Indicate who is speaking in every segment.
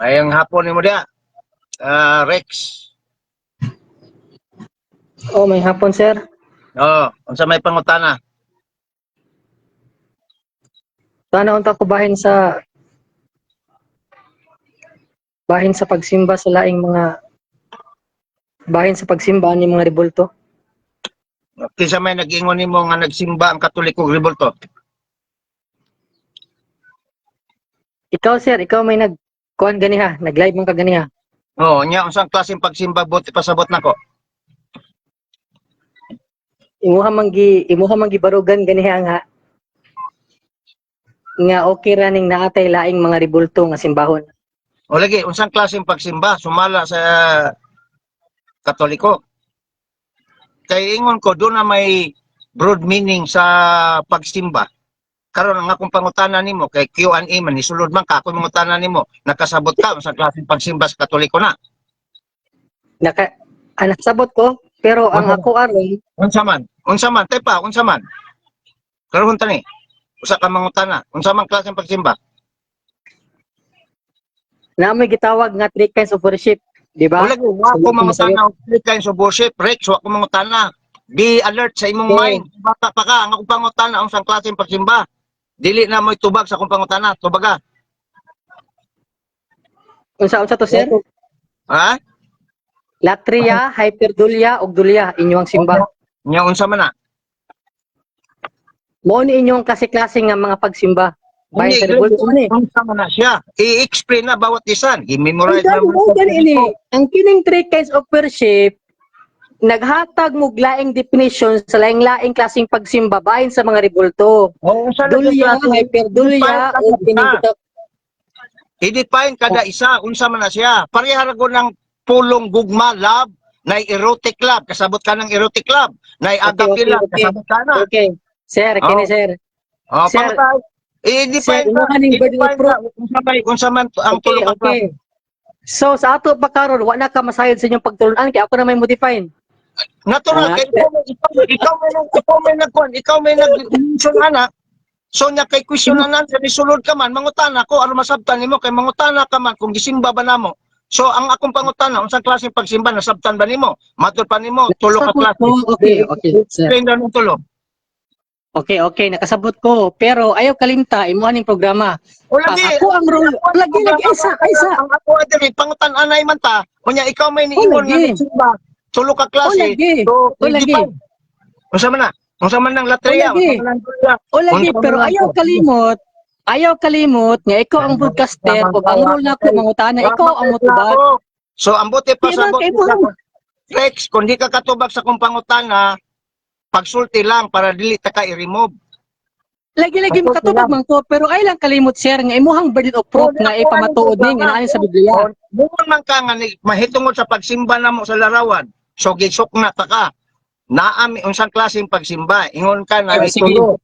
Speaker 1: Mayang hapon ni mo dia, Rex.
Speaker 2: Oh, may hapon, sir.
Speaker 1: Unsa may pangutana?
Speaker 2: Sana unta ko bahin sa pagsimba sa laing mga bahin sa pagsimba ni mga rebulto.
Speaker 1: Kinsa may nag-ingon nimo nga nagsimba ang Katoliko rebulto?
Speaker 2: Ikaw, sir, ikaw may nag-kuan ganiha, nag-live man ka ganiha.
Speaker 1: Nya unsang klaseng pagsimba buti pasabot nako?
Speaker 2: Imuha man gibarugan ganiha nga okay ra ning naatay laing mga rebulto nga simbahon.
Speaker 1: O lagi, unsang klaseng pagsimba sumala sa Katoliko? Kay ingon ko doon na may broad meaning sa pagsimba. Karon ang akong pangutana nimo kay Q&A man nisulod man ka akong pangutana nimo, nakasabot ka unsang klaseng pagsimba sa Katoliko na?
Speaker 2: Nasabot ko, pero ang ako aron
Speaker 1: Unsa man? Tepa, unsa man? Karon tani, usa ka mangutana, unsa man klaseng pagsimba?
Speaker 2: na may gitawag nga three kinds of worship, di ba?
Speaker 1: Wala ko, wa ko mangutana og three kinds of worship, Rex, wa ko mangutana. Be alert sa imong
Speaker 2: Okay.
Speaker 1: mind. Bata pa ka, ang akong pangutana unsang klaseng pagsimba. Dili na mo'y tubag sa akong pangutana, tubaga.
Speaker 2: Unsa to, sir?
Speaker 1: Ha?
Speaker 2: Latria, hyperdulia, ug dulia inyong simba.
Speaker 1: Nya unsa man na?
Speaker 2: Mao ni inyong klase-klase nga mga pagsimba. Bahin sa
Speaker 1: Hindi,
Speaker 2: rebulto man
Speaker 1: unsa man na siya. I-explain na bawat isan. I-memorize
Speaker 2: Ang
Speaker 1: na
Speaker 2: dami ini. Ang kining three kinds of worship naghatag mo laing definition sa laing-laing klaseng pagsimba bahin sa mga rebulto.
Speaker 1: Unsa na
Speaker 2: Dulya,
Speaker 1: siya?
Speaker 2: hyperdulya, o pinigita.
Speaker 1: I-define kada isa, unsa man na siya. Pareha ra ko ng pulong gugma love, na erotic love, kasabot ka ng erotic love, na agape love, kasabot ka na.
Speaker 2: Okay. Sir, kini sir. Sir,
Speaker 1: Pangutay, i-define
Speaker 2: sir,
Speaker 1: ka,
Speaker 2: imuhaning burden of
Speaker 1: i-define
Speaker 2: proof.
Speaker 1: ka, unsa man ang tulo ka
Speaker 2: Okay. So sa ato pa karon wa na ka masayod sa inyong pagtulunan kay ako na may modify.
Speaker 1: Natural, kay ikaw may nag-mention anak, so nya kay question na nan, sulod ka man, mangutana ko, aron masabtan nimo, kay mangutana ka man, kung gisimba ba namo. So ang akong pangutana, unsang klaseng pagsimba, nasabtan ba nimo? Matud pa nimo, tulo ka klase.
Speaker 2: Okay, sir.
Speaker 1: Explain na nung tulo.
Speaker 2: Okay, nakasabot ko. Pero ayaw kalimta, imuhaning programa.
Speaker 1: O lagi,
Speaker 2: Ako ang role. Lagi, isa.
Speaker 1: Ang ako adiri, pangutan anay man ta, kunya ikaw may niingon nga
Speaker 2: lagi.
Speaker 1: nagsimba, tulo ka klase.
Speaker 2: lagi.
Speaker 1: So,
Speaker 2: lagi.
Speaker 1: i-define. Unsa man na? Unsa man nang latria?
Speaker 2: lagi. Lagi, pero ayaw kalimot nga ikaw ang broadcaster o ang role na ko mangutana, ikaw ang motubag.
Speaker 1: So, ang buti pa sa
Speaker 2: Kaya mo.
Speaker 1: Rex, kung di ka katubag sa kung pangutana, pagsulti lang para dili ta ka i-remove.
Speaker 2: Lagi makatubag man ko, pero ay lang kalimot sir nga imuhang burden of proof nga ipamatuod ni nga naayon sa Biblia.
Speaker 1: Bukan man ka nga mahitungod sa pagsimba namo sa larawan. So gisukna ta ka. Naami unsang klaseng pagsimba, ingon ka na tulo.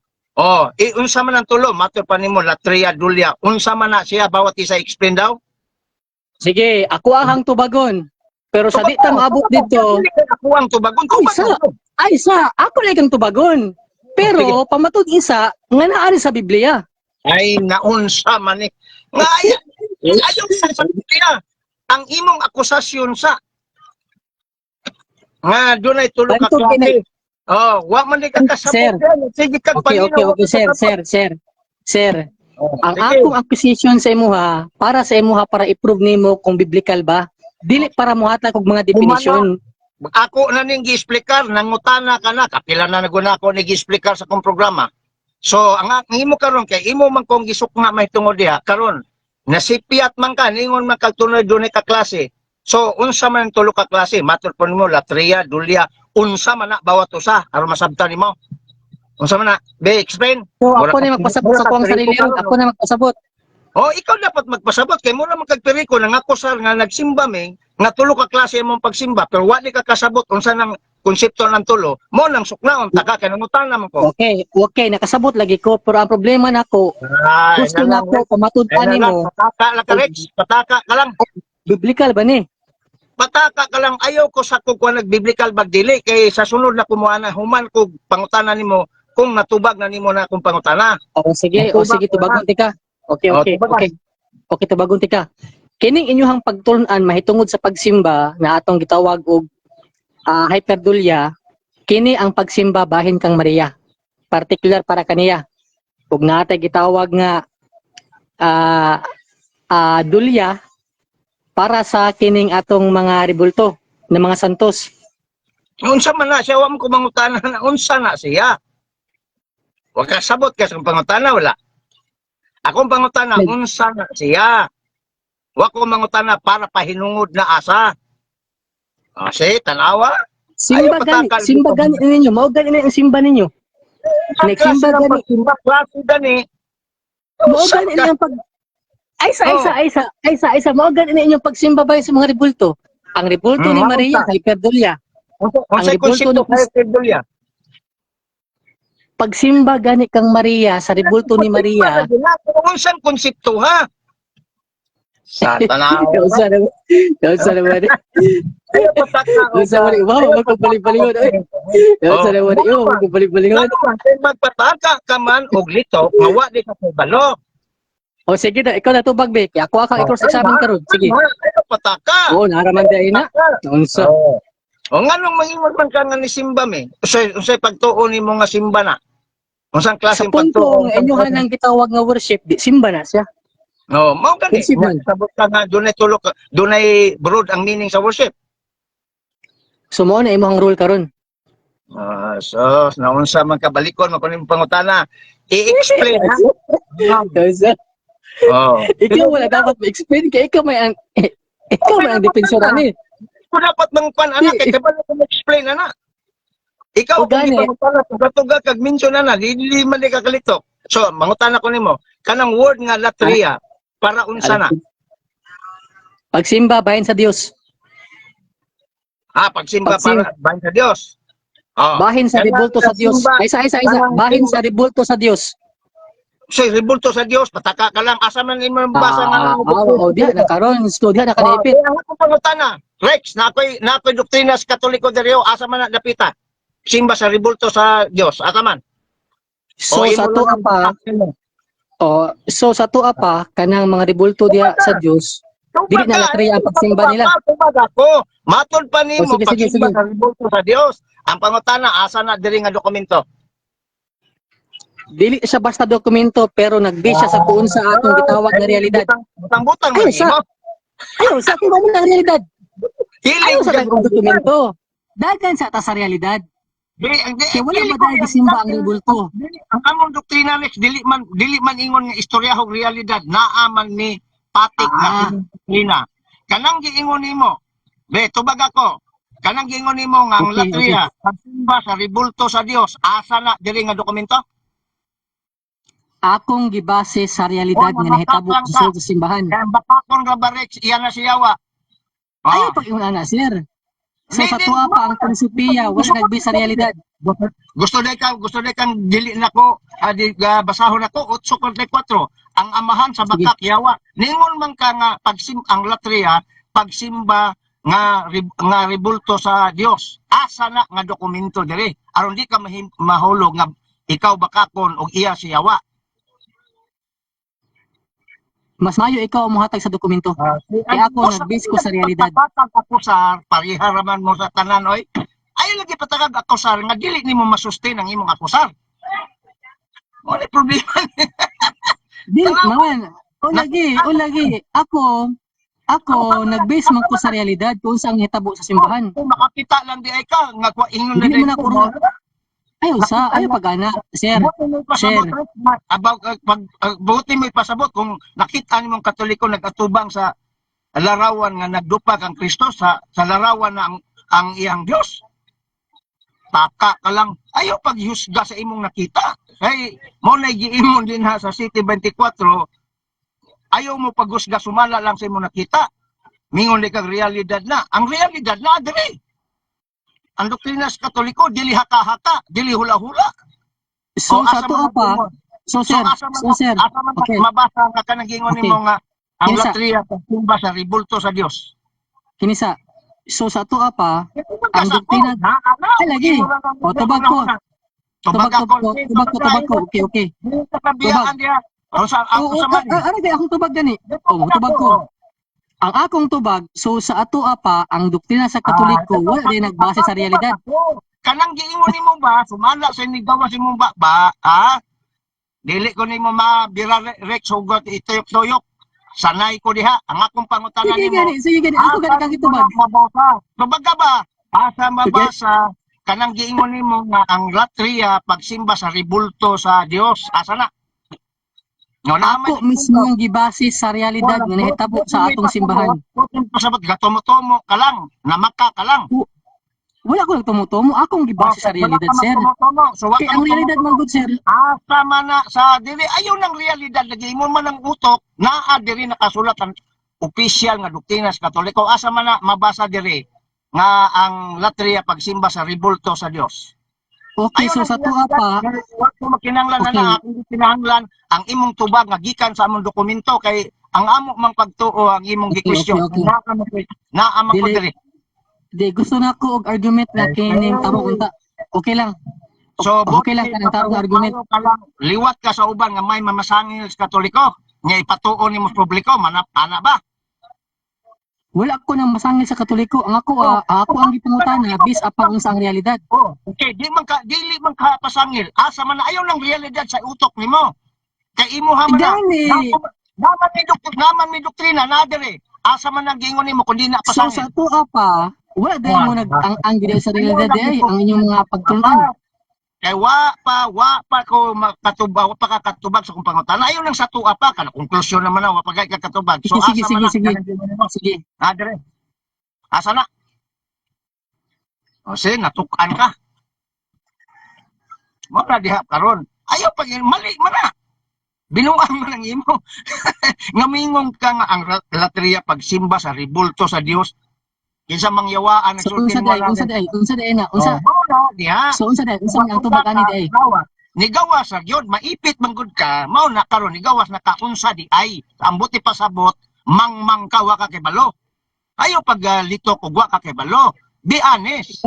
Speaker 1: Unsa man ang tulo, matur pa nimo latria dulya. Unsa man na siya bawat isa explain daw?
Speaker 2: Sige, ako ahang tubagon. Pero sa di ta maabot dito,
Speaker 1: Ako ang tubagon.
Speaker 2: ay sa ako lang kang tubagon. Pero pamatud isa nga naari sa Biblia.
Speaker 1: Ay naunsa man ni. Nga ayaw sa Biblia. Ang imong akusasyon sa nga dunay tulo ka klase. Wa man di ka kasabot. Sige kag
Speaker 2: Okay, sir. Ang akong acquisition sa imuha para sa imuha para i-prove nimo kung biblical ba. Dili para muhatag og mga definition.
Speaker 1: Ako na ning gi-explicar, nangutana ka na, kapila na naguna ako ni gi-explicar sa kong programa. So, ang imo karon kay imo man kong gisukna may tungod diha karon. Nasipiat man ka ningon man kagtunay dunay ka klase. So, unsa man tulo ka klase? Matur po nimo latria, dulya, unsa man na bawat usa aron masabtan nimo. Unsa man na? Be explain.
Speaker 2: So, ako na magpasabot sa akong sarili ron. Ako na magpasabot.
Speaker 1: Ikaw dapat magpasabot kay mo na magkagperiko nang ako sir nga nagsimba mi nga tulo ka klase imong pagsimba pero wa di ka kasabot unsa nang konsepto ng tulo mo nang suknaon taka kay nangutan naman ko.
Speaker 2: Okay, nakasabot lagi ko pero ang problema nako gusto na ko pamatud-an nimo.
Speaker 1: Pataka lang ka Rex, pataka ka lang.
Speaker 2: Biblical ba ni?
Speaker 1: Pataka ka lang ayaw ko sa kung nag-biblical bag dili kay sa sunod na kumuana human ko pangutana nimo kung natubag na nimo na akong pangutana.
Speaker 2: Sige, tubagon ti ka. Okay, tubagon ti ka. kining inyuhang pagtulon-an mahitungod sa pagsimba na atong gitawag og hyperdulya, kini ang pagsimba bahin kang Maria, particular para kaniya. Ug natay gitawag nga dulya para sa kining atong mga rebulto ng mga santos.
Speaker 1: Unsa man na siya, wa mo ko mangutana na unsa na siya. Wa ka sabot ka sa pangutana, wala. Akong pangutana, unsa na siya. Wa ko mangutana para pahinungod na asa. Sige, tanawa.
Speaker 2: Simba gani ninyo, mao gani ang simba ninyo. Nagsimba gani.
Speaker 1: Klase gani.
Speaker 2: Mao gani ang pag Aysa, mao gani inyong pagsimba ba sa mga rebulto? Ang rebulto ni Maria kay Perdulya.
Speaker 1: Unsay konsepto kay Perdulya?
Speaker 2: Pagsimba gani kang Maria sa rebulto ni Maria.
Speaker 1: Unsang konsepto ha? Sa tanaw.
Speaker 2: Kausa naman. Kausa naman. Wow, magpabalik-balingon. Kausa naman. Magpabalik-balingon.
Speaker 1: Magpataka ka man og lito, mawa di ka balo.
Speaker 2: O sige na, ikaw na tubag, Bek. Ako ikaw sa examen karon. Sige.
Speaker 1: Pataka.
Speaker 2: Oo, naraman dahil na. Unsa?
Speaker 1: O nga nung mangingon man ka nga ni Simba me. Unsay pagtuon nimo nga Simba na? Unsang
Speaker 2: Sa
Speaker 1: klaseng
Speaker 2: punto
Speaker 1: pagtuon?
Speaker 2: nga inyuhan ang gitawag nga worship, di simba na siya.
Speaker 1: No, mao gani.
Speaker 2: Worship man.
Speaker 1: Sabot ka nga dunay tulok, dunay broad ang meaning sa worship.
Speaker 2: Sumo na imong rule karon.
Speaker 1: So, naunsa man kabalikon man kuning pangutana. I-explain ha.
Speaker 2: Kausa.
Speaker 1: Oh.
Speaker 2: Ikaw wala dapat ma-explain kay ikaw may ikaw may ang defensor ani.
Speaker 1: Kung dapat mangpan anak kay kabalo ko explain anak. Ikaw
Speaker 2: O, gani.
Speaker 1: kung tuga kag mention na dili man di ka kalito. So, mangutana ko nimo, kanang word nga latria para unsa na?
Speaker 2: Pagsimba bahin sa Dios.
Speaker 1: Pagsimba para bahin sa Dios. Oh.
Speaker 2: Bahin sa rebulto sa Dios. Isa. Bahin sa rebulto sa Dios.
Speaker 1: So, rebulto sa Dios, pataka ka lang. Asa man imo basa nga.
Speaker 2: Diya na karon, studiya na kanipit.
Speaker 1: Ako pangutana. Rex, na ako'y doktrina sa Katoliko diriyo, asa man na napita? Simba sa rebulto sa Dios, asa man?
Speaker 2: So sa tuwa pa kanang mga rebulto diya sa Dios, dili na latria ang pagsimba nila.
Speaker 1: Matod pa nimo
Speaker 2: Sige.
Speaker 1: pagsimba sa rebulto sa Dios. Ang pangutana, asa na diri nga dokumento?
Speaker 2: Dili siya basta dokumento pero nagbase siya sa tuon sa atong gitawag na realidad.
Speaker 1: Butang-butang man nimo.
Speaker 2: Ayaw sa akin mo na realidad. Ayaw
Speaker 1: Hiling
Speaker 2: sa atong dokumento. Dagan sa ta sa realidad. Kaya wala madali gisimba ang rebulto.
Speaker 1: Ang among doktrina Lex, dili man ingon nga istoryahog realidad, naa man ni patik nga doktrina. Kanang giingon nimo, tubag ako. Kanang giingon nimo nga ang latria, pagsimba sa rebulto sa Dios, asa na diri nga dokumento?
Speaker 2: Akong gibase sa realidad nga nahitabo sa simbahan.
Speaker 1: Kaya bakakon ra ba Rex, iyan na siyawa.
Speaker 2: Ayaw pag-ingon ana, sir. So sa tuwa pa ang konsepiya, wala nagbase sa realidad.
Speaker 1: Gusto day kang dili nako, basahon ako 8:44. Ang amahan sa bakak yawa. Ningon man ka nga ang latria, pagsimba nga rebulto sa Dios. Asa na nga dokumento diri? Aron di ka mahulog nga ikaw bakakon og iya si yawa.
Speaker 2: Mas mayo ikaw ang muhatag sa dokumento. Kaya ako nagbase ko sa realidad.
Speaker 1: Patag ako sa pariharaman mo sa tanan oy. Ay lagi patagag ako sa nga dili nimo masustain ang imong akusar. Wala problema.
Speaker 2: Dili man. O lagi. Ako nagbase man ko sa realidad kung saan hitabo sa simbahan.
Speaker 1: Kung makakita lang di ay ka nga ingon na
Speaker 2: Dili man ako ayaw pag-ana, sir.
Speaker 1: Buti mo ipasabot kung nakita nimong Katoliko nag-atubang sa larawan nga nagdupa kang Kristo sa larawan na ang iyang Dios. Taka ka lang. Ayaw paghusga sa imong nakita. Kay mo na giingon din ha sa City 24. Ayaw mo paghusga, sumala lang sa imong nakita. Mingon di kag realidad na. Ang realidad na diri. Ang doktrina sa Katoliko, dili haka-haka, dili hula-hula.
Speaker 2: So, sa tuwa pa, sir,
Speaker 1: okay. Mabasa nga ka nang gingon nimo nga ang latria sa simba sa rebulto sa Dios.
Speaker 2: Kinisa, so sa tuwa pa, ang doktrina, lagi, tubag ko, okay.
Speaker 1: Tubag.
Speaker 2: Akong tubag gani. Tubag ko. ang akong tubag, so sa ato pa, ang doktrina sa Katoliko, wala din nagbase sa realidad.
Speaker 1: Kanang giingon nimo ba, sumala sa inigawa si mo ba, dili ko nimo mabira Rex hugot ituyok-tuyok. Sanay ko diha, ang akong pangutanan nimo.
Speaker 2: Sige gani, ako gani kang itubag.
Speaker 1: Tubag ka ba? Asa mabasa, kanang giingon nimo nga ang latria pagsimba sa ribulto sa Dios, asa na? No,
Speaker 2: Ako mismo ang gibase sa realidad nga nahitabo sa atong simbahan.
Speaker 1: Pasabot gatomo-tomo ka lang, namaka ka lang.
Speaker 2: Wala ko nagtumutomo, akong gibase sa realidad, sir.
Speaker 1: So, wag
Speaker 2: Kaya
Speaker 1: ka
Speaker 2: ang realidad man good, sir.
Speaker 1: asa man na sa dili ayaw ng realidad lagi mo man ang utok naa diri nakasulat ang opisyal nga doktrina sa Katoliko asa man na mabasa diri nga ang latria pagsimba sa ribulto sa Dios.
Speaker 2: Okay, so sa tuwa pa,
Speaker 1: Wag mo makinahanglan
Speaker 2: Okay.
Speaker 1: na akong kinahanglan ang imong tubag nga gikan sa among dokumento kay ang amo mang pagtuo ang imong
Speaker 2: Okay,
Speaker 1: gikwestiyon.
Speaker 2: okay.
Speaker 1: Naa man ko
Speaker 2: Dili.
Speaker 1: diri.
Speaker 2: di gusto na ko og argument nga kining tarong unta. Okay lang.
Speaker 1: So,
Speaker 2: Okay lang ka ng tarong argument.
Speaker 1: Liwat ka sa uban nga may mamasangil sa Katoliko, nga ipatuon nimo sa publiko, ana ba?
Speaker 2: Wala ko nang masangil sa Katoliko. Ang ako ang gipangutana bis apang unsa ang realidad.
Speaker 1: Oh, okay, dili man ka pasangil. Asa man na ayaw ng realidad sa utok nimo. Kay imo ha man na.
Speaker 2: Gani.
Speaker 1: Naman mi doktrina na dire. Asa man ang gingon nimo kundi na
Speaker 2: So
Speaker 1: pasangil.
Speaker 2: sa tuwa pa, wala din mo nag ang gid sa realidad ay ang inyong mga pagtulungan.
Speaker 1: Kay wa pa ko makatubag, wa pa kakatubag sa kung pangutana. Ayaw nang sa tuwa pa kana konklusyon naman na wa pa kay kakatubag. So
Speaker 2: Sige,
Speaker 1: asa
Speaker 2: sige,
Speaker 1: man na
Speaker 2: sige.
Speaker 1: kanang gingon nimo.
Speaker 2: Sige.
Speaker 1: Dire. Asa na? O sige, natukan ka. Mara diha karon. Ayaw pag mali man na. Binuang man ang imo. Ngamingong ka nga ang latria pagsimba sa ribulto sa Dios. Kinsa mangyawaan
Speaker 2: So unsa day na, unsa?
Speaker 1: diha.
Speaker 2: So unsa ang tubag ani day?
Speaker 1: Nigawas sa gyud maipit manggod ka. Mao na karon nigawas na kaunsa di ay. Ambuti pasabot mangmang ka wa ka kay balo. Ayaw pag litok ug wa ka kay balo. Be honest.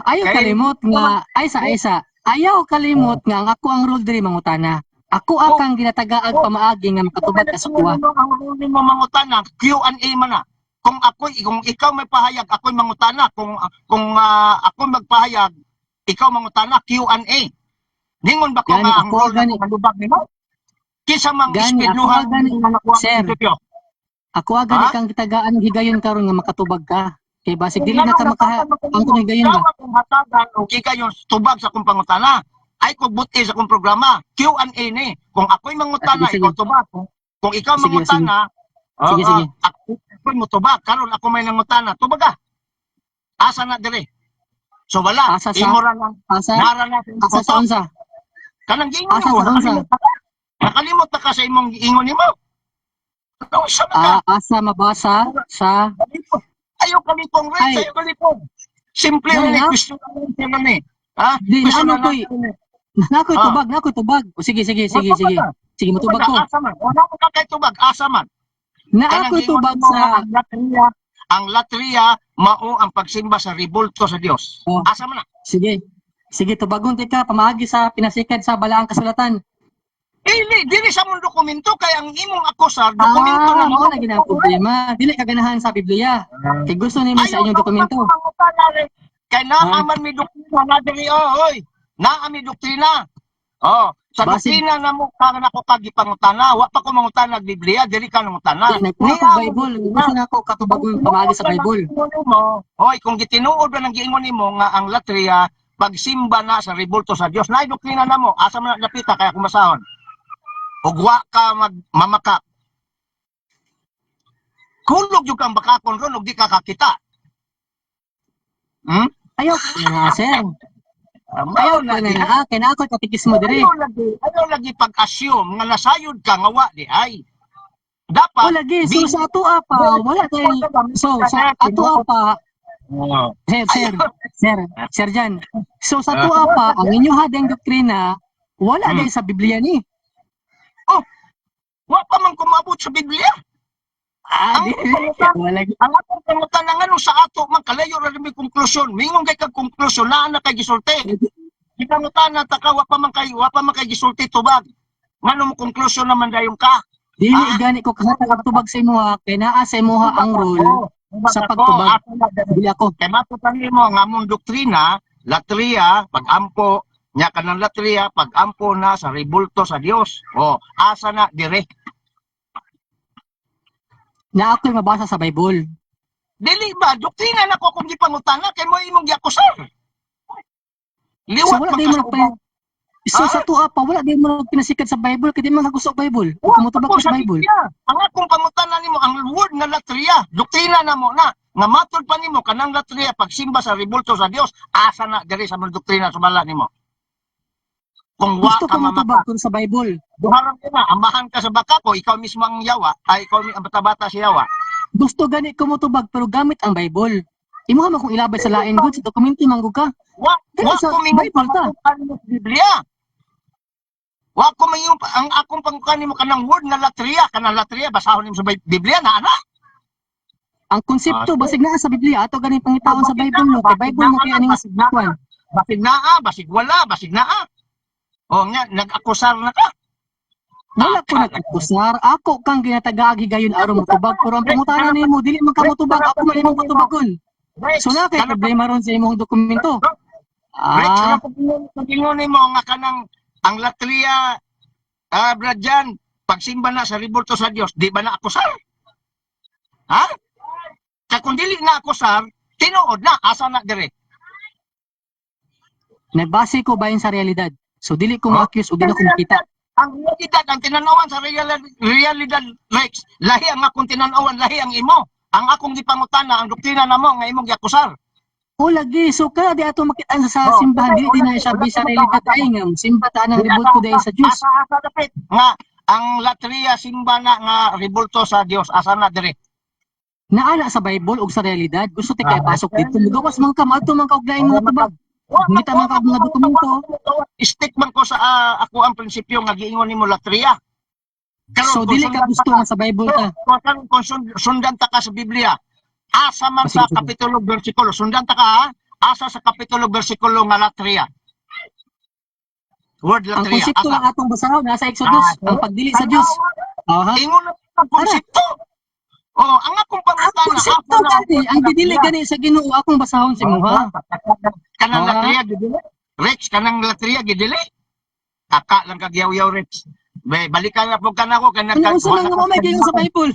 Speaker 2: Ayaw kalimot nga aysa. Ayaw kalimot nga ang ako ang role diri mangutana. Ako akang ginatagaag pamaagi nga makatubag ka sa kuha.
Speaker 1: Ang huli mo mangutana, Q&A man na. Kung ikaw may pahayag, ako'y mangutana. Kung ako magpahayag, ikaw mangutana, Q&A. Ningon ba ko
Speaker 2: Gani,
Speaker 1: nga ang
Speaker 2: ako
Speaker 1: role
Speaker 2: gani.
Speaker 1: na malubag nimo? Kisa mang
Speaker 2: Gani,
Speaker 1: ispidluhan
Speaker 2: ako gani. Sir.
Speaker 1: Ha?
Speaker 2: Ako agad kang kitagaan higayon karon nga makatubag ka. Kay basig dili na ka ang higayon ba?
Speaker 1: Ikaw akong hatagan o kika yung tubag sa kong pangutana. Ay kung buti sa kong programa, Q&A ni. Kung ako'y mangutana,
Speaker 2: Sige, sige.
Speaker 1: ikaw tubag. Kung ikaw
Speaker 2: Sige,
Speaker 1: mangutana,
Speaker 2: Sige, sige.
Speaker 1: ako'y mo tubag. Karon ako may nangutana, tubag ka. Asa na dire? So wala.
Speaker 2: Asa sa-
Speaker 1: Imo ra lang.
Speaker 2: Asa
Speaker 1: Nara na sa
Speaker 2: asa sa unsa?
Speaker 1: Kanang giingon
Speaker 2: Asa
Speaker 1: mo,
Speaker 2: sa unsa?
Speaker 1: nakalimot na ka sa imong giingon nimo. Ano sa ka?
Speaker 2: Asa mabasa sa
Speaker 1: Ayaw kalipong,
Speaker 2: Ay.
Speaker 1: Rex, ayaw kalipong. Simple
Speaker 2: Yan,
Speaker 1: rin,
Speaker 2: ha?
Speaker 1: question na ni. Ha?
Speaker 2: Di,
Speaker 1: Question
Speaker 2: ano
Speaker 1: na
Speaker 2: ko'y-
Speaker 1: lang ni.
Speaker 2: nakoy
Speaker 1: Ah.
Speaker 2: tubag. O sige. Sige matubag ko.
Speaker 1: Asa man. Wala mo ka kay tubag, asa man.
Speaker 2: Naakoy tubag
Speaker 1: giingon mo
Speaker 2: sa
Speaker 1: nga ang latria mao ang pagsimba sa ribulto sa Dios.
Speaker 2: Oh.
Speaker 1: Asa man na?
Speaker 2: Sige. Sige tubagon tika pamaagi sa pinasikad sa balaang kasulatan.
Speaker 1: Dili sa mong dokumento kay ang imong akusar dokumento na
Speaker 2: mo lagi na ang problema. Dili ka ganahan sa Biblia. Kay gusto nimo sa inyong dokumento.
Speaker 1: Kay naaman mi doktrina na diri oy. Naa mi doktrina. Oh, sa
Speaker 2: Base-
Speaker 1: doktrina na mo ka na ko kagipangutana, wa pa ko mangutana og Biblia, dili ka nangutana.
Speaker 2: Nagpuno ko Bible. Gusto na ako katubagon pamaagi sa Bible.
Speaker 1: Hoy, kung gitinuod ba ng giingon nimo nga ang latria pagsimba na sa ribulto sa Dios, naay doktrina na mo, asa man napita kaya kumasahon. Ug wa ka mamakak. Kulog yung kang bakakon ron ug di ka kakita. Hmm?
Speaker 2: Ayaw ko na sir. Ayaw ko na kay na ako katikis mo diri.
Speaker 1: Ayaw lagi pag-assume nga nasayod ka nga wa di ay. Dapat
Speaker 2: O lagi so sa ato pa wala tay so sa ato pa Sir Jan. So sa ato pa ang inyo hadeng doktrina wala day sa Biblia ni.
Speaker 1: wa pa man kumabot sa Biblia.
Speaker 2: Di. Wala gi.
Speaker 1: Ang atong pangutan nga sa ato man kalayo ra mi konklusyon. Mingon kay kag konklusyon na kay gisulti. Gipangutan na ta ka wa pa man kay gisulti tubag. Ngano mo konklusyon naman dayon ka?
Speaker 2: Dili gani ko kahatag tubag sa imuha kay naa sa imuha ang role sa pagtubag. Dili ako.
Speaker 1: Kay matutan mo nga mong doktrina, latria, pag-ampo, nya kanang latria, pag-ampo na sa ribulto sa Dios. O, asa na dire.
Speaker 2: Na ako'y mabasa sa Bible.
Speaker 1: Dili ba, doktrina na ko kung gipangutana, kay mo imong giakusar.
Speaker 2: So
Speaker 1: Liwat
Speaker 2: wala
Speaker 1: man
Speaker 2: di
Speaker 1: ka
Speaker 2: mo
Speaker 1: sa
Speaker 2: nagpa So sa tuwa pa wala di mo pinasikat sa Bible kay di man gusto sa Bible. O kumutubag ka sa Bible.
Speaker 1: Ang akong pangutana nimo ang word na latria, doktrina na mo na nga matod pa nimo kanang latria pagsimba sa ribulto sa Dios, asa na diri sa mga doktrina sumala nimo. Kung wa
Speaker 2: Gusto
Speaker 1: ka
Speaker 2: ko
Speaker 1: mamata,
Speaker 2: mutubag kun sa Bible.
Speaker 1: duharon ka na, amahan ka sa baka ko, ikaw mismo ang yawa, ay ikaw ang bata-bata si yawa.
Speaker 2: Gusto gani ko mutubag pero gamit ang Bible. Imo man kung ilabay sa lain gud sa dokumento manggug ka.
Speaker 1: Wa
Speaker 2: Sa
Speaker 1: ko mingon
Speaker 2: Bible ta.
Speaker 1: pangutana nimo sa Biblia. Wa ko mingon ang akong pangutana nimo kanang word na latria, kanang latria basahon nimo sa Biblia na ana.
Speaker 2: Ang konsepto basig naa sa Biblia ato gani pangitaon sa Bible no kay Bible mo kay ani nga sigbuan.
Speaker 1: Basig naa, basig wala, basig naa. O nga, nag-akusar na ka.
Speaker 2: Wala ko nagkusar. Ako kang ginatagagi gayon aron motubag pero ang pangutana nimo dili man ka motubag ako man imong patubagon. So na kay problema ron sa imong dokumento.
Speaker 1: Rex,
Speaker 2: Ah,
Speaker 1: pag-ingon mo nga kanang ang latria, Brad Jan, pagsimba na sa ribulto sa Dios, di ba na akusar? Ha? Kaya kung dili na akusar, tinuod na, asa na dire.
Speaker 2: nagbase ko bayin sa realidad. So dili ko ma-accuse o dili ko makita.
Speaker 1: Ang realidad, ang tinanawan sa realidad, Rex, lahi ang akong tinanawan, lahi ang imo. Ang akong gipangutana, ang doktrina na mo, nga imong giakusar.
Speaker 2: O lagi, so ka di ato makitaan sa simbahan dili din na siya bisa realidad ay nga simba ta nang ribulto dahil sa Dios.
Speaker 1: Asa dapit nga ang latria simba na nga ribulto sa Dios, asa na dire.
Speaker 2: Naana sa Bible ug sa realidad gusto ti kay pasok dito. Mugawas man ka maadto man ka og laing mga tubag. Ngita man ka og mga dokumento.
Speaker 1: Stick man ko sa ako ang prinsipyo nga giingon nimo latria.
Speaker 2: So dili ka gusto nga sa Bible ka.
Speaker 1: Kung sundan ta ka sa Biblia, asa man sa
Speaker 2: Sige.
Speaker 1: kapitulo bersikulo, sundan ta ka ha? Asa sa kapitulo bersikulo nga latria. Word
Speaker 2: Ang
Speaker 1: latria.
Speaker 2: konsepto lang atong basahon nasa Exodus, ang pagdili sa Dios. Aha.
Speaker 1: Ingon na ang konsepto. Oh, ang akong
Speaker 2: Ang
Speaker 1: pangutana,
Speaker 2: konsepto gani, ang gidili gani sa Ginoo akong basahon sa imuha.
Speaker 1: Kanang
Speaker 2: Ah.
Speaker 1: latria gidili. Rex, kanang latria gidili. Taka lang kagyaw-yaw Rex. Balikan na po ka na ako.
Speaker 2: Ano usa lang nga may gingon sa Bible?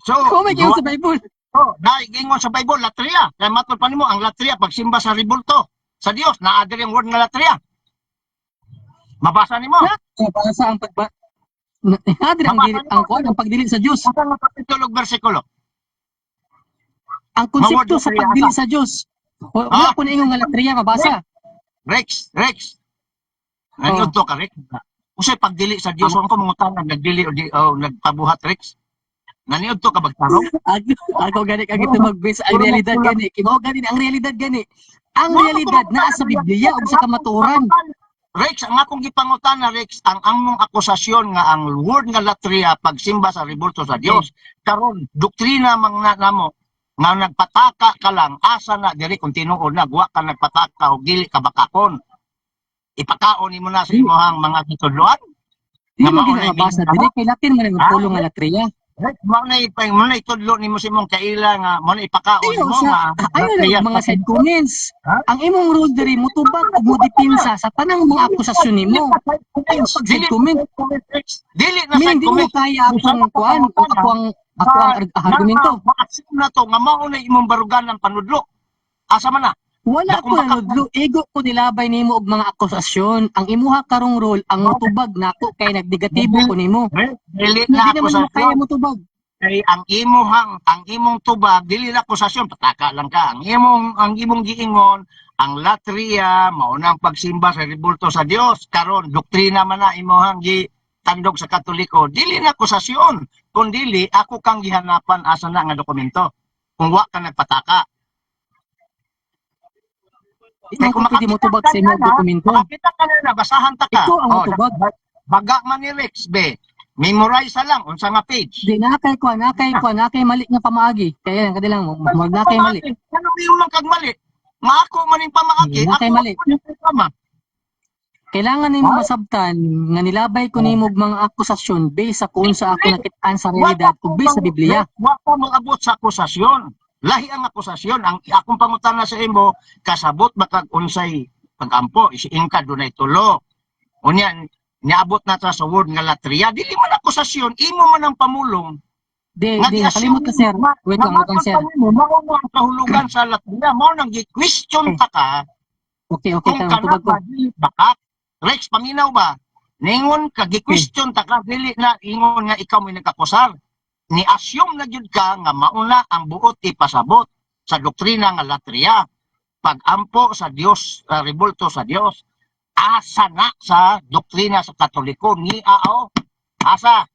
Speaker 1: So,
Speaker 2: Ko may gingon sa Bible.
Speaker 1: oh, gingon sa Bible, latria. Kaya matol pa nimo ang latria pagsimba sa ribulto sa Dios, naadir yung word nga latria. Mabasa nimo.
Speaker 2: Basa ang Nadir ang pagdili sa Dios.
Speaker 1: Asa nga kapitulo ug bersikulo?
Speaker 2: Ang konsepto sa pagdili sa Dios. Wala ko na ingong nga latria mabasa.
Speaker 1: Rex. Naniud to ka, Rex. Usay pagdili sa Dios ko mangutana nagdili o nagpabuhat Rex. Naniud to ka bagtarong.
Speaker 2: Ako gani kag ito mag-base ang realidad gani. Kimo gani ang realidad gani. Ang realidad naa sa Biblia ug sa kamatuoran.
Speaker 1: Rex, ang akong gipangutana Rex, ang among akusasyon nga ang word nga latria pagsimba sa ribulto sa Dios. Karon doktrina mang namo nga nagpataka ka lang asa na diri kung tinuod na wa ka nagpataka og dili ka bakakon. Ipakaon nimo na sa imong mga gitudloan.
Speaker 2: Di mo ginabasa dili kay Latin man ang pulong nga latria.
Speaker 1: Rex, mo na itudlo nimo sa imong kaila nga mo na ipakaon
Speaker 2: Iyo
Speaker 1: mo
Speaker 2: sa
Speaker 1: nga
Speaker 2: ano
Speaker 1: latria
Speaker 2: mga side comments.
Speaker 1: Ha?
Speaker 2: Ang imong rule diri motubag ug modipinsa sa tanang mga akusasyon nimo. Ayo pag side comment.
Speaker 1: Dili na
Speaker 2: Meaning
Speaker 1: side
Speaker 2: di mo
Speaker 1: comment.
Speaker 2: kaya akong kuan ug ako ang argumento.
Speaker 1: Ma-assume na to nga mao na imong barugan ng panudlo. Asa man na?
Speaker 2: Wala ko nanudlo, ego ko nilabay nimo og mga akusasyon. Ang imuha karong role ang motubag nako kay nagdegatibo ko nimo.
Speaker 1: Dili
Speaker 2: Hindi
Speaker 1: na
Speaker 2: naman mo kaya
Speaker 1: akusasyon.
Speaker 2: motubag.
Speaker 1: Kay ang imong tubag dili na akusasyon, pataka lang ka. Ang imong giingon ang latria mao nang pagsimba sa ribulto sa Dios karon doktrina man na imong tandog sa Katoliko. Dili na akusasyon, kun dili ako kang gihanapan asa na nga dokumento. Kung wa ka nagpataka.
Speaker 2: Di mo pwede motubag sa imong dokumento.
Speaker 1: Makita ka na, basahan ta ka.
Speaker 2: Ikaw ang motubag.
Speaker 1: Baga man ni Rex, be. Memorize lang, unsa nga page.
Speaker 2: Di nakay mali nga pamaagi. Kaya lang kadilang mo nakay mali.
Speaker 1: Ano yung mga kagmali? Nga ako maning pamaagi,
Speaker 2: Nakay
Speaker 1: ako
Speaker 2: mali.
Speaker 1: yung tama.
Speaker 2: Kailangan nimo masabtan nga nilabay ko nimo og mga akusasyon based sa kung sa ako nakit-an sa realidad ug based sa Biblia.
Speaker 1: Wa ko mag-abot sa akusasyon. Lahi ang akusasyon. Ang akong pangutana sa imo, kasabot makag unsay pagampo, isiing ka dunay tulo. Unyan, niabot na ta sa word nga latria, dili man akusasyon, imo man ang pamulong.
Speaker 2: Di nakalimot ka sir. Wait lang sir.
Speaker 1: Mao mo ang kahulugan sa latria, mao nang gi-question ta ka
Speaker 2: Okay,
Speaker 1: kung
Speaker 2: tama
Speaker 1: kana
Speaker 2: tubag ko.
Speaker 1: ba dili baka. Rex, paminaw ba? Ningon ka, gi-question ta ka, dili na ingon nga ikaw may nagkakusar. Ni-assume na jud ka nga mauna ang buot ipasabot sa doktrina nga latria. Pag-ampo sa Dios, rebulto sa Dios. Asa na sa doktrina sa Katoliko ni AO. Asa?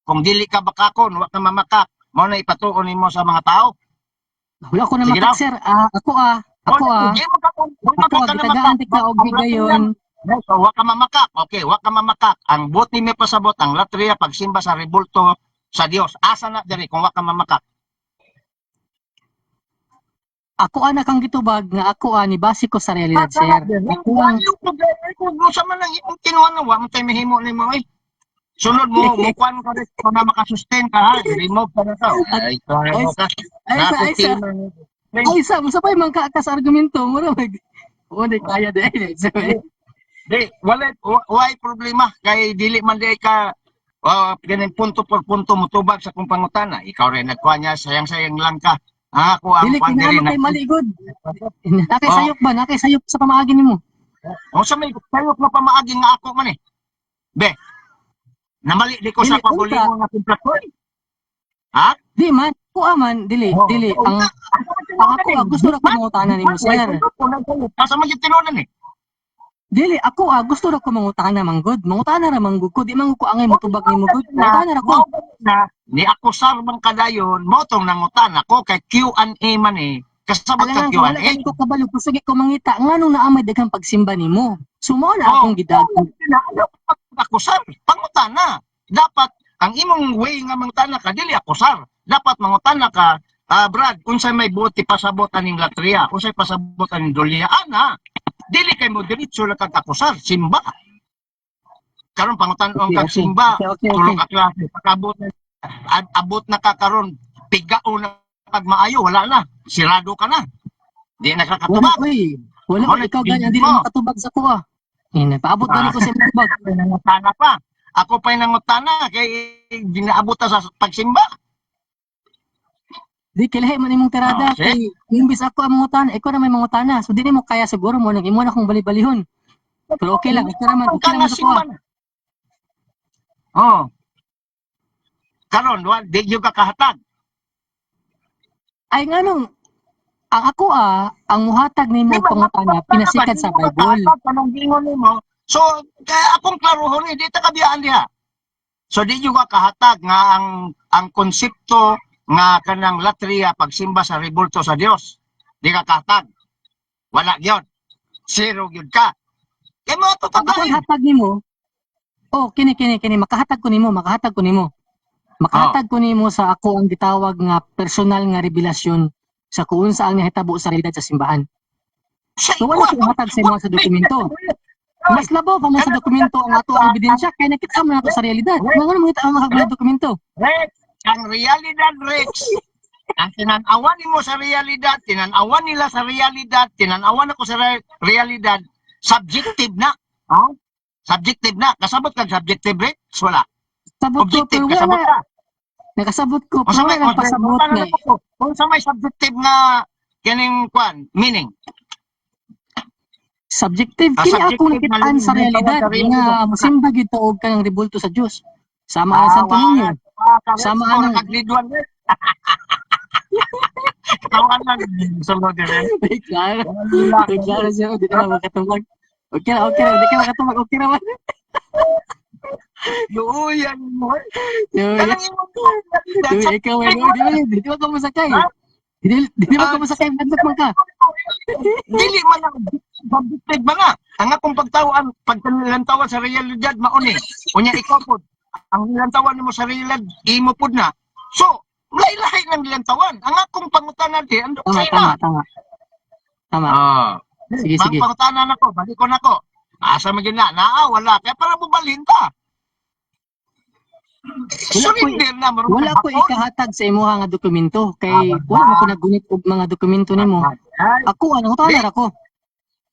Speaker 1: Kung dili ka bakakon, wa ka mamakak, mo na ipatuon nimo sa mga tao.
Speaker 2: Wala ko na
Speaker 1: Sige
Speaker 2: matak
Speaker 1: daw.
Speaker 2: sir. Ako gitagaan tika og higayon.
Speaker 1: So, wa ka mamakak. Okay, wa ka mamakak. Ang buot ni may pasabot, ang latria, pagsimba sa rebulto sa Dios. Asa na diri kung wa ka mamakak?
Speaker 2: Ako anak ang gitubag nga ako ni base ko sa realidad sir. Ako ang
Speaker 1: Kung sa man lang imong kinuha na, wa man tayo mahimo ni mo eh. Sunod mo, mukuan ka rin kung na makasustain ka ha. Remove ka na to. Ay, ito ka.
Speaker 2: ay sir. Ay sa musapay man ka sa argumento mo ra mag. O di kaya di.
Speaker 1: Di, wala problema. Kay dili man di ka ganin punto por punto mutubag sa kung pangutana. Ikaw rin nagkuha niya, sayang-sayang lang ka. Ako ang
Speaker 2: Dili
Speaker 1: pandiri
Speaker 2: kinahanglan
Speaker 1: na.
Speaker 2: kay maligod. Nakay sayop ba? Nakay sayop sa pamaagi nimo.
Speaker 1: O sa may sayok na pamaagi nga ako man eh. Be, namali di ko sa
Speaker 2: Dili,
Speaker 1: pabulingon na kumplatoy. Ha?
Speaker 2: Di man, dili. Ang ako gusto ra ko mangutana nimo sir.
Speaker 1: Asa man yung tinunan eh.
Speaker 2: Dili ako gusto ra ko mangutana manggod. Mangutana ra manggod ko, di man ko angay motubag nimo gud. Mangutana ra ko.
Speaker 1: Ni ako sarman kadayon, mo tong nangutan ako kay Q&A man eh. Kasabot ka
Speaker 2: Wala
Speaker 1: Q&A.
Speaker 2: ko kabalo ko sige ko mangita nganong naamay daghang pagsimba nimo. Sumo na akong gidagan.
Speaker 1: Ako sar, pangutana. Dapat ang imong way nga mangutana ka dili ako sar. Dapat mangutana ka, Brad, unsay may buot ipasabot aning latria, unsay pasabot aning dolya ana. Dili kay mo diretso lang kag akusar, simba. Karon pangutan-on kag simba, tulong ka klase, pagabot abot na ka karon, pigao na kag maayo, wala na, sirado ka na. Di na ka katubag.
Speaker 2: Wala ikaw ganyan dili makatubag sa ko ah. Paabot gani ko sa tubag.
Speaker 1: Nangutana pa. Ako pa'y nangutana kay ginaabot sa pagsimba.
Speaker 2: Di kilahi man imong tirada kay imbis ako ang mangutana, ikaw na may mangutana. So di mo kaya siguro mo nang imo na kong bali-balihon. Pero okay lang, okay naman sa ko.
Speaker 1: Oh. Karon, di yung kakahatag.
Speaker 2: Ay nganong ang ako ang muhatag nimo pangutana pinasikat sa Bible.
Speaker 1: So, kaya akong klaruhon di ta kabiyaan diha. So di yung kakahatag nga ang konsepto nga kanang latria pagsimba sa rebulto sa Dios. Di ka kahatag. Wala gyud. Zero gyud ka. Kay mo to
Speaker 2: Ang akong hatag nimo. Oh, kini makahatag ko nimo. Makahatag ko nimo sa ako ang gitawag nga personal nga revelasyon sa kung saan nahitabo sa realidad sa simbahan. So wala ko hatag sa mga sa dokumento. Mas labaw pa man sa dokumento ang ato ang ebidensya kay nakita man nato sa realidad. Mga mo ang mga dokumento.
Speaker 1: Rex, ang realidad Rex. Ang tinanawan nimo sa realidad, tinanawan nila sa realidad, tinanawan ako sa realidad, subjective na. Ha? Subjective na. Kasabot kag subjective Rex? Wala.
Speaker 2: Sabot ko pero
Speaker 1: kasabot
Speaker 2: wala. Nakasabot ko pero wala nang pasabot na.
Speaker 1: Kung sa may subjective nga kining kwan, meaning.
Speaker 2: Subjective kini ako nakitaan sa realidad nga mosimba gyud tuog kang rebulto sa Dios. Sama ang Santo Niño. Sama ang
Speaker 1: naglidwan. Katawan na sulod din.
Speaker 2: Klaro siya, di na makatubag. Okay na, di ka makatubag, okay naman.
Speaker 1: Yan mo.
Speaker 2: Ikaw, di ba ka masakay? Di ba ka masakay, bandak man ka?
Speaker 1: Dili man ang subjective ba nga? Ang akong pagtanilantawan sa realidad mauni. Unya ikaw po, ang nilantawan mo sa realidad, imo po na. So, lahi-lahi ng nilantawan. Ang akong pangutanan di, ang doktrina.
Speaker 2: Tama.
Speaker 1: Ah.
Speaker 2: Sige.
Speaker 1: Pangutanan ako, balik ko na ko. Asa man na, wala. Kaya para bubalhin ta. Surrender na, marunong
Speaker 2: Wala ko
Speaker 1: hapon.
Speaker 2: ikahatag sa imuha nga dokumento kay wala man ko nagunit og mga dokumento nimo.
Speaker 1: Ay,
Speaker 2: Ako ano tanar ako.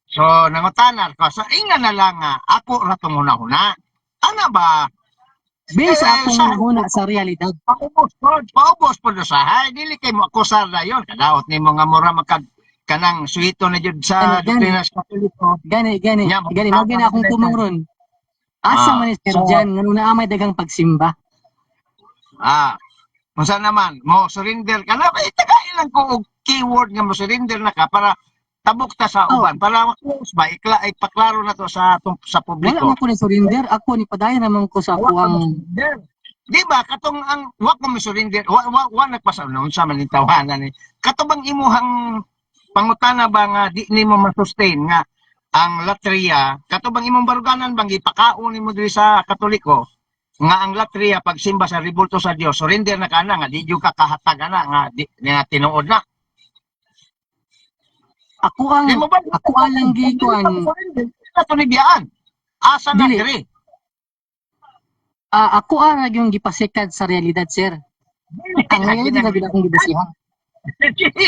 Speaker 1: so, nangutanar ko. So, inga na lang nga, ako ratong una-una. Ano ba?
Speaker 2: Based sa akong
Speaker 1: sa-
Speaker 2: nahuna sa realidad.
Speaker 1: Paubos po na sa hay. Dili kay mo akusar na yun. Kadaot ni mga mura makad kanang suito na jud sa
Speaker 2: Gani,
Speaker 1: doktrina sa Katoliko.
Speaker 2: Gani,
Speaker 1: Nya,
Speaker 2: mo gani akong tumong ron.
Speaker 1: Ah,
Speaker 2: Asa man ni Sir
Speaker 1: so-
Speaker 2: Jan nga na amay daghang pagsimba.
Speaker 1: Kung saan naman, mo surrender ka na, itagayin lang ko og keyword nga mo surrender na ka para tabok ta sa
Speaker 2: Oh.
Speaker 1: uban. Para ma-close ba, ipaklaro na to sa
Speaker 2: Wala
Speaker 1: publiko.
Speaker 2: man ko ni surrender, ako ni padayon naman ko sa
Speaker 1: Wa ka
Speaker 2: ako ang
Speaker 1: surrender. Di ba, katong ang, wa ko mo surrender, wa nagpasanon sa malintawanan ni. Katubang imuhang pangutana ba nga di nimo ma-sustain nga ang latria, katubang imong baruganan bang ipakaon nimo diri sa Katoliko, nga ang latria pagsimba sa ribulto sa Dios, surrender na kana nga di jud ka kahatag na nga di nga tinuod na. Di mo ba?
Speaker 2: ako alang gikuan.
Speaker 1: Ito ni biyaan. Asa na
Speaker 2: Dili.
Speaker 1: diri?
Speaker 2: Ako ara yung gipasikad sa realidad, sir. Ang realidad na gid akong gibasihan.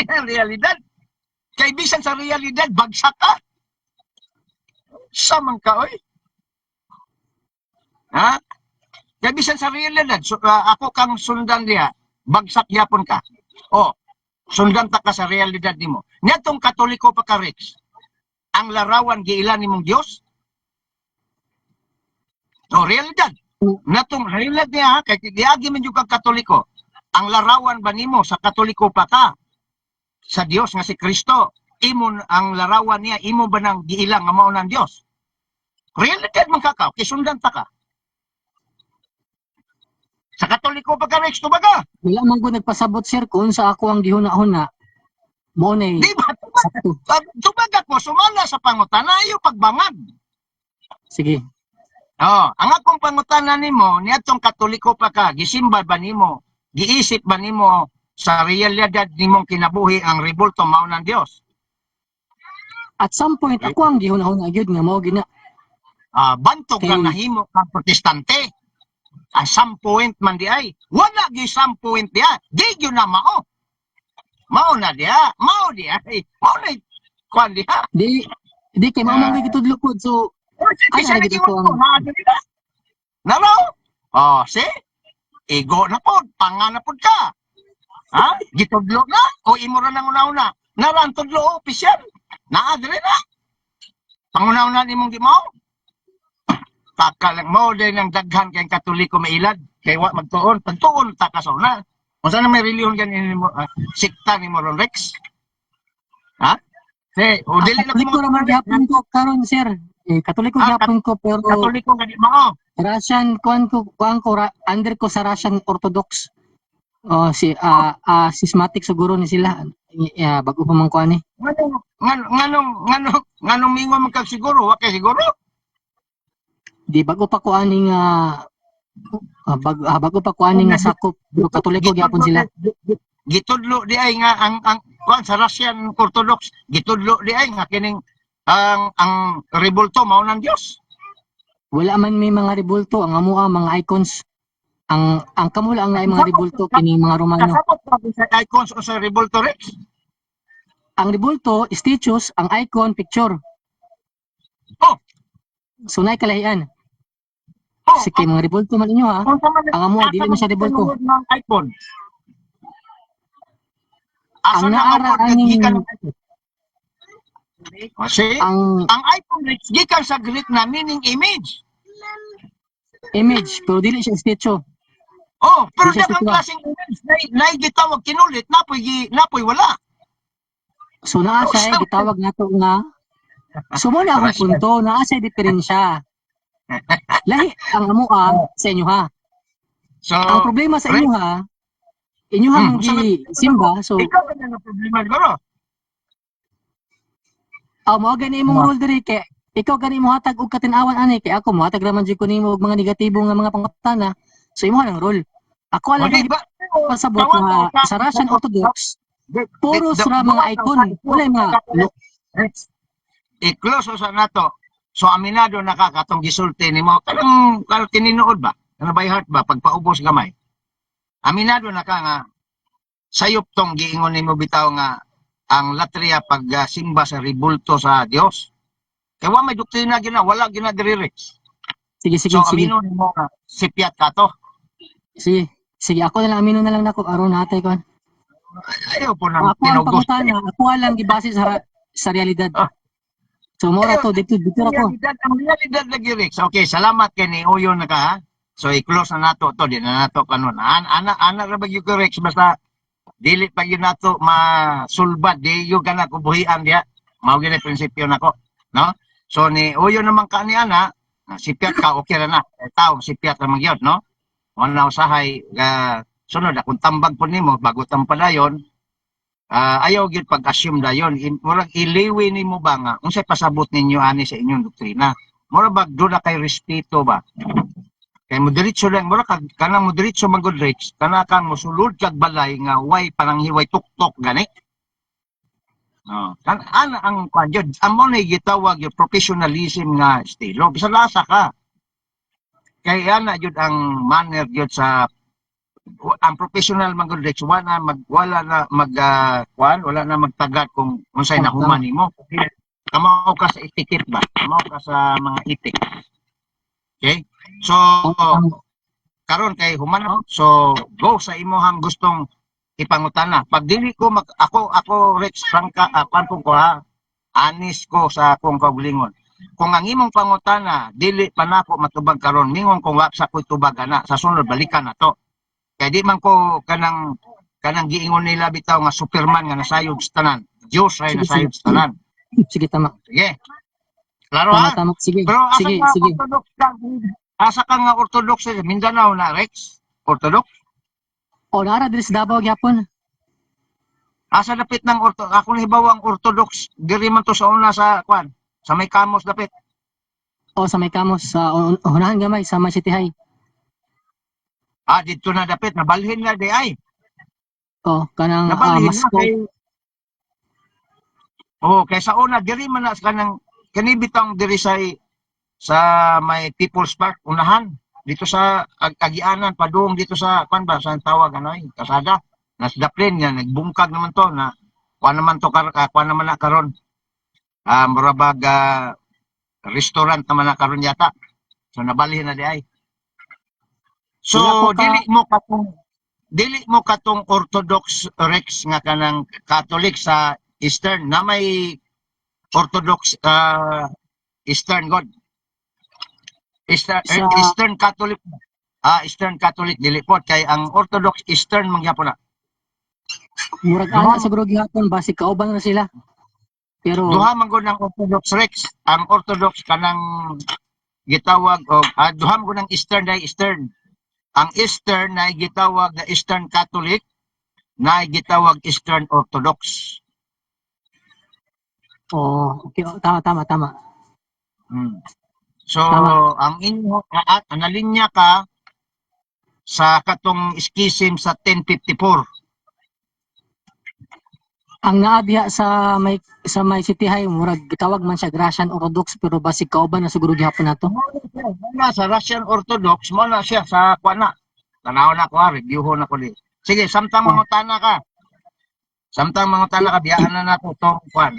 Speaker 1: Ang realidad. Kay bisan sa realidad, bagsak ka. Samang ka, oy. Ha? Kay bisan sa realidad, ako kang sundan diha, bagsak yapon ka. O, sundan ta ka sa realidad nimo. Nitong Katoliko pa ka, Rex, ang larawan giilan nimong Dios? O, realidad. Natong realidad niya, kay diagi man yung kang Katoliko, ang larawan ba nimo sa Katoliko pa ka? Sa Dios nga si Kristo, imo ang larawan niya, imo ba nang giilang nga mao ng Dios? Realidad man ka, kisundan ta ka. Sa Katoliko pa ka, Rex, tubaga.
Speaker 2: Wala man ko nagpasabot, sir, kung sa ako ang gihuna-huna. Mo na
Speaker 1: Di ba?
Speaker 2: sakto.
Speaker 1: Tubaga ko, sumala sa pangutana, ayaw pagbangag.
Speaker 2: Sige.
Speaker 1: Ang akong pangutana nimo, niyatong Katoliko pa ka, gisimba ba nimo, giisip ba nimo sa realidad nimong kinabuhi ang ribulto mao ng Dios?
Speaker 2: At some point ako ang gihuna-huna gyud nga mao gina.
Speaker 1: Bantog
Speaker 2: Okay.
Speaker 1: kang nahimo kang protestante. Some point man di ay. Wala gi some point diya. Di gyud na mao. Mao na diya. Mao diya. Mao na kwan diya.
Speaker 2: Di kay mao man gitudlo pod so
Speaker 1: Ay,
Speaker 2: Ay, lagi dito ang-
Speaker 1: Naraw? See? Ego na po. Panga na po ka. Ha? Gitudlo na? O imo ra nang una-una? Naran tudlo opisyal. Naadre na. Panguna-una nimong di mo? Taka lang mo din ang daghan kay Katoliko mailad. Kay wa magtuon. Pagtuon takaso na. Kung saan na may reliyon ganin mo, sikta ni mo ron, Rex? Ha? O dili na
Speaker 2: Katoliko naman gihapon ko karon, sir. Katoliko gihapon ko pero
Speaker 1: Katoliko gani mo.
Speaker 2: Russian kuan ko under ko sa Russian Orthodox. Schismatic siguro ni sila. Bago pa man kuan eh.
Speaker 1: Nganong mingo man kag siguro, wa kay siguro.
Speaker 2: Di bago pa kuan nga bago pa kuan nga sakop pero Katoliko gihapon sila.
Speaker 1: Gitudlo di ay nga ang kuan sa Russian Orthodox, gitudlo di ay nga kining ang rebulto mao ng Dios.
Speaker 2: Wala man may mga rebulto ang amo mga icons. Ang kamula ang mga rebulto kini mga Romano.
Speaker 1: Kasabot pa sa icons o sa rebulto, Rex?
Speaker 2: Ang rebulto, statues, ang icon, picture.
Speaker 1: Oh.
Speaker 2: Sunay kalahian.
Speaker 1: Oh,
Speaker 2: Sige mga rebulto man inyo ha. Ang amo dili man siya rebulto.
Speaker 1: Ng icon.
Speaker 2: Ang naara aning
Speaker 1: Kasi
Speaker 2: ang
Speaker 1: ang icon Rex gikan sa Greek na meaning image.
Speaker 2: image pero dili siya statue.
Speaker 1: Oh, pero
Speaker 2: Di siya
Speaker 1: dakang
Speaker 2: statue.
Speaker 1: klaseng image na gitawag kinulit napoy wala.
Speaker 2: So naa siya gitawag nato nga sumo na akong punto naa siya diferensya. Lahi ang amo sa inyo ha.
Speaker 1: So,
Speaker 2: Ang problema sa inyo ha, inyo
Speaker 1: Hmm,
Speaker 2: ha simba so
Speaker 1: ikaw ba na problema siguro?
Speaker 2: mo gani imong role diri kay ikaw gani mo hatag og katin-awan ani kay ako mo hatag raman jud ko nimo og mga negatibo nga mga pangutana. So imo nang role. Ako
Speaker 1: O,
Speaker 2: lang
Speaker 1: di ba?
Speaker 2: pasabot nga sa Russian Orthodox puro sira mga icon. Wala mga
Speaker 1: I-close sa nato. So aminado na ka katong gisulti nimo kanang tinuod ba? Kanang by heart ba pagpaubos gamay? Aminado na ka nga sayop tong giingon nimo bitaw nga ang latria pag simba sa ribulto sa Dios. Kaya wa may doktrina gina, wala gina dire-rex.
Speaker 2: Sige, sige,
Speaker 1: So
Speaker 2: sige.
Speaker 1: amino nimo nga sipiat ka to.
Speaker 2: Sige. Sige, ako na lang amino na lang nako aron natay kon.
Speaker 1: Ayaw po nang
Speaker 2: Ako ang
Speaker 1: tinugos.
Speaker 2: pangutana, ako lang gibase sa realidad.
Speaker 1: Ah.
Speaker 2: So mora to dito ako.
Speaker 1: Ang realidad lagi Rex. Okay, salamat kay ni Uyo na ka ha. So i-close na nato to, di na nato kanon. Ana ra bagyo ko Rex basta dili pa yun nato masulbad di yung kana kubuhian diha. Mao gyud prinsipyo nako, no? So ni Uyo naman ka ni ana, sipiat ka okay ra na. Tawo sipiat ra man gyud, no? Wala usahay sunod akong tambag po nimo bago tampadayon. Ayaw gyud pag-assume dayon murag iliwi nimo ba nga unsay pasabot ninyo ani sa inyong doktrina mura bag do na kay respeto ba kay moderitso lang mura kag kanang moderitso magud Rex kana kang mosulod kag balay nga way pananghiway tuktok gani kan ana ang kanjud amo na gitawag yung professionalism nga estilo bisan lasa ka kay ana jud ang manner jud sa ang professional man gud Rex wala na magtagad kung unsay nahuman nimo. Kamaw ka sa etiquette ba? Kamaw ka sa mga etik. Okay? So karon kay human so go sa imong gustong ipangutana. Pag dili ko ako Rex Franca panpong ko ha. Anis ko sa akong kaugalingon. Kung ang imong pangutana dili pa nako matubag karon mingon kung wa sa koy tubag ana sa sunod balikan nato. Kaya di man ko kanang giingon nila bitaw nga Superman nga nasayod sa tanan. Diyos ay nasayod sa tanan.
Speaker 2: Sige, tama.
Speaker 1: Sige. Klaro ha?
Speaker 2: Tama. Sige.
Speaker 1: Pero asa
Speaker 2: Sige,
Speaker 1: ka
Speaker 2: sige.
Speaker 1: Orthodox ka? Asa ka nga Orthodox sa Mindanao na Rex? Orthodox?
Speaker 2: O nara diri sa Davao gyapon.
Speaker 1: Asa dapit ng ako nahibaw ang Orthodox diri man to sa una sa kwan. Sa may Kamos dapit.
Speaker 2: O sa may kamos sa unahan gamay sa may City High.
Speaker 1: Dito na dapit nabalhin na di ay.
Speaker 2: O kanang
Speaker 1: Nabalhin
Speaker 2: mas
Speaker 1: na kay kay sa una diri man na kanang kanibitang diri sa may People's Park unahan dito sa Agianan padung dito sa kwan ba sa tawag ano kasada nas daplin nga nagbungkag naman to na kwan naman to kwan naman na karon murabag restaurant naman na karon yata so nabalhin na di ay so dili mo katong Orthodox Rex nga kanang Catholic sa Eastern na may Orthodox Eastern God. Eastern Catholic. Eastern Catholic dili po kay ang Orthodox Eastern man gyapon na.
Speaker 2: murag ana siguro gihapon basi kauban na sila. Pero
Speaker 1: Duha man gud ang Orthodox Rex, ang Orthodox kanang gitawag og duha man gud ang Eastern dai Eastern. Ang Eastern na gitawag na Eastern Catholic, na gitawag Eastern Orthodox.
Speaker 2: okay, tama.
Speaker 1: So,
Speaker 2: Tama.
Speaker 1: ang inyo analinya ka sa katong schism sa 1054.
Speaker 2: Ang naa diha sa may City High murag gitawag man siya Gratian Orthodox pero basi kauban na siguro gihapon nato.
Speaker 1: Muna sa Russian Orthodox, muna siya sa kwana. Tanaw na ko review na ko di. Sige, samtang mangutana ka. Biyaan na nato tong kwan.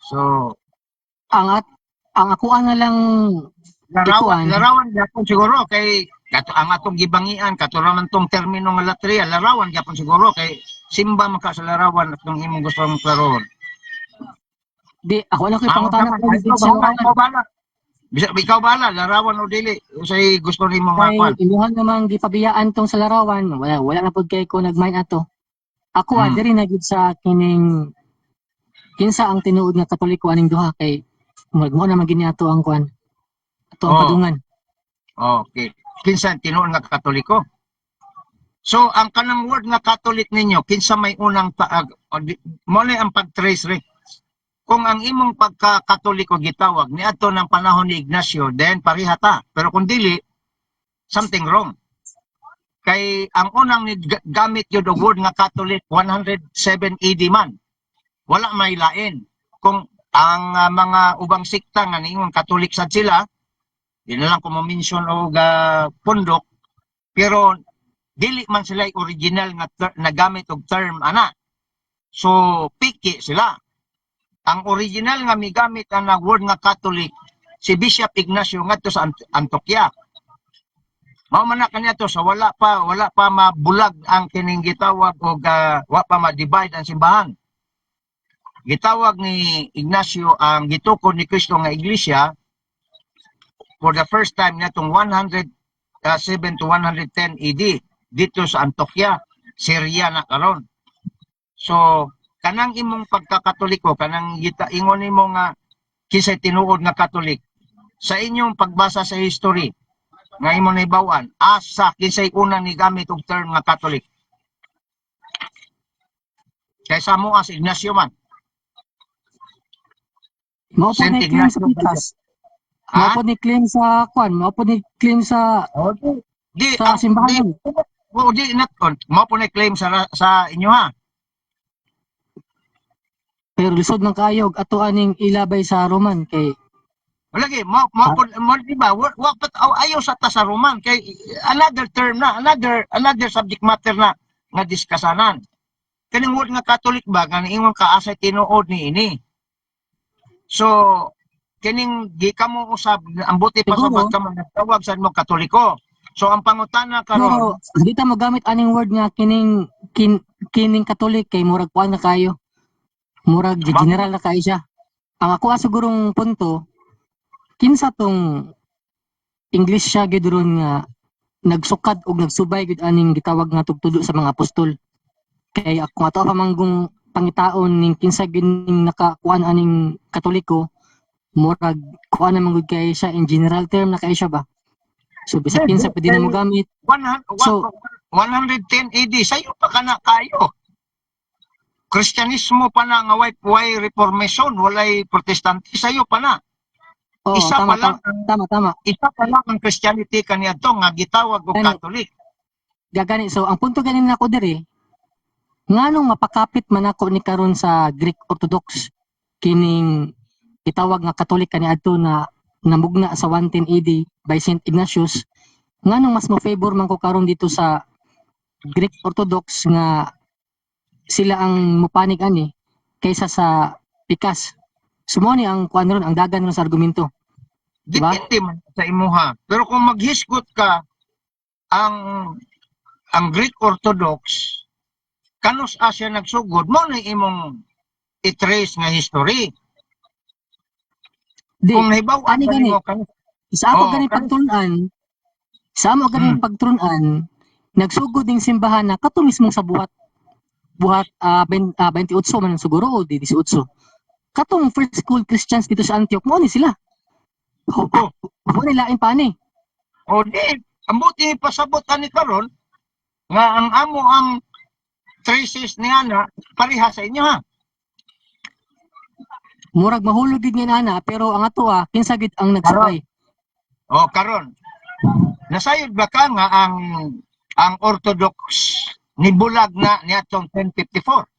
Speaker 1: So,
Speaker 2: Ang ako na lang
Speaker 1: larawan gyapon siguro kay ang atong gibangian katuraman tong termino nga latria larawan gyapon siguro kay simba man ka sa larawan atong imong gusto mong klaron.
Speaker 2: di ako na koy pangutana ko di sa
Speaker 1: Ikaw bala larawan o dili usay gusto nimo
Speaker 2: kay
Speaker 1: makuan.
Speaker 2: imuhang namang gipabiyaan tong sa larawan wala na pud kay ko nagmain ato. Ako diri na gid sa kining kinsa ang tinuod nga Katoliko aning duha kay mo na magini ato ang kwan. Ato ang padungan.
Speaker 1: Okay. Kinsa tinuod nga Katoliko? So ang kanang word nga Catholic ninyo kinsa may unang mo ang pag-trace re. Kung ang imong pagka-Katoliko gitawag niadto ng panahon ni Ignacio then parihata. Pero kung dili something wrong. Kay ang unang gamit yun og word nga Catholic 107 AD man. Wala may lain. Kung ang mga ubang sikta nga ningon Katolik sad sila, di na lang ko ma-mention og pundok, pero dili man sila original nga nagamit og term ana. So piki sila. Ang original nga migamit ang word nga Catholic si Bishop Ignacio ngadto sa Antioquia. Mao man na kaniya to sa wala pa mabulag ang kining gitawag og wa pa ma-divide ang simbahan. Gitawag ni Ignacio ang gitukod ni Kristo nga iglesia for the first time natong 107 to 110 AD dito sa Antioquia, Syria na karon. So kanang imong pagkakatoliko, kanang ingon nimo nga kisay tinuod nga Katolik, sa inyong pagbasa sa history nga imong naibawan, asa kisay una ni gamit og term nga Katolik? Kaysa mo as Ignacio man.
Speaker 2: Mao po
Speaker 1: Saint
Speaker 2: ni claim sa
Speaker 1: Ignacio
Speaker 2: pikas.
Speaker 1: Ha?
Speaker 2: Mao po ni claim sa kwan, mao po ni claim sa
Speaker 1: Di,
Speaker 2: sa simbahan.
Speaker 1: di naton. Mo po na-claim sa inyo ha.
Speaker 2: Pero lisod ng kayog ato aning ilabay sa Roman kay
Speaker 1: Lagi, mo di ba? Wa pat ayaw sa ta sa Roman kay another term na, another subject matter na nga diskasanan. Kaning word nga Catholic ba nga ingon ka asay tinuod ni ini. So kining di ka mo usab ang buti pa sa
Speaker 2: Siguro.
Speaker 1: ka man nagtawag sa mo Katoliko. So ang pangutana karon,
Speaker 2: pero di ta magamit aning word nga kining Katolik kay murag kuan na kayo. Murag general na kayo siya. Ang ako sigurong punto kinsa tong English siya gid ron nga nagsukad og nagsubay gid aning gitawag nga tugtudo sa mga apostol. Kay ako ato pa manggong pangitaon ning kinsa gining nakakuan aning Katoliko murag kuan na manggod kay siya in general term na kay siya ba. So bisag kinsa pwede na mo gamit.
Speaker 1: 100,
Speaker 2: So
Speaker 1: 110 AD sayo pa kana kayo. Kristyanismo pa na nga way reformation, walay protestante sayo pa na.
Speaker 2: oo,
Speaker 1: Isa pa lang
Speaker 2: tama.
Speaker 1: isa pa lang ang Christianity kaniadto nga gitawag og
Speaker 2: Gani.
Speaker 1: Catholic.
Speaker 2: Gagani so ang punto ganin nako diri nganong mapakapit man ako ni karon sa Greek Orthodox kining itawag nga Katolik kaniadto na namugna sa 110 AD by Saint Ignatius nganong mas mo favor man ko karon dito sa Greek Orthodox nga sila ang mupanig ani kaysa sa pikas. Sumo ni ang kuan ron ang dagan ron sa argumento. Diba?
Speaker 1: Depende man sa imuha. Pero kung maghisgot ka ang Greek Orthodox kanus asya nagsugod mo na imong i-trace nga history.
Speaker 2: Di,
Speaker 1: Kung nahibaw
Speaker 2: ani gani
Speaker 1: mo kanus
Speaker 2: sa ako
Speaker 1: Oo,
Speaker 2: gani pagtun-an, sa amo gani pagtun-an, nagsugod ning simbahan na kato mismo sa buhat 28 man siguro o di 18. Katong first school Christians dito sa Antioch mo ni sila. Mo nilain pa ni.
Speaker 1: o di ang buti pasabot ani karon nga ang amo ang traces ni ana pareha sa inyo ha.
Speaker 2: Murag mahulog gid nga ana pero ang ato kinsa gid ang nagsabay.
Speaker 1: O karon nasayod ba ka nga ang Orthodox nibulag na niadtong 1054?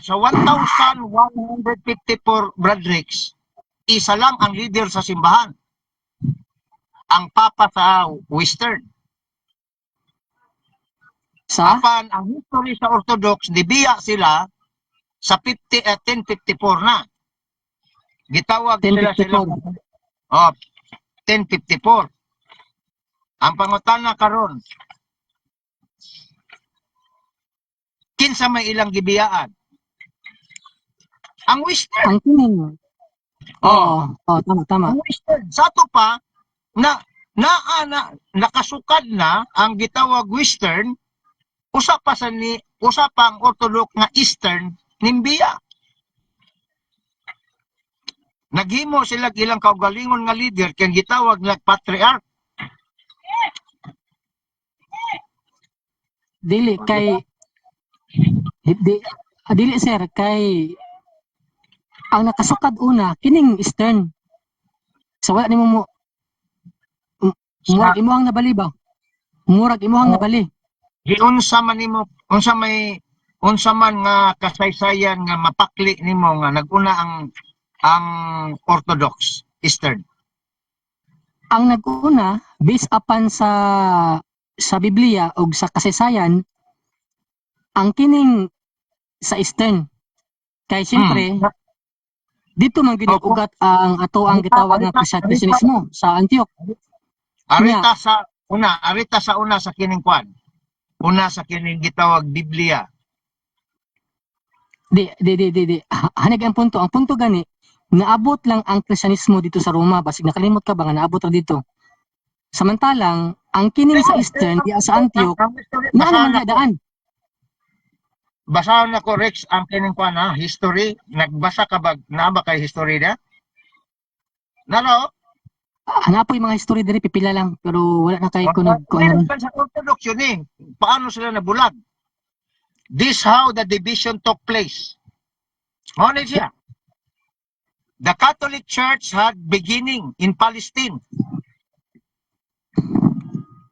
Speaker 1: Sa 1154 Bradricks, isa lang ang leader sa simbahan. Ang Papa sa Western.
Speaker 2: Sa
Speaker 1: Apan ang history sa Orthodox, nibiya sila sa 1054 na. Gitawag sila 1054. Ang pangutana karon, kinsa may ilang gibiyaan? Ang Western.
Speaker 2: ang kining. Tama.
Speaker 1: Ang Western. Sa to pa, nakasukad na ang gitawag Western, usa pa ang Orthodox nga Eastern nimbiya. Naghimo sila ilang kaugalingon nga leader kay gitawag nga patriarch.
Speaker 2: Dili sir kay ang nakasukad una kining Eastern. Sa wala nimo mo murag imuhang nabali ba? Murag imuhang nabali.
Speaker 1: Unsa man nimo, unsa may unsa man nga kasaysayan nga mapakli nimo nga naguna ang Orthodox Eastern?
Speaker 2: Ang nag-una, based upon sa Biblia o sa kasaysayan, ang kining sa Eastern. Kay siyempre, dito man ginugat ang ato ang gitawag nga Kristyanismo sa Antioch.
Speaker 1: Arita sa una sa kining kwan. Una sa kining gitawag Biblia.
Speaker 2: Di. Hanag ang punto. Ang punto gani, naabot lang ang Kristyanismo dito sa Roma. Basig nakalimot ka ba nga naabot ra dito. Samantalang, ang kining sa Eastern, diya sa Antioch, na naman daan.
Speaker 1: Basahan na ko, Rex, ang kining kwan ha, history. Nagbasa ka ba, naaba kay history na? Nalo?
Speaker 2: Hanapoy mga history diri pipila lang pero wala na kay kunog ko
Speaker 1: Meron pa sa Orthodox yun eh. Paano sila nabulag? This how the division took place. Ano siya? The Catholic Church had beginning in Palestine.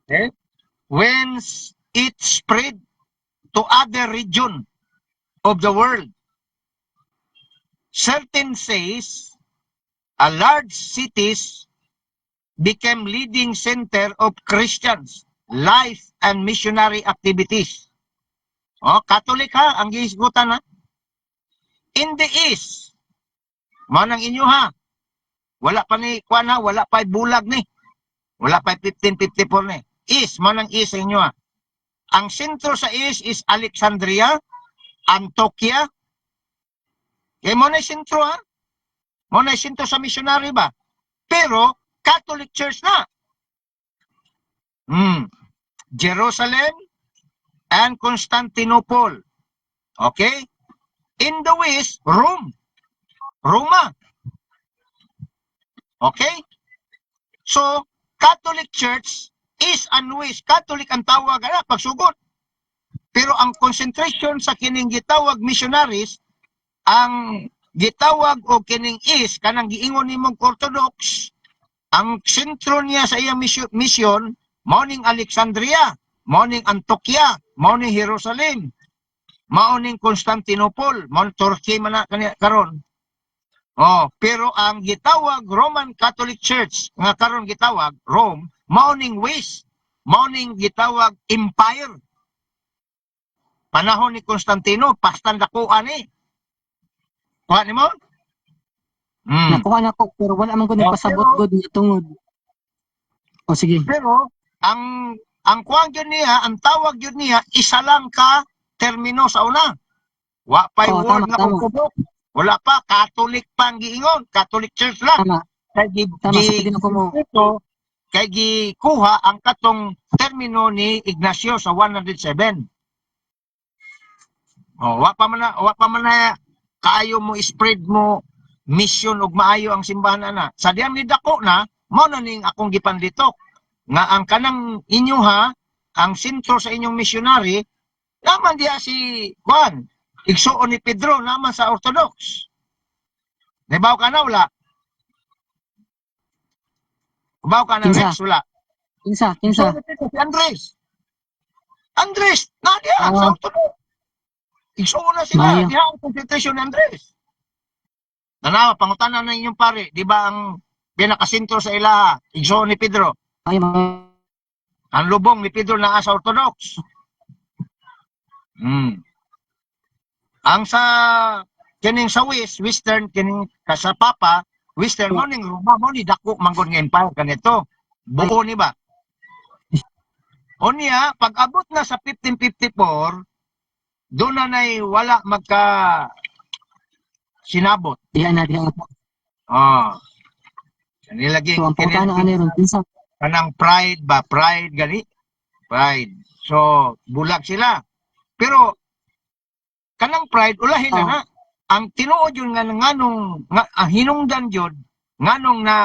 Speaker 1: Okay? When it spread to other region of the world. Certain says a large cities became leading center of Christians life and missionary activities. Oh, Catholic ha, ang gihisgutan ha. In the East, manang inyo ha, wala pa ni, kuan ha, wala pa bulag ni. Wala pa 1554 ni. East, manang East sa inyo ha. Ang sentro sa East is Alexandria, Antioquia. Eh, mo na sentro ha. Mo na sentro sa missionary ba? Pero, Catholic Church na. Jerusalem and Constantinople. Okay? In the West, Rome. Roma. Okay? So, Catholic Church is and West. Catholic ang tawag na pagsugod. Pero ang concentration sa kining gitawag missionaries, ang gitawag o kining is, kanang giingon nimong Orthodox, ang sentro niya sa iyang mission, morning Alexandria, morning Antioquia, morning Jerusalem, morning Constantinople, morning Turkey man na karon. Oh, pero ang gitawag Roman Catholic Church nga karon gitawag Rome, morning West, morning gitawag Empire. Panahon ni Constantino, pastan dakuan ni. Kuha ni mo?
Speaker 2: Nakuha na ko pero wala man ko nagpasabot god nga tungod. O sige.
Speaker 1: Pero ang kuwang yun niya, ang tawag yun niya, isa lang ka termino sa una. Wa pa'y word na Orthodox. Wala pa, Catholic pa ang giingon. Catholic Church lang.
Speaker 2: Tama. Sige din ako mo.
Speaker 1: Kay gikuha ang katong termino ni Ignacio sa 107. Oh, wa pa man na kaayo mo spread mo mission ug maayo ang simbahan na. Sa diyan ni dako na mao na ning akong gipanlitok nga ang kanang inyo ha, ang sentro sa inyong missionary naman diya si Juan, igsuon ni Pedro naman sa Orthodox. Nabaw ka na wala? Nabaw ka na Rex wala?
Speaker 2: Kinsa?
Speaker 1: Si Andres. Andres, na diya sa Orthodox. Igsuon na sila, diya ang concentration ni Andres. Nanawa, pangutanan na inyong pare, di ba ang pinakasentro sa ilaha, igsuon ni Pedro?
Speaker 2: Ay,
Speaker 1: ang lubong ni Pedro na sa Orthodox. Ang sa kining sa Western, kining sa Papa, Western morning Roma, mo ni dako manggon nga empire kanito. Buo ni ba? O niya, pag abot na sa 1554, doon na na'y wala magka sinabot.
Speaker 2: diyan na.
Speaker 1: Nilagay
Speaker 2: So, ang pangutana na ron, kinsa?
Speaker 1: kanang pride ba? Pride, gani? Pride. So, bulag sila. Pero, kanang pride, ulahin na. Ang tinuod yun nga nganong, hinungdan yun, nganong na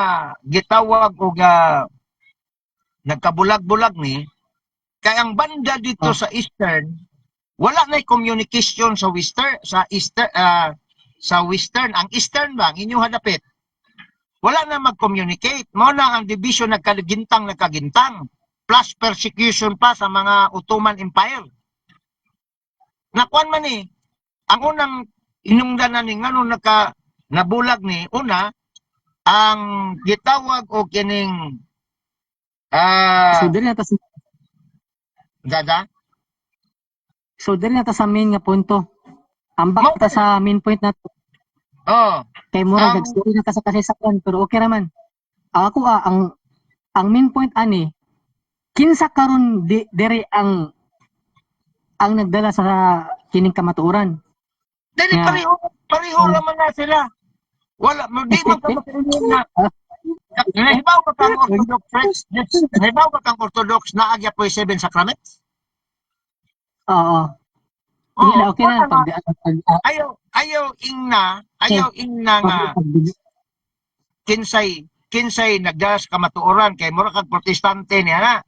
Speaker 1: gitawag o nagkabulag-bulag ni, kaya ang banda dito sa Eastern, wala na communication sa Western, sa Western. Ang Eastern ba, ang inyong hadapit, wala na mag-communicate. Mao na ang division nagkagintang, plus persecution pa sa mga Ottoman Empire. nakuan man ni ang unang inungdanan ni ngano nabulag ni una ang gitawag o kining
Speaker 2: So diri na ta
Speaker 1: dada
Speaker 2: sa main nga punto. Ambak ta sa main point na to.
Speaker 1: oh
Speaker 2: Kay mura
Speaker 1: ang
Speaker 2: nag-story na ta sa kasaysayan pero okay raman. Ako ang main point ani kinsa karon diri ang nagdala sa kining kamatuoran.
Speaker 1: dili
Speaker 2: Nga.
Speaker 1: pareho raman na sila. Wala di man ka makaingon na nahibaw ka kang Orthodox Church, nahibaw ka kang Orthodox na agya po 7 sacraments.
Speaker 2: Oo.
Speaker 1: Oo,
Speaker 2: Hindi na okay na
Speaker 1: wala
Speaker 2: pag
Speaker 1: ayaw ingna nga kinsay nagdas kamatuoran kay mura kag protestante niya na.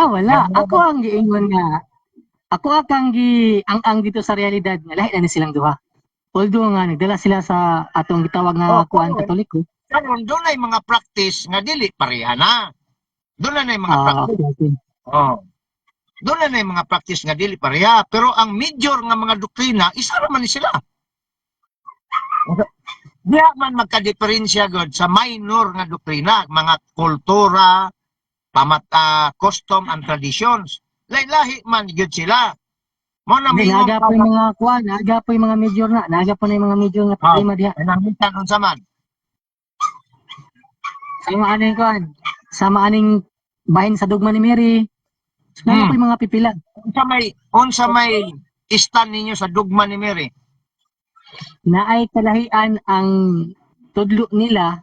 Speaker 2: wala. Ako akang ang dito sa realidad nga lahi na ni silang duha. Although nga nagdala sila sa atong gitawag nga kuan Katoliko.
Speaker 1: Karon doon ay mga practice nga dili pareha na. Doon na mga practice.
Speaker 2: Okay.
Speaker 1: Oh. Doon na mga practice nga dili pareha, pero ang major nga mga doktrina isa ra man ni sila. Diha man magka-diferensya gud sa minor nga doktrina, mga kultura, custom and traditions. Lahi-lahi man gud sila. Mo na
Speaker 2: Hindi,
Speaker 1: mingon
Speaker 2: naga po yung mga kuan, naga po yung mga major na, naga po na yung mga major nga problema diha.
Speaker 1: nangitan unsa man.
Speaker 2: Sama aning kuan, sama aning bahin sa dugma ni Mary. Naga po yung mga pipila.
Speaker 1: Unsa may stand ninyo sa dugma ni Mary?
Speaker 2: Naay kalahian ang tudlo nila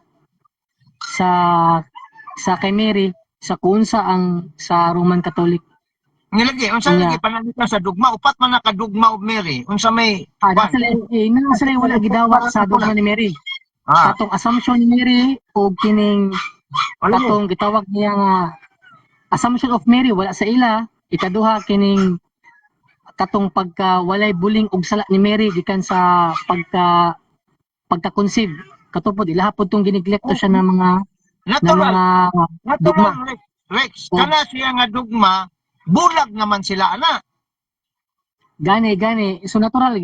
Speaker 2: sa kay Mary sa kunsa ang sa Roman Catholic.
Speaker 1: Nilagi, unsa
Speaker 2: Yeah.
Speaker 1: lagi pananglitan sa dugma? Upat man na ka dugma of Mary. Unsa may
Speaker 2: Nasa wala gidawat sa dugma ni Mary. Katong assumption ni Mary o kining katong gitawag niya nga assumption of Mary wala sa ila. Ikaduha kining katong pagka walay buling og sala ni Mary gikan sa pagka-conceive. Katupod ilahapod tong gineglekto siya ng mga
Speaker 1: natural
Speaker 2: dugma.
Speaker 1: Rex, kana siya nga dugma, bulag naman sila ana.
Speaker 2: Gani. So natural.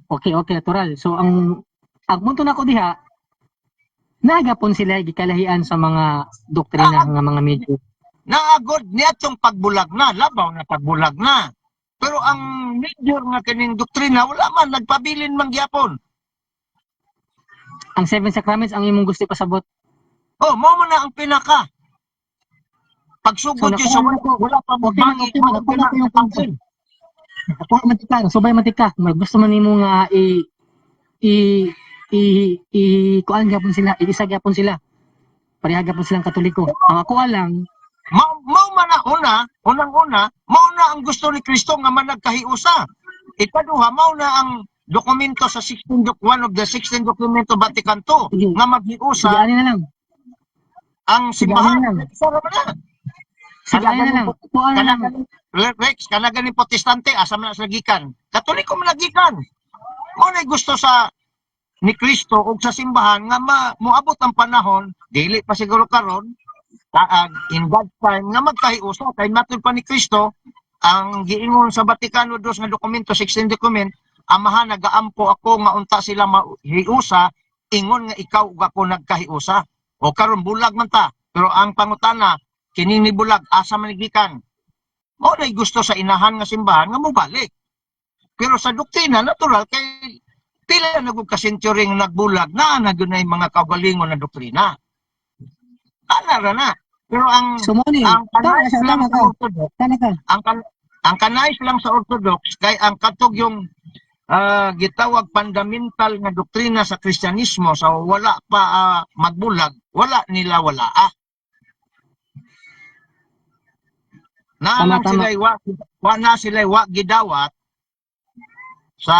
Speaker 2: Okay, natural. So ang punto nako diha nagapon sila gikalahian sa mga doktrina nga mga medyo.
Speaker 1: Naagod niadtong pagbulag na, labaw na pagbulag na. Pero ang major nga kining doktrina wala man nagpabilin man gyapon.
Speaker 2: Ang 7 sacraments ang imong gusto pasabot.
Speaker 1: Oh, mao man na ang pinaka. Pagsugod
Speaker 2: So,
Speaker 1: so, sa wala pa mo bangi.
Speaker 2: Ako mantika, subay mantika. Gusto man nimo nga kuan gyapon sila, isa gyapon sila. Pareha gyapon silang Katoliko. Ang ako alang
Speaker 1: mao man na unang-una, mao na ang gusto ni Kristo nga managkahiusa. Ikaduha, mao na ang dokumento sa 1 of the 16 dokumento Vatican II nga maghiusa.
Speaker 2: Sige, na lang.
Speaker 1: Ang simbahan. Isa ra man na.
Speaker 2: Sige, na lang. Kuan na lang.
Speaker 1: Rex, kana ganing protestante, asa man sa gikan? Katoliko man gikan. Mao na gusto sa ni Kristo ug sa simbahan nga moabot ang panahon, dili pa siguro karon, in God's time nga magkahiusa kay matod pa ni Kristo ang giingon sa Vaticano II nga dokumento 16 document, amahan nagaampo ako nga unta sila mahiusa ingon nga ikaw ug ako nagkahiusa. O karon bulag man ta, pero ang pangutana kining ni bulag asa man gikan? Mao nay gusto sa inahan nga simbahan nga mobalik. Pero sa doktrina natural kay pila na gud ka century nga nagbulag na gyud na mga kaugalingon na doktrina. Ana ra na. Pero ang kanais lang sa Orthodox, ang kanais lang sa Orthodox kay ang katog yung gitawag fundamental nga doktrina sa Kristyanismo sa wala pa magbulag, wala nila wala. Na sila wa gidawat sa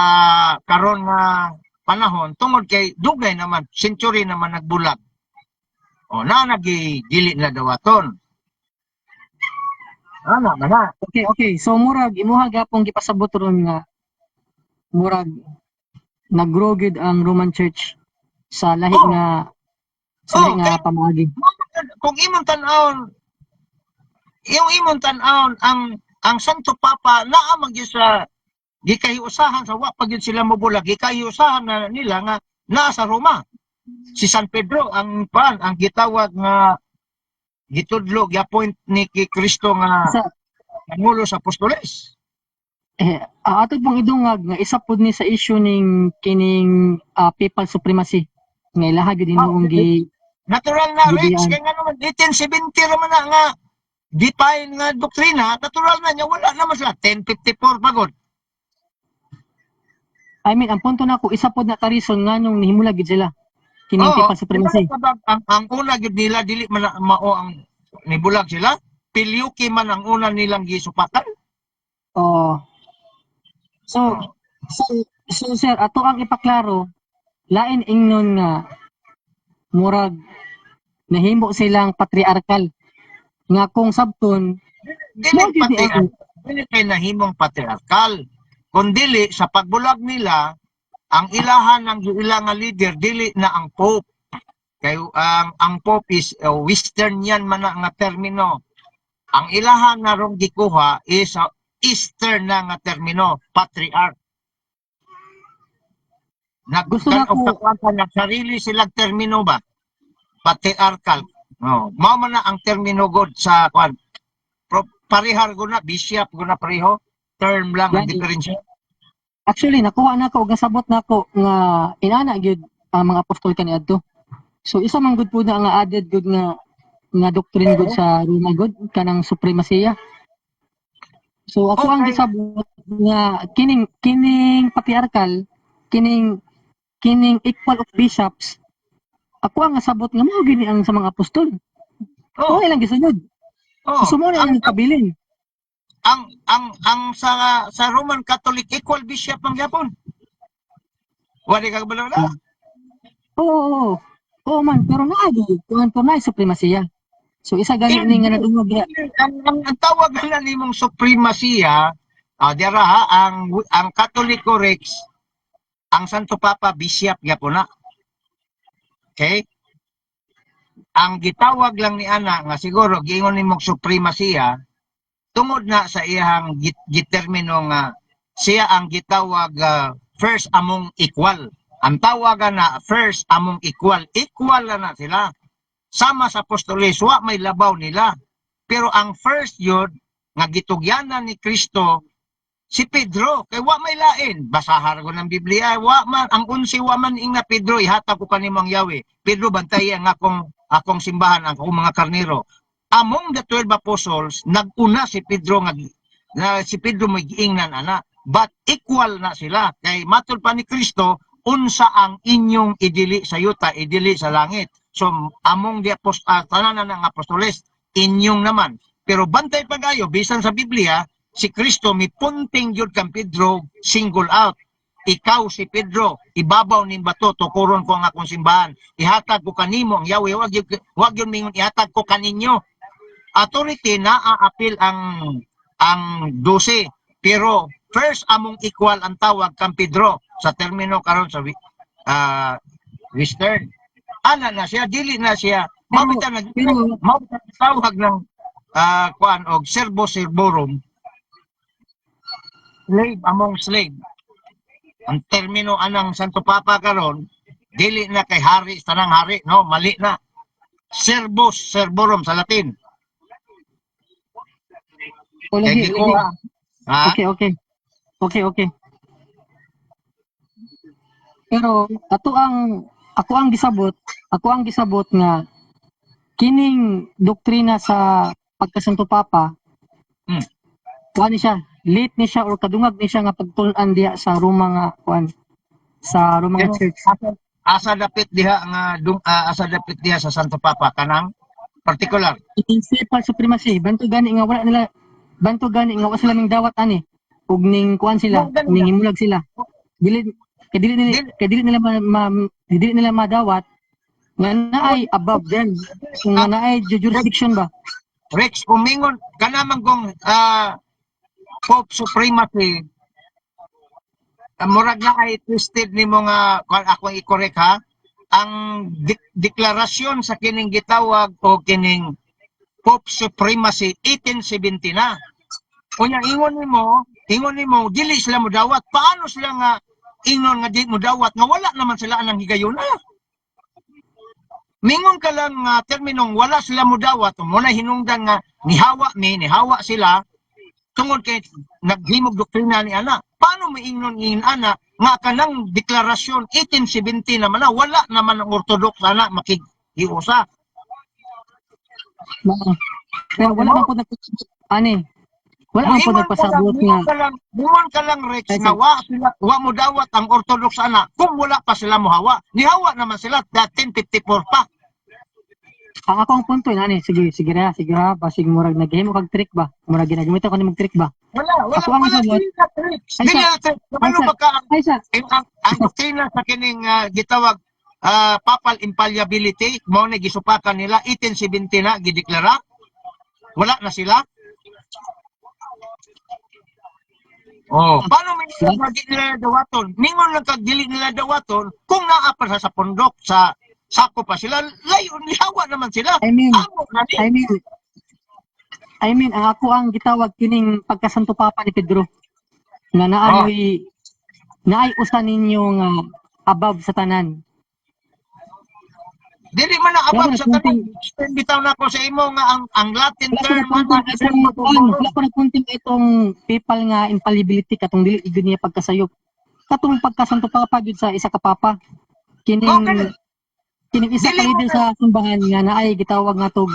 Speaker 1: karon nga panahon tungod kay dugay naman century naman nagbulag. O na nagidili na dawaton. Ana man na.
Speaker 2: Okay. So murag imuha gapong gipasabot ron nga murag nagrogid ang Roman Church sa lahi nga pamaagi.
Speaker 1: Kung imong tan-awon ang Santo Papa naa man gyud sa gikahiusahan sa wa pag yun sila mobulag, gikahiusahan na nila nga nasa Roma. Si San Pedro ang gitawag nga gitudlo gi-appoint ni Kristo nga
Speaker 2: Sa
Speaker 1: pangulo sa apostoles.
Speaker 2: ato pong idungag nga isa pud ni sa issue ning kining papal supremacy nga ilaha gyud hinuong gi
Speaker 1: Natural na Rex,
Speaker 2: Gidian.
Speaker 1: kaya nga naman 1870 raman na nga define nga doktrina, natural na niya wala naman sila 1054 pagod.
Speaker 2: I mean ang punto nako isa pud na ka reason nganong nihimula gyud sila kining papal supremacy.
Speaker 1: Ang una gyud nila dili man mao ang nibulag sila, pilyuki man ang una nilang gisupatan.
Speaker 2: Oh. So, so sir, ato ang ipaklaro, lain ingnon nga murag nahimo silang patriarkal nga kung sabton
Speaker 1: Dili
Speaker 2: mo gyud ni ang
Speaker 1: dili kay nahimong patriarkal. Kundili sa pagbulag nila, ang ilahan ng ilang nga leader dili na ang Pope. Kay ang Pope is Western yan man nga termino. Ang ilahan na rong gikuha is Eastern na nga termino, patriarch.
Speaker 2: Gusto na ko-
Speaker 1: Sarili silang termino ba? Patriarchal. No. Mao man na ang termino god sa kwan. Parihar ko na, bishop ko na pareho. Term lang ang
Speaker 2: Yan,
Speaker 1: diferensya.
Speaker 2: actually nakuha nako ug nasabot nako nga inana gyud ang mga apostol kaniadto. So isa man gud pud na nga added gud nga doctrine gud sa Roma gud kanang supremasiya. So ako ang
Speaker 1: Okay.
Speaker 2: gisabot nga kining patriarchal, kining equal of bishops, ako ang nasabot nga mao gini ang sa mga apostol.
Speaker 1: Oh,
Speaker 2: Oo ilang gisunod.
Speaker 1: oh.
Speaker 2: So mo na ang kabilin.
Speaker 1: Ang sa Roman Catholic equal bishop ang Japon. Wala ka kabalo na.
Speaker 2: Oo. Oo man, pero naagi, kuan po na supremasiya. So isa gani ni nga nadungog diha.
Speaker 1: Ang tawag na nimong supremasiya, dira ha, ang Catholic Rex, ang Santo Papa Bishop Japon na. Okay? Ang gitawag lang ni ana nga siguro giingon nimong supremasiya tungod na sa iyang gitermino nga siya ang gitawag first among equal. Ang tawagan na first among equal. Equal na sila. Sama sa apostoles, wa may labaw nila. Pero ang first yun, nga gitugyanan ni Kristo, si Pedro, kay wa may lain. Basahar ko ng Biblia, wa man, ang unsi wa man ing na Pedro, ihatag ko kanimong Yahweh. Pedro, bantayan ang akong simbahan, ang akong mga karnero. Among the 12 apostles, nag-una si Pedro na si Pedro may giingnan ana, but equal na sila. Kay matod pa ni Kristo, unsa ang inyong idili sa yuta, idili sa langit. So among di tanan ng apostoles, inyong naman. Pero bantay pagayo bisan sa Biblia, si Kristo mipunting yun kang Pedro, single out. Ikaw si Pedro, ibabaw ning bato, tukuron ko ang akong simbahan. Ihatag ko kanimo ang Yahweh, wag yun mingon ihatag ko kaninyo. Authority na aapil ang 12, pero first among equal ang tawag kang Pedro sa termino karon sa Western. Ana na siya, dili na siya. Mabita tawag ng kuan og servo servorum. Slave among slave. Ang termino anang Santo Papa karon dili na kay hari tanang hari, no, mali na. Servus servorum sa Latin.
Speaker 2: O
Speaker 1: Kay
Speaker 2: lagi,
Speaker 1: gikuha. Ha?
Speaker 2: Okay. Pero ako ang gisabot nga kining doktrina sa pagkasanto Papa. Kuan ni siya, late ni siya or kadungag ni siya nga pagtun-an diha sa Roma nga kuan sa Roma nga church.
Speaker 1: Asa dapit diha nga asa dapit diha sa Santo Papa kanang particular.
Speaker 2: Iting papal supremacy, banto gani nga wala sila ning dawat ani ug ning kuan sila, ning imulag sila. Dili nila madawat nga naay above them, nga naay jurisdiction ba.
Speaker 1: Rex, umingon ka naman kung Pope Supremacy, murag na ay twisted ni mga ako i-correct ha, ang deklarasyon sa kining gitawag o kining Pope Supremacy 1870 na. Kung yung ingon nimo ingon nimo dili sila mo dawat. Paano sila nga ingon nga di mo dawat nga wala naman sila anang higayuna? Mingon ka lang nga terminong wala sila mo dawat, mo na hinungdan nga nihawa sila tungod kay naghimog doktrina ni ana. Paano mo ingnon ana nga kanang deklarasyon 1870 naman na wala naman ang orthodox ana makihiusa.
Speaker 2: Pero wala man po ani. Wala man po nagpasabot nga.
Speaker 1: Buwan ka lang Rex
Speaker 2: Ay,
Speaker 1: nga wa mo dawat ang orthodox ana kung wala pa sila mohawa. Nihawa naman sila 1354 pa.
Speaker 2: Ang akong punto ani, sige ra, basig murag naghimo kag trick ba? Murag ginagamit ako nimong trick ba?
Speaker 1: Wala
Speaker 2: Ako ang sagot.
Speaker 1: dili na tricks.
Speaker 2: Ay,
Speaker 1: Dili
Speaker 2: sa-
Speaker 1: na tricks. Ano
Speaker 2: ay, sa-
Speaker 1: ba ka
Speaker 2: Ay sa,
Speaker 1: ang doktrina sa kining gitawag papal infallibility mao na gisupakan nila 1870 na gideklara. Wala na sila. Oh, paano may di nila dawaton? Mingon lang kag dili nila dawaton kung naa pa sa pundok sa sako pa sila, layon lihawa naman sila.
Speaker 2: I mean,
Speaker 1: Amo na ni.
Speaker 2: I mean, ang ako ang gitawag kining pagkasanto papa ni Pedro nga naay usa ninyo nga above sa tanan.
Speaker 1: Dili man na abab
Speaker 2: Wala
Speaker 1: sa
Speaker 2: na
Speaker 1: tanan. Bitaw na ko sa imo nga ang Latin
Speaker 2: Wala ko
Speaker 1: term
Speaker 2: nagpunting wala ko nagpunting itong people nga infallibility katong dili igud niya pagkasayop. Katong pagkasanto papa gyud sa isa ka papa.
Speaker 1: Okay.
Speaker 2: Kining isa ka
Speaker 1: Dili mo
Speaker 2: leader sa simbahan nga naay gitawag nga tog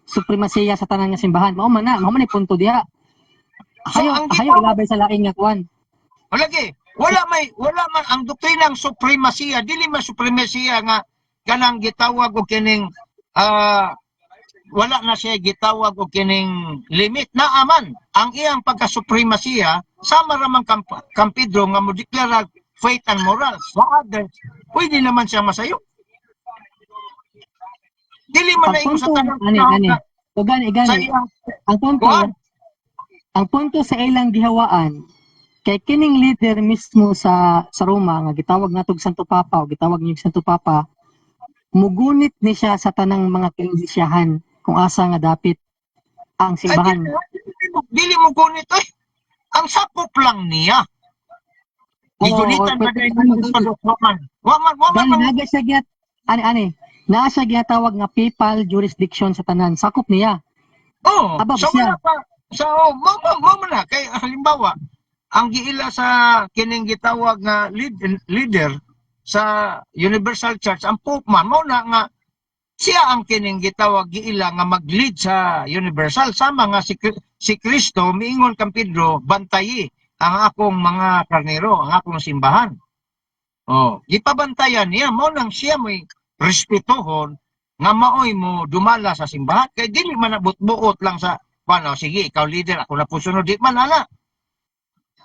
Speaker 2: supremasiya sa tanan nga simbahan. Mao man ni punto diha.
Speaker 1: So, ang
Speaker 2: Hayo
Speaker 1: gitawag-
Speaker 2: ilabay sa laing nga kuan.
Speaker 1: Lagi, wala man ang doktrinang supremasiya, dili man supremasiya nga kanang gitawag og kining wala na siya gitawag og kining limit na aman ang iyang pagka-supremasiya sama ra man kang Pedro nga mo deklara faith and moral sa others pwede naman siya masayo. Dili man na
Speaker 2: Ang
Speaker 1: ingon sa
Speaker 2: punto
Speaker 1: tanang
Speaker 2: ani. O gani
Speaker 1: sa iyang kuan.
Speaker 2: Ang punto sa ilang gihawaan kay kining leader mismo sa Roma nga gitawag natog Santo Papa o gitawag niyo Santo Papa mugunit ni siya sa tanang mga kainisyahan kung asa nga dapit ang simbahan.
Speaker 1: Dili mo gunit ay ang sakop lang niya. Igunitan na dahil waman
Speaker 2: Dahil naga siya gyat naa siya ginatawag nga papal jurisdiction sa tanan. Sakop niya.
Speaker 1: Oh,
Speaker 2: Abab
Speaker 1: so
Speaker 2: siya.
Speaker 1: wala pa. So, mo na kay halimbawa, ang giila sa kining gitawag nga leader sa Universal Church, ang Pope man mo na nga siya ang kining gitawag giila nga mag-lead sa Universal sama nga si Kristo miingon kang Pedro bantayi ang akong mga karnero, ang akong simbahan. Oh, gipabantayan niya mo nang siya mo'y respetuhon nga maoy mo dumala sa simbahan kay dili man nabut-buot lang sa paano sige ikaw leader ako na pusunod di man ana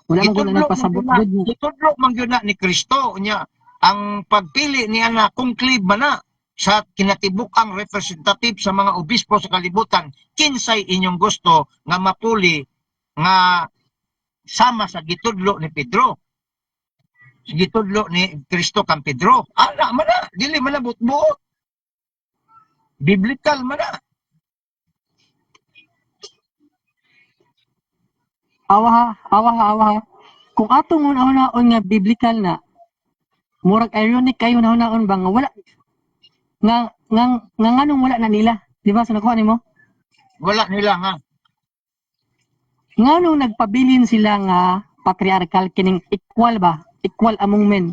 Speaker 2: Wala man gud nagpasabot gud mo.
Speaker 1: itudlo man gyud na ni Kristo nya ang pagpili ni ana conclave man na sa kinatibuk-ang representative sa mga obispo sa kalibutan kinsay inyong gusto nga mapuli nga sama sa gitudlo ni Pedro gitudlo ni Kristo kang Pedro ana man na dili man nabut-buot biblical man na.
Speaker 2: Awa ha. Kung atong una-unaon nga biblical na, murag ironic kayo na-unaon ba nga wala nganong wala na nila. Di ba sa nakuha nimo?
Speaker 1: Wala nila nga.
Speaker 2: Nganong nagpabilin sila nga patriarchal kining equal ba? Equal among men.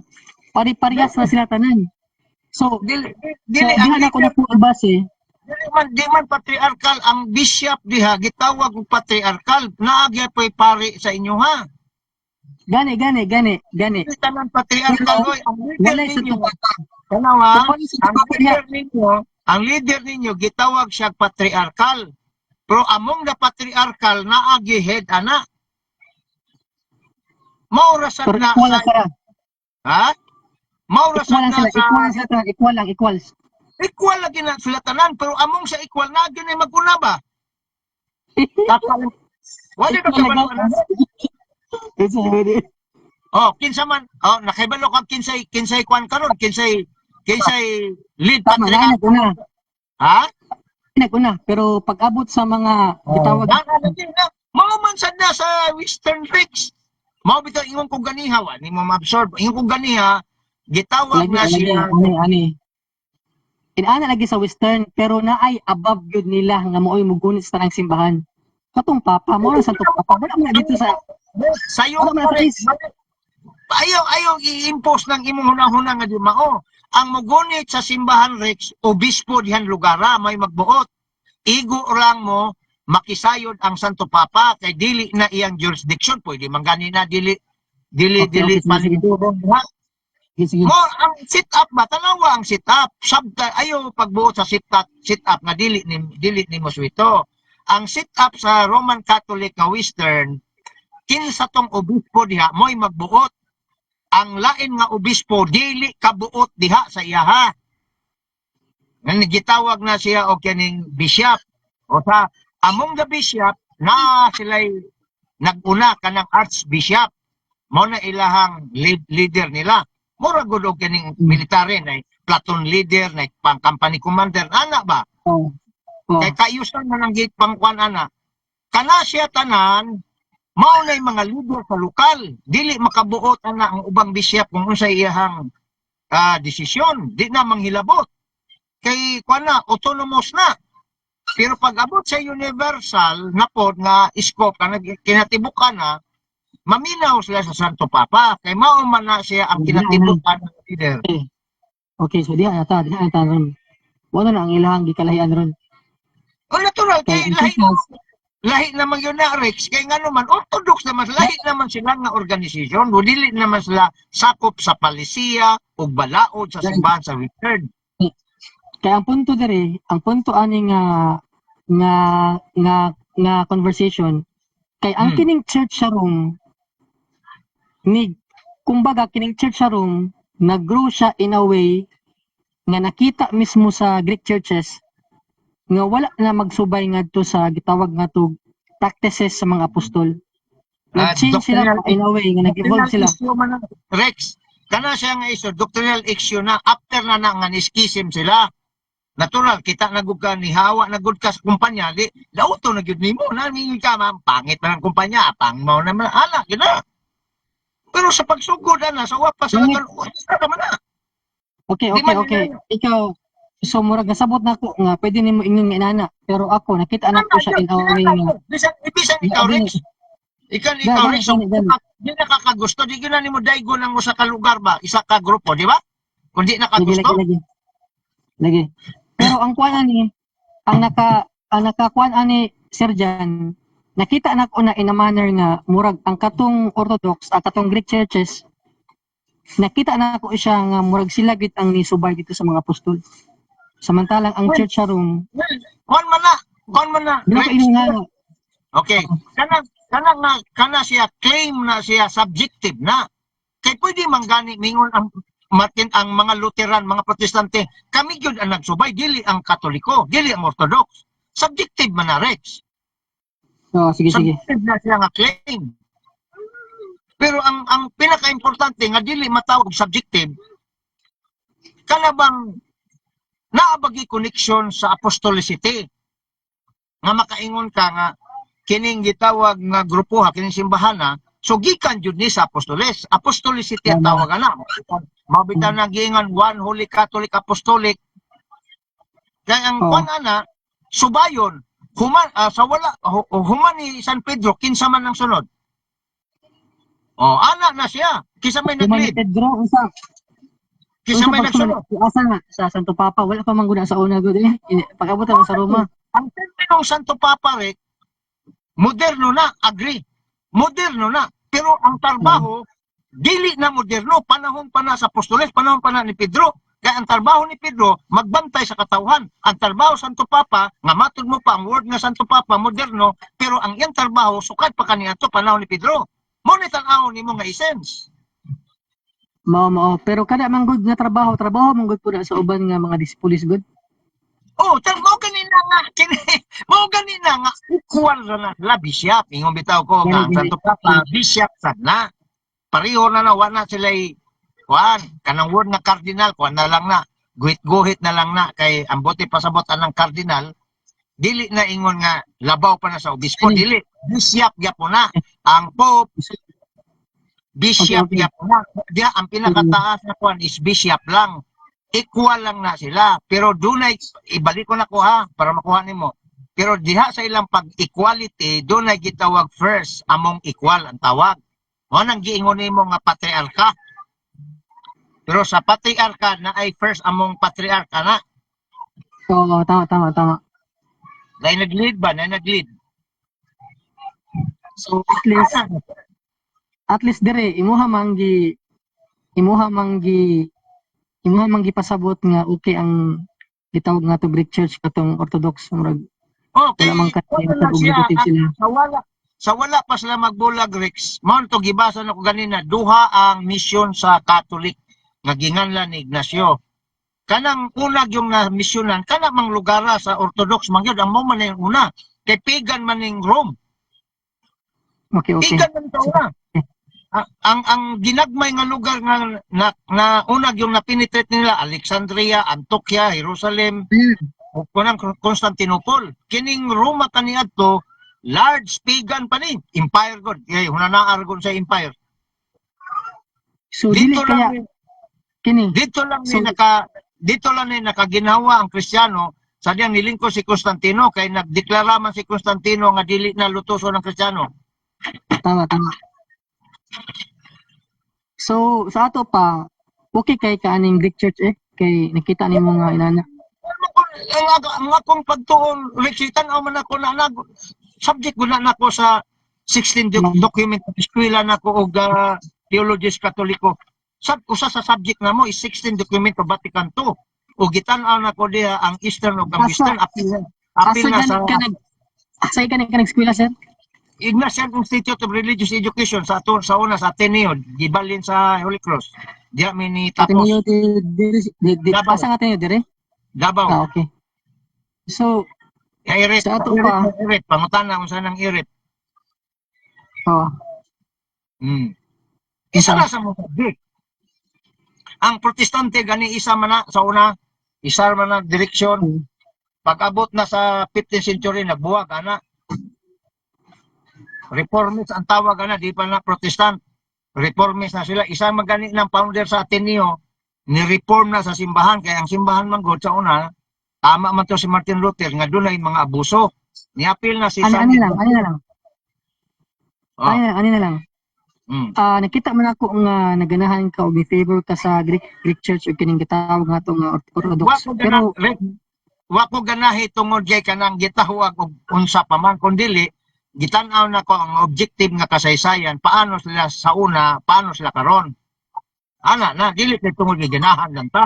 Speaker 2: Pari-parehas na sila tanan. So,
Speaker 1: Dili
Speaker 2: diha na ko na po base.
Speaker 1: di man patriarchal ang bishop diha gitawag og patriarchal naagya pay pari sa inyo ha.
Speaker 2: Gani.
Speaker 1: Di tanan patriarchal oy ang leader
Speaker 2: Wala sa
Speaker 1: ninyo.
Speaker 2: tupapa.
Speaker 1: Tanawa,
Speaker 2: Wala sa tupapa
Speaker 1: ang leader ninyo gitawag siya patriarchal. Pero among the patriarchal naagi head ana. Maura sa
Speaker 2: Pero
Speaker 1: na
Speaker 2: equal lang sila.
Speaker 1: ha? Maura sa
Speaker 2: Equal lang sila. Equal lang sila. Equal lang. Equals.
Speaker 1: Equal lagi na sila tanan pero among sa equal na gyud maguna ba? Wala ka kabalo ana.
Speaker 2: It's already.
Speaker 1: Oh, kinsa man, nakahibalo kag kinsay kwan karon, kinsay lead
Speaker 2: Tama na,
Speaker 1: patriarch.
Speaker 2: naguna.
Speaker 1: Ha?
Speaker 2: Naguna. Pero pag abot sa mga gitawag
Speaker 1: Nana din na. Mao man sad na sa Western Rex. Mao bitaw ingon kong ganiha wa ni mo ma-absorb. Ingon kong ganiha gitawag na siya.
Speaker 2: Ani. Inana lagi sa Western pero naay above gyud nila nga mo'y mugunit sa tanang simbahan. Katong papa mo sa papa wala man dito sa
Speaker 1: Sayo
Speaker 2: wala man sa is.
Speaker 1: ayaw i-impose ng imong hunahuna nga di mao. Ang mugunit sa simbahan Rex, obispo dihan lugara may magbuot. Igo lang mo makisayod ang Santo Papa kay dili na iyang jurisdiction pwede man gani na dili
Speaker 2: Okay, sige. Sige.
Speaker 1: mo ang sit up ba tanawa ang sit up ayo pagbuot sa sit up nga dili ni Moswito. Ang sit up sa Roman Catholic nga Western kinsa tong obispo diha mo'y magbuot. Ang lain nga obispo dili kabuot diha sa iyaha. Nga gitawag na siya og kining bishop. O sa among the bishop na sila'y naguna kanang archbishop. Mao na ilahang leader nila. Mura gud og kining military na platoon leader na pang company commander ana ba?
Speaker 2: Oh.
Speaker 1: Kay kayusan na ng gate pangkuan ana. Kana siya tanan mao na mga leader sa lokal. Dili makabuot ana ang ubang bishop kung unsay iyahang desisyon. Di na manghilabot. Kay kuan na autonomous na. Pero pag abot sa universal na pod nga scope kana kinatibukan na maminaw sila sa Santo Papa kay mao man na siya ang kinatibukan ng leader.
Speaker 2: Okay, so diha ata ron. Wala na ang ilahang gikalahian ron.
Speaker 1: O natural kay
Speaker 2: Okay,
Speaker 1: lahi naman yun na Rex kay nga naman orthodox naman lahi naman sila nga organisasyon dili naman sila sakop sa palisiya ug balaod sa simbahan sa Western.
Speaker 2: Kaya ang punto ani nga conversation kay ang kining church sa room ni kumbaga kining church sa room nag-grow siya in a way nga nakita mismo sa Greek churches nga wala na magsubay ngadto sa gitawag nga to practices sa mga apostol. Nag-change sila in a way nga nag-evolve sila.
Speaker 1: Rex, kana siya nga iso doctrinal issue na after na nga niskism sila. Natural kita nagud ka ni hawa nagud ka sa kumpanya di lauto na gyud nimo na mingi ka man pangit man ang kumpanya pang mao na man ana gina. Pero sa pagsugod ana sa wapas sa naman na.
Speaker 2: Okay. Ikaw so murag nasabot na ako nga pwede nimo ingon nga inana pero ako nakita anak ko siya in a way nga
Speaker 1: bisan ikaw Rex. Ikaw Rex di nakakagusto di gyud nimo daygo nang usa ka lugar ba isa ka grupo di ba? Kung di nakagusto.
Speaker 2: Lagi. Pero ang kuan ani ang nakakuan ani Sir Jan nakita na ko na in a manner nga murag ang katong Orthodox at katong Greek churches nakita na ko siya nga murag sila gid ang nisubay dito sa mga apostol. Samantalang ang church sa room
Speaker 1: Kuan man na. Okay. Kana siya claim na siya subjective na. Kay pwede man gani mingon ang Martin ang mga Lutheran, mga Protestante, kami gyud ang nagsubay, dili ang Katoliko, dili ang Orthodox. Subjective man na Rex.
Speaker 2: Sige.
Speaker 1: Subjective na siya nga claim. Pero ang pinaka-importante nga dili matawag subjective, kana bang naabagi connection sa apostolicity nga makaingon ka nga kining gitawag nga grupo kining simbahan so gikan jud ni sa apostolicity ang tawag ana mabitaw na giingan one holy Catholic apostolic kay ang kuan ana subayon human sa wala human ni San Pedro kinsa man ang sunod ana na siya kinsa may nag-lead
Speaker 2: Pedro usa
Speaker 1: kinsa may nagsunod
Speaker 2: asa na sa Santo Papa wala pa man gud sa una gud pag-abot sa Roma
Speaker 1: ang terminong Santo Papa Rick moderno na agree moderno na pero ang trabaho dili na moderno panahon pa na sa apostoles panahon pa na ni Pedro kaya ang trabaho ni Pedro magbantay sa katawhan ang trabaho Santo Papa nga matud mo pa ang word nga Santo Papa moderno pero ang iyang trabaho sukad pa kaniadto panahon ni Pedro mo ni tan-aw nimo nga essence
Speaker 2: mao pero kada man gud nga trabaho man gud pud sa uban nga mga disipulis gud
Speaker 1: mo ganina nga equal na la bishop ingon bitaw ko nga Santo Papa bishop sad na pareho na wala sila kuan kanang word nga cardinal kuan na lang na guhit-guhit na lang na kay ang bote pasabot anang cardinal dili na ingon nga labaw pa na sa obispo dili Bishop gyapon na. Ang Pope, Bishop
Speaker 2: Okay, okay.
Speaker 1: gyapon na. Diya, ang pinakataas na kuan is Bishop lang. Equal lang na sila. Pero dunay, ibalik ko na ko ha, para makuha nimo. Pero diha sa ilang pag-equality, dunay gitawag first among equal ang tawag. Mo nang giingon nimo nga patriarka. Pero sa patriarka na ay first among patriarka na.
Speaker 2: Oo, tama.
Speaker 1: Dahil nag-lead ba? Na nag-lead.
Speaker 2: So at least dire imuha manggi pasabot nga okay ang gitawag nga to Greek Church katong Orthodox murag
Speaker 1: Okay,
Speaker 2: wala man kay
Speaker 1: wala siya.
Speaker 2: obligative sila.
Speaker 1: Sa wala pa sila magbulag, Rex. Mao to gibasa na ko ganina, duha ang misyon sa Catholic nga ginganlan ni Ignacio. Kanang unag yung na misyonan, kana mang lugara sa Orthodox mangyod ang mo man yung una. Kay pagan man ning Rome.
Speaker 2: Okay.
Speaker 1: Pagan man ta una. Ang ginagmay nga lugar nga na unag yung napenetrate nila Alexandria, Antioquia, Jerusalem, o kunang Constantinople. Kining Roma kaniadto large pagan pa ni empire god. Kay hunanaar gud sa empire.
Speaker 2: So dili
Speaker 1: Dito
Speaker 2: kaya
Speaker 1: lang
Speaker 2: kini.
Speaker 1: dito lang ni nakaginawa ang Kristiyano sa diyang nilingkod si Constantino kay nagdeklara man si Constantino nga dili na lutoso ng Kristiyano.
Speaker 2: Tama. So sa ato pa okay kay kaaning Greek Church kay nakita nimo nga inana.
Speaker 1: Ang akong pagtuon reksitan o man ako na subject gud na nako sa 16 document eskwela nako og theologies katoliko. Usa sa subject na mo is 16 document of Vatican II. O gitan-aw nako diha ang Eastern ug ang Western apil na sa
Speaker 2: Asay ka eskwela sir?
Speaker 1: Ignatian Institute of Religious Education sa una sa Ateneo, gibalin sa Holy Cross. Diya mini tapos
Speaker 2: Ateneo
Speaker 1: Davao.
Speaker 2: asa nga Ateneo dire?
Speaker 1: Davao.
Speaker 2: Okay. So
Speaker 1: Irit,
Speaker 2: sa ato pa
Speaker 1: Irit, pangutana kung saan ang Irit.
Speaker 2: oh,
Speaker 1: Isa na sa mga subject. Ang protestante gani isa man na sa una, isa man na direksyon. Pag-abot na sa 15th century nagbuwag ana. Reformist ang tawag ana, di pa na protestant. Reformist na sila. Isa magani ng founder sa Ateneo, ni-reform na sa simbahan. Kaya ang simbahan man god sa una, tama man to si Martin Luther nga dunay mga abuso. Niapil na si
Speaker 2: ani na lang.
Speaker 1: Oh.
Speaker 2: Ani na lang. Nakita man ako nga naganahan ka og favor ka sa Greek Church ug kining gitawag nga tong Orthodox. Pero
Speaker 1: wa ko ganahi tungod kay kanang gitahuag og unsa pa man kun dili gitan-aw na ko ang objective nga kasaysayan paano sila sa una, paano sila karon. Ana na dili kay tungod kay ganahan lang ta.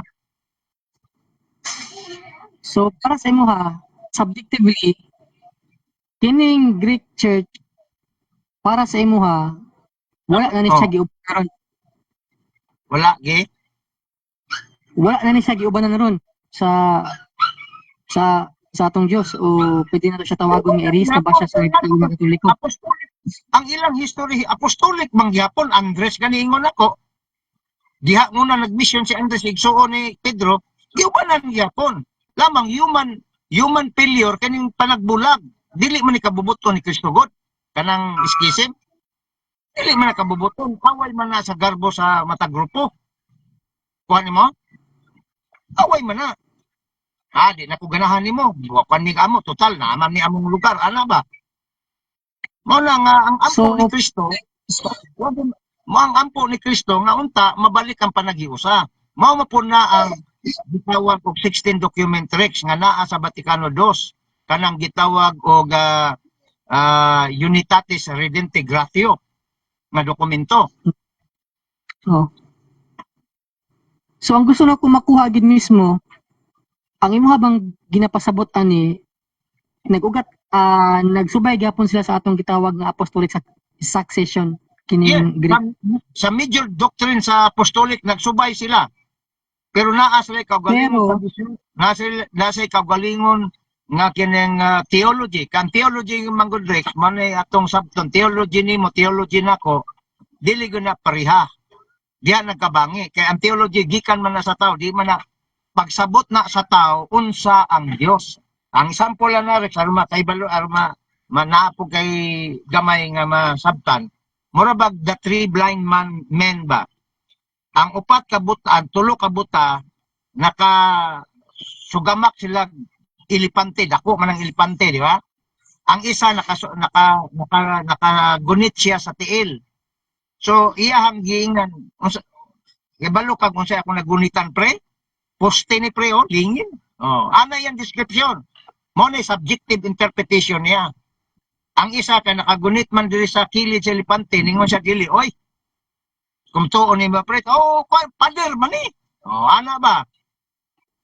Speaker 2: So para sa imo subjectively kining Greek Church para sa imo wala na ni siya giuban karon.
Speaker 1: Wala gi.
Speaker 2: Wala na ni siya giuban ron sa atong Dios o pwede na to siya tawagon nga erista ba siya sa mga Katoliko.
Speaker 1: Ang ilang history apostolic man gyapon Andres ganiingon ako. Diha nguna nagmission si Andres igsuon ni Pedro, giubanan gyapon. Lamang human failure kaning panagbulag. Dili man ni kabubuton ni Kristo God kanang schism. Dili man nakabubuton, away man na sa garbo sa mata grupo. Kuha ni mo? Away man na. Di na ko ganahan ni mo. Buwapan ni amo, total na aman ni among lugar. Ano ba? Mo na nga, ang ampo ni Kristo, ang ampo ni Kristo, nga unta, mabalik ang panagiusa. Mao mapuna ang gitawag og 16 document rex nga naa sa Vaticano II. Kanang gitawag og Unitatis Redintegratio nga dokumento.
Speaker 2: So ang gusto na ko makuha gid mismo ang imo habang ginapasabot ani nagugat nagsubay gyapon sila sa atong gitawag nga apostolic succession kining Greek.
Speaker 1: Sa major doctrine sa apostolic nagsubay sila. Pero naa sila kaugalingon nasa kaugalingon nga kining theology. Kan theology yung manggudrex, manay atong sabton, theology nimo, theology nako, dili na pariha. Diya nagkabangi. Kaya ang theology, gikan man na sa tao, di man na pagsabot na sa tao, unsa ang Dios. Ang sample na rex, arma, kaibalo, arma, manapo kay gamay nga masabtan. Mura bag the three blind men ba? Ang upat ka buta, ang tulo ka buta, naka sugamak sila ilipante, dako man ang ilipante, di ba? Ang isa nakagunit siya sa tiil. So iyahang giingan, ibalo ka kung siya ako nagunitan pre, poste ni pre oh, lingin. Oh, ana yan description. Mo na subjective interpretation niya. Ang isa ka nakagunit man diri sa kilid sa ilipante, ningon siya dili, oy. Kung tuon ni ba pre, oh, pader man ni. Oh, ana ba?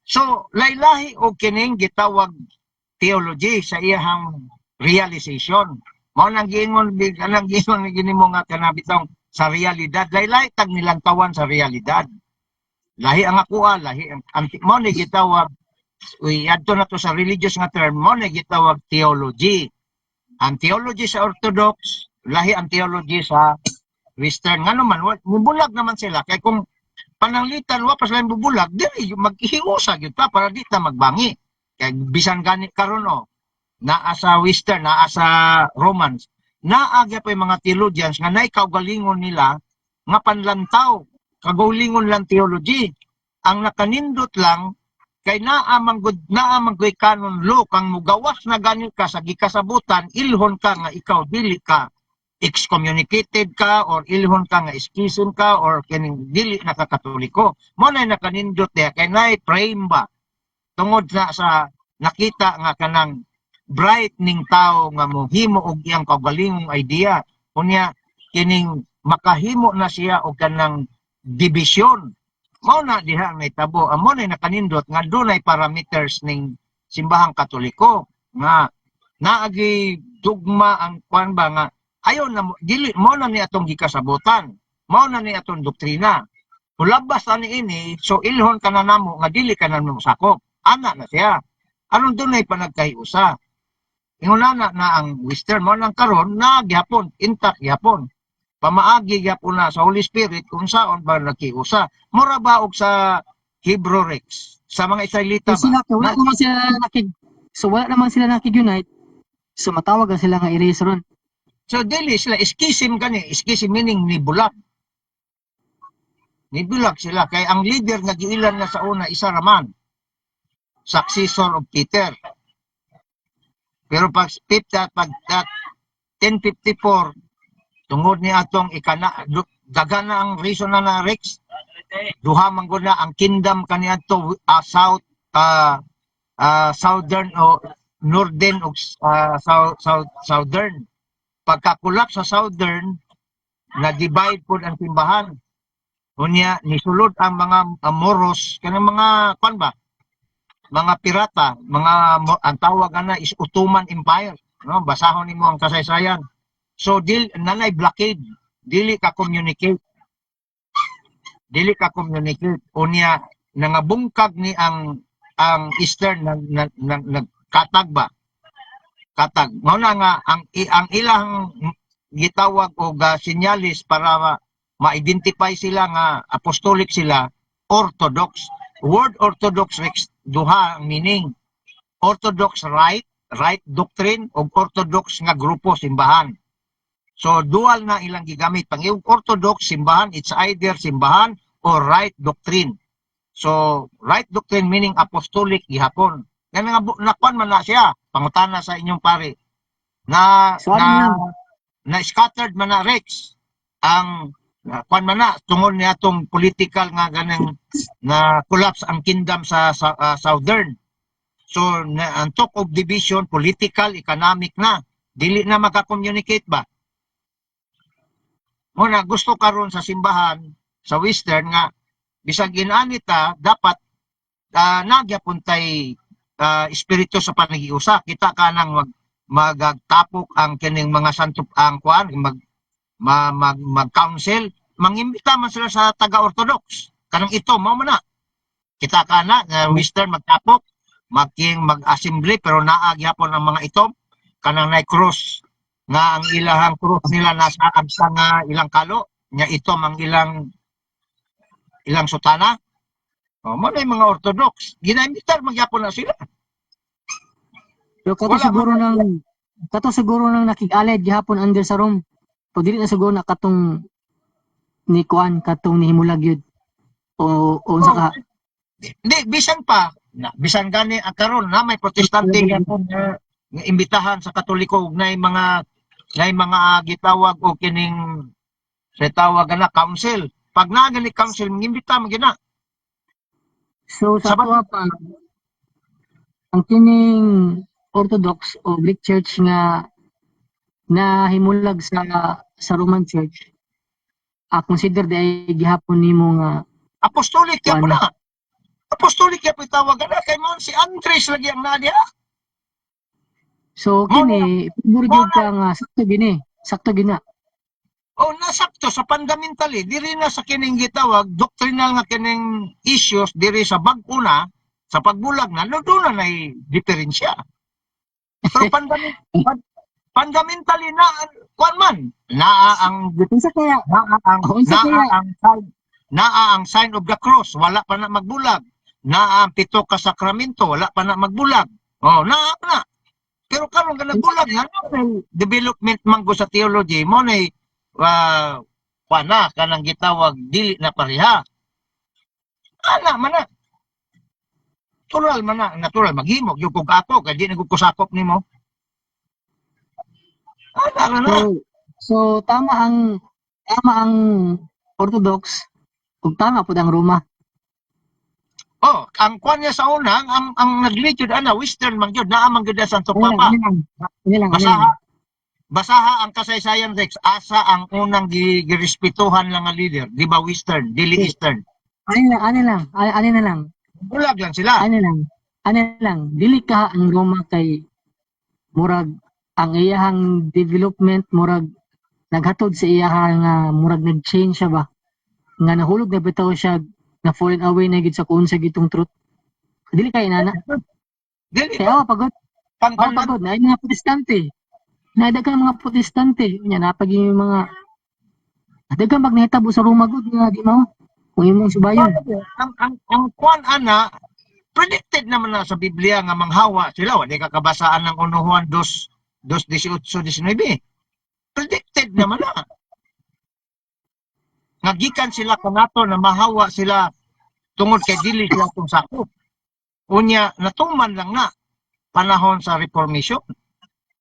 Speaker 1: So, laylahi o kining gitawag theology sa iyahang realization. Mao nang giingon ni ginimo nga kanabitong sa realidad. Laylay tag nilantawan sa realidad. Lahi ang akuha, lahi ang mo ni gitawag adto na to sa religious nga term, mo ni gitawag theology. Ang theology sa Orthodox, lahi ang theology sa Western. Nga naman, mubulag naman sila. Kaya kung pananglitan, wapas lang bubulag, dili maghihiusag yun pa para di ta magbangi. Kaya bisan ganit karon o, naa sa Western, naa sa Romans, naagya pa yung mga theologians nga naikaugalingon nila nga panlantaw, kagaulingon lang theology. Ang nakanindot lang, kay naamang ko'y canon law, kang mugawas na ganit ka sa gikasabutan, ilhon ka nga ikaw, dili ka excommunicated ka or ilhon ka nga schism ka or kining dili nakakatoliko. Mo na nakanindot niya kay nay frame ba tungod na sa nakita nga kanang bright ning tao nga mohimo og iyang kaugalingong idea unya kining makahimo na siya og kanang division. Mao na diha may tabo. Amo na nakanindot nga dunay parameters ning simbahang Katoliko nga naagi dugma ang kwan ba nga ayon na dili mo na ni atong gikasabutan. Mao na ni atong doktrina. Ulabas ani ini so ilhon ka na namo nga dili ka na mo sakop. Ana na siya. Aron dunay panagkahiusa. Ingon na ang Western mo nang karon na gyapon intact gyapon. Pamaagi gyapon na sa Holy Spirit kung saon ba nakiusa. Mura ba og sa Hebrew Rex sa mga Israelita ba?
Speaker 2: Sila, wala naman sila nakig-unite. So matawag na sila nga erase ron.
Speaker 1: So dili sila schism kani, schism meaning nibulag. Nibulag sila kay ang leader nga giilan na sa una isa raman. Successor of Peter. Pero pag 1054 tungod ni atong dagan na ang reason na Rex. Duha man gud na ang kingdom kaniadto southern o northern o southern. Pagkakulap sa southern, na-divide po ang simbahan. Unya, nisulod ang mga Moros, kanang mga, kwan ba? Mga pirata, ang tawag na is Ottoman Empire. No? Basahon nimo ang kasaysayan. So, nanay blockade. Dili ka communicate. Unya, nangabungkag ni ang Eastern nagkatag ba? Katag. Mao na nga ang ilang gitawag og sinyalis para ma-identify sila nga apostolic sila, Orthodox. Word Orthodox duha ang meaning. Orthodox right doctrine ug Orthodox nga grupo simbahan. So dual na ilang gigamit. Pang Orthodox simbahan, it's either simbahan or right doctrine. So right doctrine meaning apostolic gihapon. Kaya nakuan man na siya, pangutana sa inyong pare, na scattered man na Rex, ang kuan man na, tungod niya itong political nga ganang na collapse ang kingdom sa Southern. So, ang talk of division, political, economic na, dili na magka-communicate ba? Muna, gusto karon sa simbahan, sa Western nga, bisag inanita, dapat nagyapuntay espiritu sa panagiusa. Kita ka nang magtapok ang kining mga santo ang kuan mag-council, mangimbita man sila sa taga-orthodox. Kanang ito mao man na. Kita ka na Western magtapok, mag-assembly pero naa gyapon ang mga ito kanang nay cross nga ang ilahang cross nila nasa agsa nga ilang kalo, nya ito mang ilang sutana. Mo na mga Orthodox, ginaimbitar magyapon na sila.
Speaker 2: Pero kato siguro ng kato siguro nang nakig-aled gihapon under sa room. O dili na siguro na katong ni kuan katong nihimulag yun. O unsa ka?
Speaker 1: Di, bisan pa, bisan gani karon na may protestante gyapon nga imbitahan sa Katoliko ug mga gitawag o kining sa tawag na council. Pag naa gani council, mangimbita man gina.
Speaker 2: So sa
Speaker 1: Sabat-
Speaker 2: tuwa pa, ang kining Orthodox o Greek Church nga nahimulag sa Roman Church, consider di ay gihapon nimo nga
Speaker 1: Apostolic gyapon
Speaker 2: kuan.
Speaker 1: na. Apostolic gyapon tawag na kay mo si Andres lagi ang nadia.
Speaker 2: So kini pabor gyud ka nga sakto gina.
Speaker 1: O nasakto sa fundamentally diri na sa kining gitawag doctrinal nga kining issues diri sa bag-o na sa pagbulag na doon na nay diferensya. Pero fundamentally na kuan man naa ang
Speaker 2: Unsa kaya?
Speaker 1: naa ang
Speaker 2: Unsa kaya?
Speaker 1: naa ang sign of the cross wala pa na magbulag. Naa ang pito ka sakramento wala pa na magbulag. Oh, naa na. Pero karon ka nagbulag nga development manggo sa theology mo nay pana kanang gitawag dili na pareha. Ana man na. Natural maghimog yung kung ako kay di nagkusakop nimo. Ana na.
Speaker 2: So tama ang Orthodox ug tama pud ang Roma.
Speaker 1: Oh, ang kwan niya sa una, ang nag-lead yun, Western man yun, naa man yun na Santo Papa.
Speaker 2: Ini lang.
Speaker 1: Basaha ang kasaysayan, Rex, asa ang unang girespetuhan lang ang leader, di ba Western, dili Eastern.
Speaker 2: Ani na lang.
Speaker 1: Bulag lang sila.
Speaker 2: Ani lang. Dili ka ang Roma kay murag ang iyahang development murag naghatod sa iyahang murag nag-change siya ba. Nga nahulog na bitaw siya na fallen away na gid sa kung sa gitong truth. Dili kay nana.
Speaker 1: Dili
Speaker 2: Kaya pagod.
Speaker 1: pang
Speaker 2: Pagod na mga protestante. Nadagan mga protestante. Nya napag yung mga dagang magnahitabo sa Roma gud nga di mao. Kung imong subayon.
Speaker 1: ang kwan predicted naman na sa Biblia nga manghawa sila, wala kakabasaan ng unuhuan 2:18-19. Predicted naman na. Nagikan sila kanato na mahawa sila tungod kay dili sila tong sakop. Unya natuman lang na panahon sa Reformation.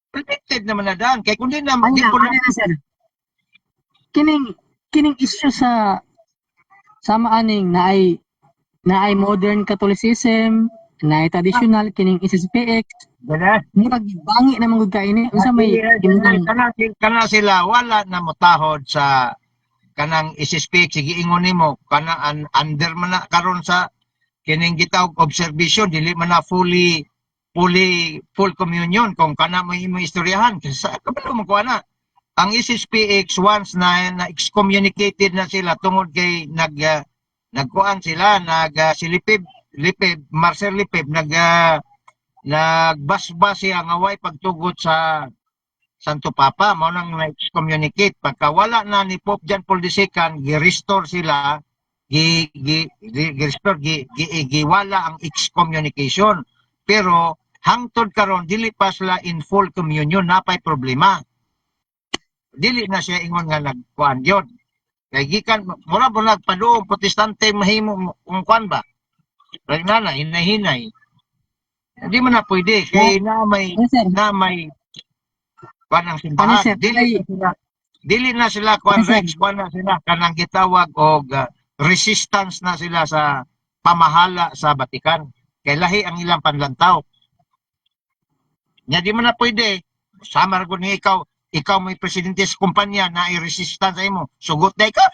Speaker 1: Predicted naman na daan kay kundi na
Speaker 2: Ano na sir? Kining issue sa sama aning na ay modern Catholicism, na ay traditional kining SSPX, murag bangi na mangud kaini unsa may imong
Speaker 1: kana sila wala na motahod sa kanang SSPX sige ingon nimo kana under man na karon sa kining gitawag observation dili man na full communion kung kana mo imong istoryahan kasi sa kabalo mo ko ana ang SSPX once na excommunicated na sila tungod kay nagkuan sila silipib Marcel Lipib nagbasbas siya nga way pagtugot sa Santo Papa mao nang na-excommunicate pagka wala na ni Pope John Paul II gi-restore sila giwala ang excommunication pero hangtod karon dili pa sila in full communion napay problema dili na siya ingon nga nagkuan gyud kay gikan mura po nagpaduong protestante mahimo kung kuan ba kay nana hinay hindi man na pwede kay na may kuan ang simbahan dili na sila kuan Rex kuan na sila kanang gitawag og resistance na sila sa pamahala sa Vatican kay lahi ang ilang panlantaw nya di man na pwede sama ra gud ni ikaw may presidente sa kumpanya na i-resistance sa imo sugot day ka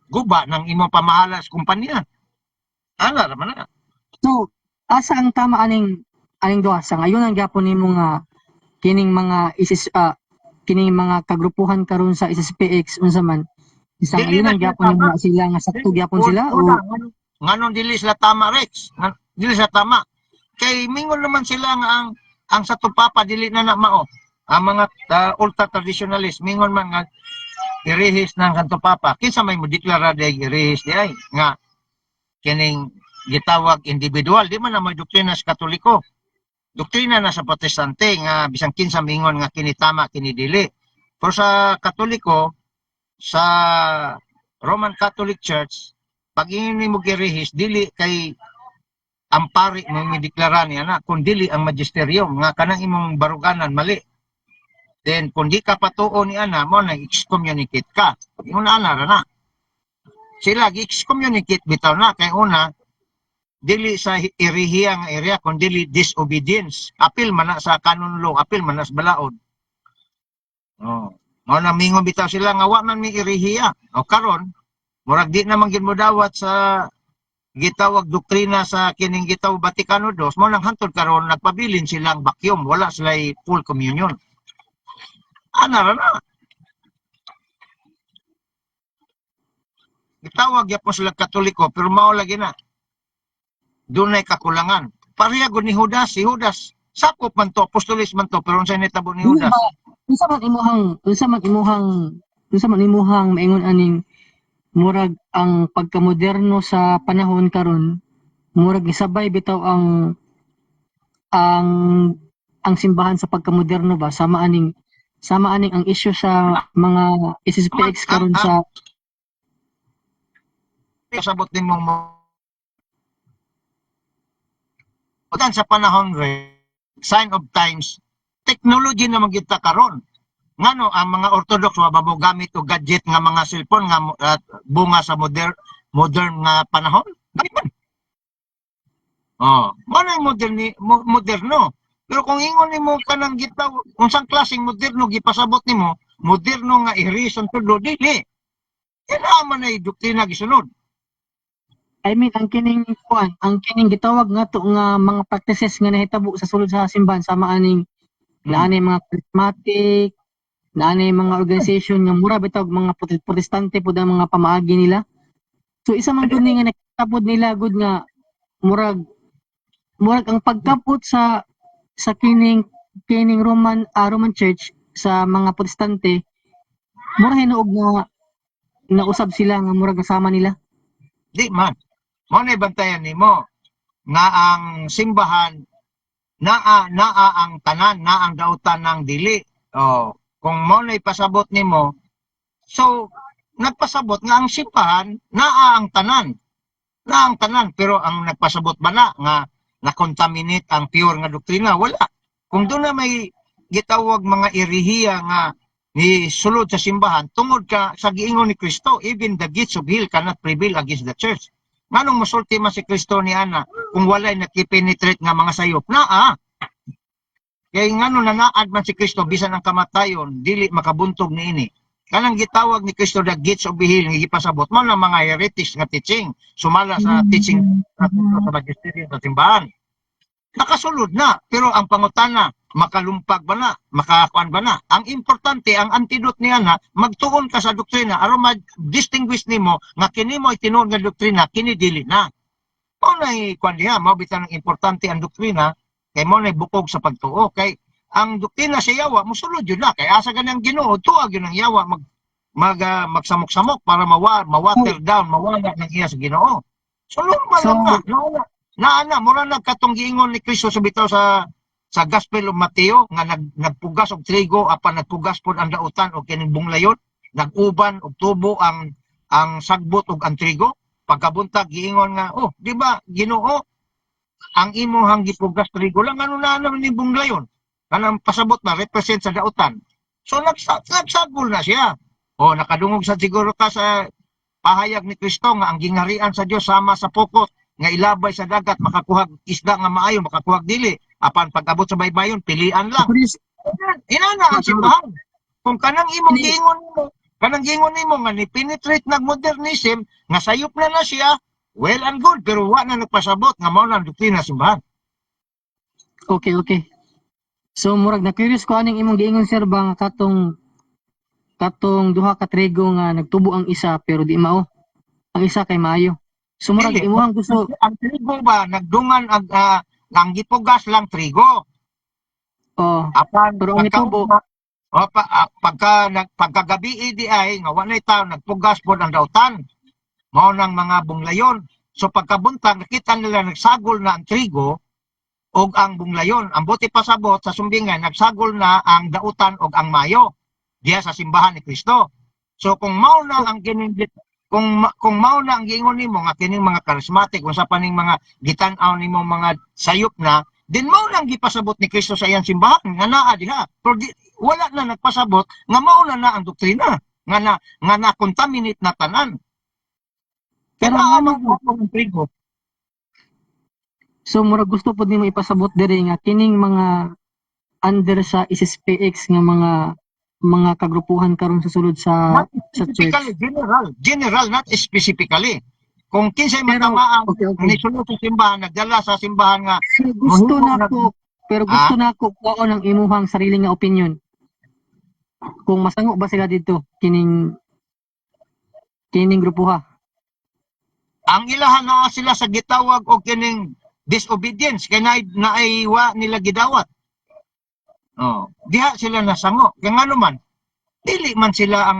Speaker 1: guba ng imo pamahala sa kumpanya ana ra man na.
Speaker 2: So asa ang tama aning duha sa ngayon ang gyapon nimo nga kining mga kining mga kagrupuhan karon sa SSPX unsa man isang
Speaker 1: Dili
Speaker 2: ngayon ang
Speaker 1: na
Speaker 2: gyapon nimo na sila nga sakto gyapon sila o
Speaker 1: nganon dili sila tama Rex dili sila tama kay mingon naman sila nga ang Santo Papa dili na mao ang mga ultra traditionalist mingon man nga irehis ng Santo Papa kinsa may mo deklara day irehis di ay nga kining gitawag individual di man na may doktrina sa Katoliko doktrina na sa protestante nga bisang kinsa mingon nga kini tama kini dili. Pero sa Katoliko, sa Roman Catholic Church, pag ini mo girehis dili kay ang pari mo mideklara niya na kung dili ang magisterium nga kanang imong baruganan mali. Then kung di ka patuo ni ana mo na excommunicate ka. Ingon ana ra na. Sila gi-excommunicate bitaw na kay una dili sa irihiya nga area kung dili disobedience. Apil man na sa canon law, apil man na sa balaod. Oh. Mao na mingon bitaw sila nga wa man mi irihiya. O karon murag di na man gid mo dawat sa gitawag doktrina sa kining gitawag Vaticano II, mo nang hantod karon nagpabilin silang vacuum, wala sila full communion. Ana ra na. Gitawag yapon sila Katoliko pero mao lagi na. Dunay kakulangan. Pareha gud ni Judas, si Judas sakop man to, apostolis man to, pero unsay nitabo ni Judas?
Speaker 2: Unsa man imuhang maingon aning murag ang pagkamoderno sa panahon karon, murag isabay bitaw ang ang simbahan sa pagkamoderno ba, sama aning ang issue sa mga SSPX karon sa
Speaker 1: Sabot nimong mo utan sa panahon sign of times, technology na magita karon. Ngano ang mga Orthodox wa babo gamit og gadget nga mga cellphone nga bunga sa modern nga panahon? Oh, mo na moderno. Pero kung ingon nimo kanang gitaw unsang klaseng moderno gipasabot nimo, moderno nga ihirison tudlo dili. Kailangan man ay doktrina gisunod.
Speaker 2: I mean ang kining gitawag nga to nga mga practices nga nahitabo sa sulod sa simbahan sama aning naanay mga charismatic, naanay mga organization nga mura bitaw mga protestante pud ang mga pamaagi nila. So isa man gud nga nakitapod nila gud nga murag ang pagkapot sa kining Roman Church sa mga protestante mura hinuog nga nausab sila nga murag kasama nila.
Speaker 1: Di man. Mo na bantayan nimo nga ang simbahan naa ang tanan, naa ang dautan ng dili. Oh, kung mo na ipasabot nimo, so nagpasabot nga ang simbahan naa ang tanan. Naa ang tanan pero ang nagpasabot ba na nga na-contaminate ang pure nga doktrina? Wala. Kung doon na may gitawag mga irihiya nga ni sulod sa simbahan tungod ka sa giingon ni Kristo, even the gates of hell cannot prevail against the church. Nganong masulti man si Kristo ni ana kung walay nakipenetrate nga mga sayop? Naa. Kaya ngano nanaad man si Kristo bisan ang kamatayon dili makabuntog niini. Kanang gitawag ni Kristo the gates of hell nga gipasabot man ang mga heretics nga teaching sumala sa teaching sa magisterium sa simbahan. Nakasulod na, pero ang pangutana, makalumpag ba na, makakuan ba na. Ang importante, ang antidote niya na, magtuon ka sa doktrina, aron mag-distinguish nimo nga kini mo itinuod nga doktrina, kini dili na. O na kuan diha, mabitan ng importante ang doktrina, kay mo na bukog sa pagtuo. Kay ang doktrina sa yawa, musulod yun na. Kay asa ganang Ginoo, tuwag yun ang yawa, magsamok-samok para mawater down, mawala ng iya sa Ginoo. So, normal lang na. Naana, mura nagkatong giingon ni Kristo sa bitaw sa Gospel of Mateo nga nagpugas og trigo apan nagpugas pod ang dautan og kining bunglayon, naguban og tubo ang sagbot og ang trigo. Pagkabuntag giingon nga, oh, di ba Ginoo, ang imong gipugas trigo lang ano na ni bunglayon. Kanang pasabot na represent sa dautan. So nagsagol na siya. Oh, nakadungog sa siguro ka sa pahayag ni Kristo nga ang gingharian sa Dios sama sa pokot nga ilabay sa dagat makakuhag isda nga maayo makakuhag dili apan pag-abot sa baybayon pilian lang inana ang simbahan kung kanang imong giingon nimo nga ni penetrate nag modernism nga sayop na siya well and good pero wa na nagpasabot nga mao na ang doktrina sa simbahan.
Speaker 2: Okay. So murag na curious ko aning imong giingon sir ba nga katong duha ka trigo nga nagtubo ang isa pero di mao ang isa kay maayo. So murag imuhang gusto
Speaker 1: ang trigo ba nagdungan ang gipugas lang trigo.
Speaker 2: Oh.
Speaker 1: Apan
Speaker 2: pero ang itubo
Speaker 1: pagkagabi di ay nga walay tawo nagpugas pod ang dautan. Mao nang mga bunglayon. So pagkabuntag nakita nila nagsagol na ang trigo, og ang bunglayon. Ang buti pasabot sa sumbingan, nagsagol na ang dautan og ang mayo diha sa simbahan ni Kristo. So kung mao na ang kining kung mao na ang giingon nimo nga kining mga charismatic unsa pa ning mga gitan-aw nimo mga sayop na, din mao lang gipasabot ni Kristo sa iyang simbahan nga naa diha. Pero wala na nagpasabot nga mao na ang doktrina nga na contaminate na tanan.
Speaker 2: Pero
Speaker 1: Pero
Speaker 2: ano
Speaker 1: amang ang trigo.
Speaker 2: so murag gusto pud nimo ipasabot diri nga kining mga under sa SSPX nga mga kagrupuhan karon sa sulod
Speaker 1: Not
Speaker 2: sa
Speaker 1: specifically,
Speaker 2: church.
Speaker 1: general, not specifically. Kung kinsay
Speaker 2: Pero
Speaker 1: matamaan,
Speaker 2: okay.
Speaker 1: nisulod sa simbahan, nagdala sa simbahan nga,
Speaker 2: Pero gusto
Speaker 1: mohimo
Speaker 2: na ko pero gusto na ko kuha ng imuhang sarili nga opinion. Kung masango ba sila dito kining grupuha.
Speaker 1: ang ilahan na sila sa gitawag o kining disobedience, kay naaiwa nila gidawat. Oh, diha sila nasango. Kaya nga naman, dili man sila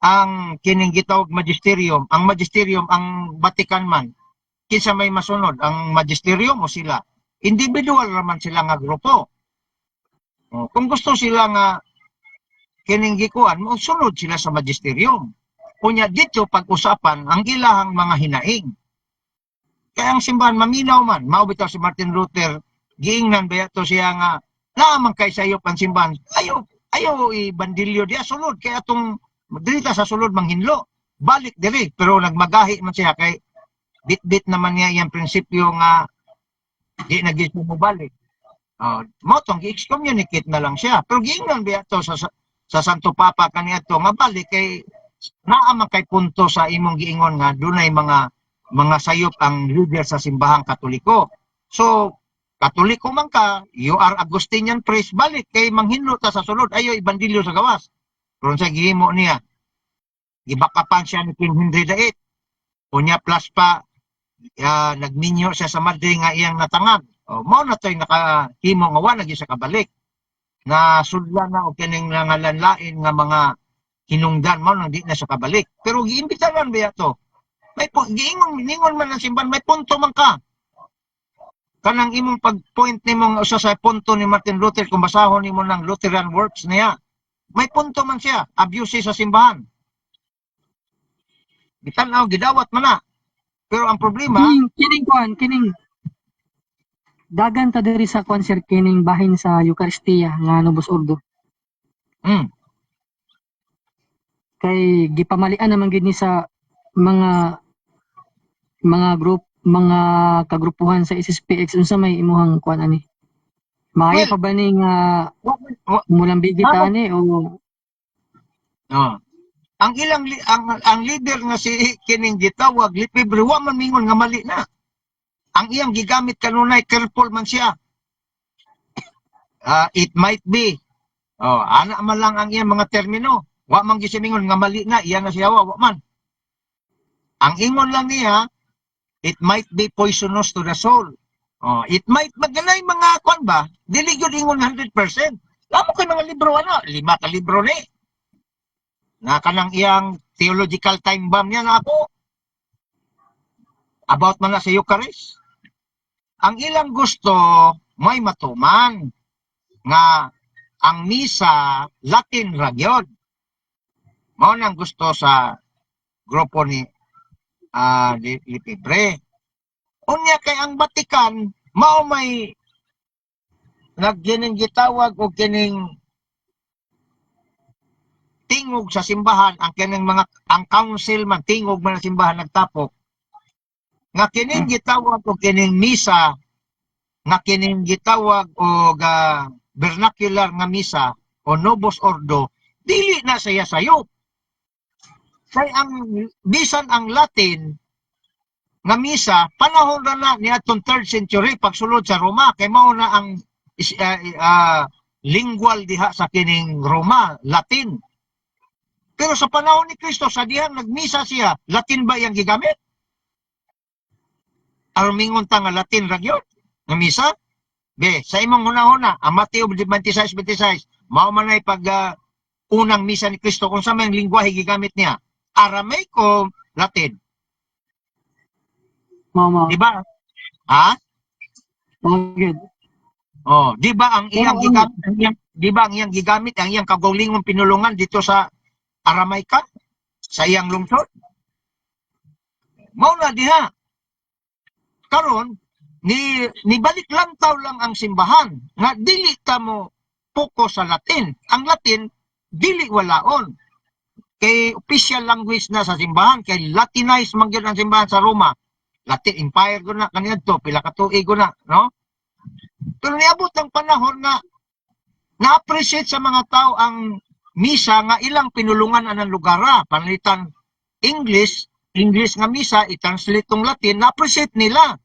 Speaker 1: ang kining gitawag magisterium, ang magisterium, ang Vatican man, kinsa may masunod, ang magisterium o sila. Individual naman sila nga grupo. Oh, kung gusto sila nga kining gikuan, mo sunod sila sa magisterium. Kunya dito pag-usapan ang ilahang mga hinaing. Kaya ang simbahan maminaw man, mao bitaw si Martin Luther, giingnan ba to siya nga lamang kay sayop ang simbahan. Ayo ibandilyo diya sulod kay atong dito sa sulod manghinlo. Balik diri pero nagmagahi man siya kay bit-bit naman niya iyang prinsipyo nga di na gyud mo balik. Mo tong gi-excommunicate na lang siya. Pero giingnan ba to sa Santo Papa kaniadto nga balik kay naa man kay punto sa imong giingon nga dunay mga sayop ang leader sa simbahang Katoliko. So, Katoliko man ka, you are Agustinian priest, balik kay manghinlo ta sa sulod, ayo ibandilyo sa gawas. Pero sa gihimo niya, gibakapan siya ni King Henry VIII. Unya plus pa, nagminyo siya sa Madrid nga iyang natangag. Mao na to'y nakahimo nga wala gyud sa kabalik. Na sudlan na o kining nangalanlain nga mga hinungdan mo nang di na sa kabalik. Pero giimbitaran ba to? May giingon man ang simbahan, may punto man ka. Kanang imong pag-point nimo usa sa punto ni Martin Luther kung basahon nimo ng Lutheran works niya. May punto man siya, abuse sa simbahan. Bitanaw gidawat man na. Pero ang problema,
Speaker 2: Kining dagan ta diri sa concert kining bahin sa Eucharistia nga Novus Ordo. Kay gipamalian naman gid ni sa mga mga kagrupuhan sa SSPX unsa may imuhang kuan ani. Maayo pa ba ni nga mulambigi ta ani o
Speaker 1: ang ilang ang leader nga si kining gitawag Lipibre wa man mingon nga mali na. Ang iyang gigamit kanunay careful man siya. It might be. Ana man lang ang iyang mga termino. Wa man gisimingon nga mali na, iya na siya wa man. Ang ingon lang niya, it might be poisonous to the soul. It might maganay mga kwan ba? Dili gyud ingon 100%. Lamo kay mga libro 5 ka libro ni. Na kanang iyang theological time bomb niya na ako. About man na sa Eucharist. Ang ilang gusto may matuman nga ang misa Latin ra gyud. Mao nang gusto sa grupo ni Lipibre. Unya kay ang Vatican mao may naggining gitawag og kining tingog sa simbahan ang kining ang council man tingog man sa simbahan nagtapok nga kining gitawag og kining misa nga kining gitawag og vernacular nga misa o Novus Ordo dili na saya sayop. Kay ang bisan ang Latin nga misa panahon na ni atong 3rd century pagsulod sa Roma kay mao na ang lingual diha sa kining Roma, Latin. Pero sa panahon ni Kristo sa dihang nagmisa siya, Latin ba iyang gigamit? Arumingon ta nga Latin ra gyud nga misa. Be, sa imong hunahuna, ang Mateo 26:26, mao man ay pag unang misa ni Kristo kung sa may lingwahe gigamit niya. Aramaic o Latin?
Speaker 2: mao
Speaker 1: Di ba? Ha?
Speaker 2: good.
Speaker 1: Oh, di ba ang iyang
Speaker 2: Pero
Speaker 1: gigamit, di ba ang iyang gigamit, ang iyang kagulingong pinulungan dito sa Aramaica, sa iyang lungsod? Mao na diha. Karon ni balik lantaw lang ang simbahan nga dili ta mo pokus sa Latin. Ang Latin dili walaon. Kay official language na sa simbahan, kay Latinized man gyud ang simbahan sa Roma. Latin Empire ko na kaniadto, pila ka tuig ko na, no? Pero niabot ang panahon nga na-appreciate sa mga tao ang misa nga ilang pinulungan anang lugara, panalitan English nga misa, i-translate tong Latin, na-appreciate nila.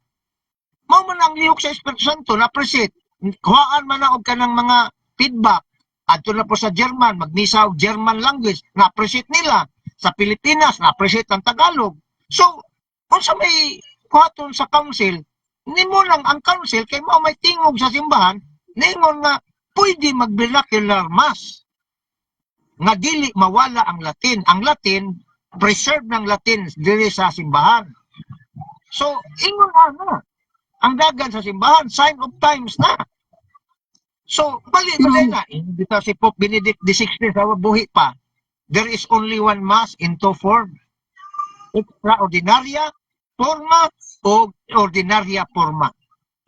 Speaker 1: Mao man ang lihok sa Espiritu Santo, na-appreciate. Kuhaan man na og kanang mga feedback. Adto na po sa German, magmisa og German language, na-appreciate nila. Sa Pilipinas, na-appreciate ang Tagalog. So, kung sa may kuhaton sa council, nimo lang ang council, kay mao may tingog sa simbahan, ningon nga, pwede mag-vernacular mass. Nga dili mawala ang Latin. Ang Latin, preserve ng Latin diri sa simbahan. So, ingon ano, ang dagan sa simbahan, sign of times na. So, bali na. Dito si Pope Benedict XVI sa buhi pa. There is only one mass in two form. Extraordinaria forma o ordinaria forma.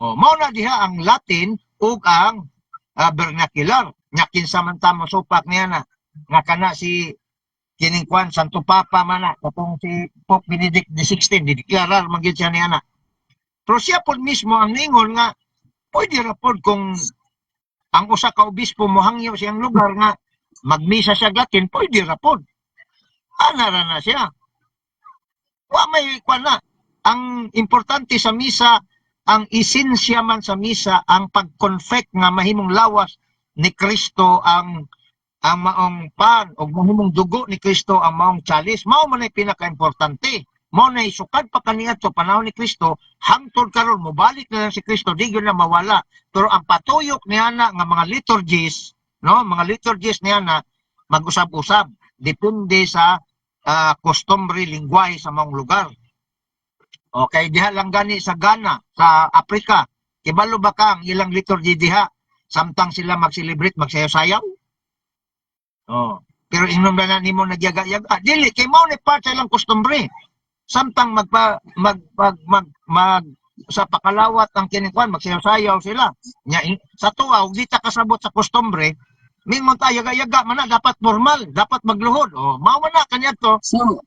Speaker 1: O, mao na diha ang Latin ug ang vernacular. Nya kinsa man ta mosupak niya na nga kana si kining kwan Santo Papa man na katong si Pope Benedict XVI dideklarar man gyud siya niya na. Pero siya po mismo ang ningon nga pwede ra pod kung ang usa ka obispo mohangyo siyang lugar nga magmisa siya Latin, pwede ra pod. Ana ra na siya. Wa may kwan na. Ang importante sa misa, ang esensya man sa misa, ang pag-confect nga mahimong lawas ni Kristo ang maong pan o mahimong dugo ni Kristo ang maong chalice. Mao man ay pinaka-importante. Mao na isukad pa kaniya sa panahon ni Kristo, hangtod karon mobalik na lang si Kristo, di gyud na mawala. Pero ang patuyok niya na nga mga liturgies, no, mga liturgies niya na mag-usab-usab, depende sa customary lingwahe sa mga lugar. Okay, diha lang gani sa Ghana, sa Africa. Kibalo ba ka ang ilang liturgy diha? Samtang sila mag-celebrate, magsayaw-sayaw? Oh. Pero inom na nimo nagyaga-yaga. Dili, kay mao ni part sa ilang customary. Samtang sa pakalawat ang kinikwan, magsayaw-sayaw sila. Nya, sa tuwa, di ta kasabot sa customary, mingon ta yaga-yaga man na, dapat formal, dapat magluhod. Oh, mao man na kanya to.
Speaker 2: So,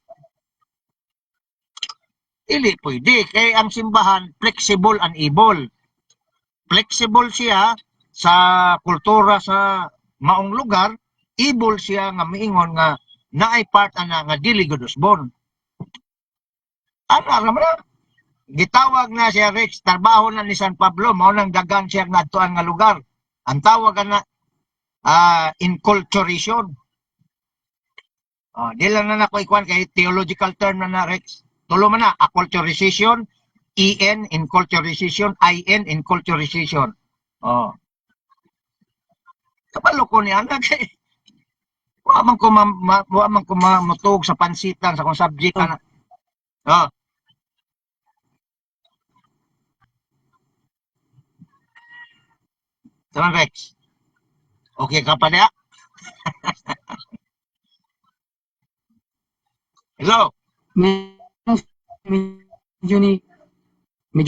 Speaker 1: Dili pwede. Kay ang simbahan, flexible and able. Flexible siya sa kultura sa maong lugar, able siya nga miingon nga naay part ana nga dili gud usbon. Ano aram na? Gitawag na siya Rex, trabaho na ni San Pablo, mao nang dagan siya ngadtuan nga lugar. Ang tawag na inculturation. Di lang na nako ikuan kay theological term na Rex. Tulo man na, acculturation, EN, inculturation, IN, inculturation. Kapalo ko ni anak eh. Wa man ko mamutog sa pansitan sa kung subject ana. Tama Rex. Okay ka pa niya? Hello?
Speaker 2: medyo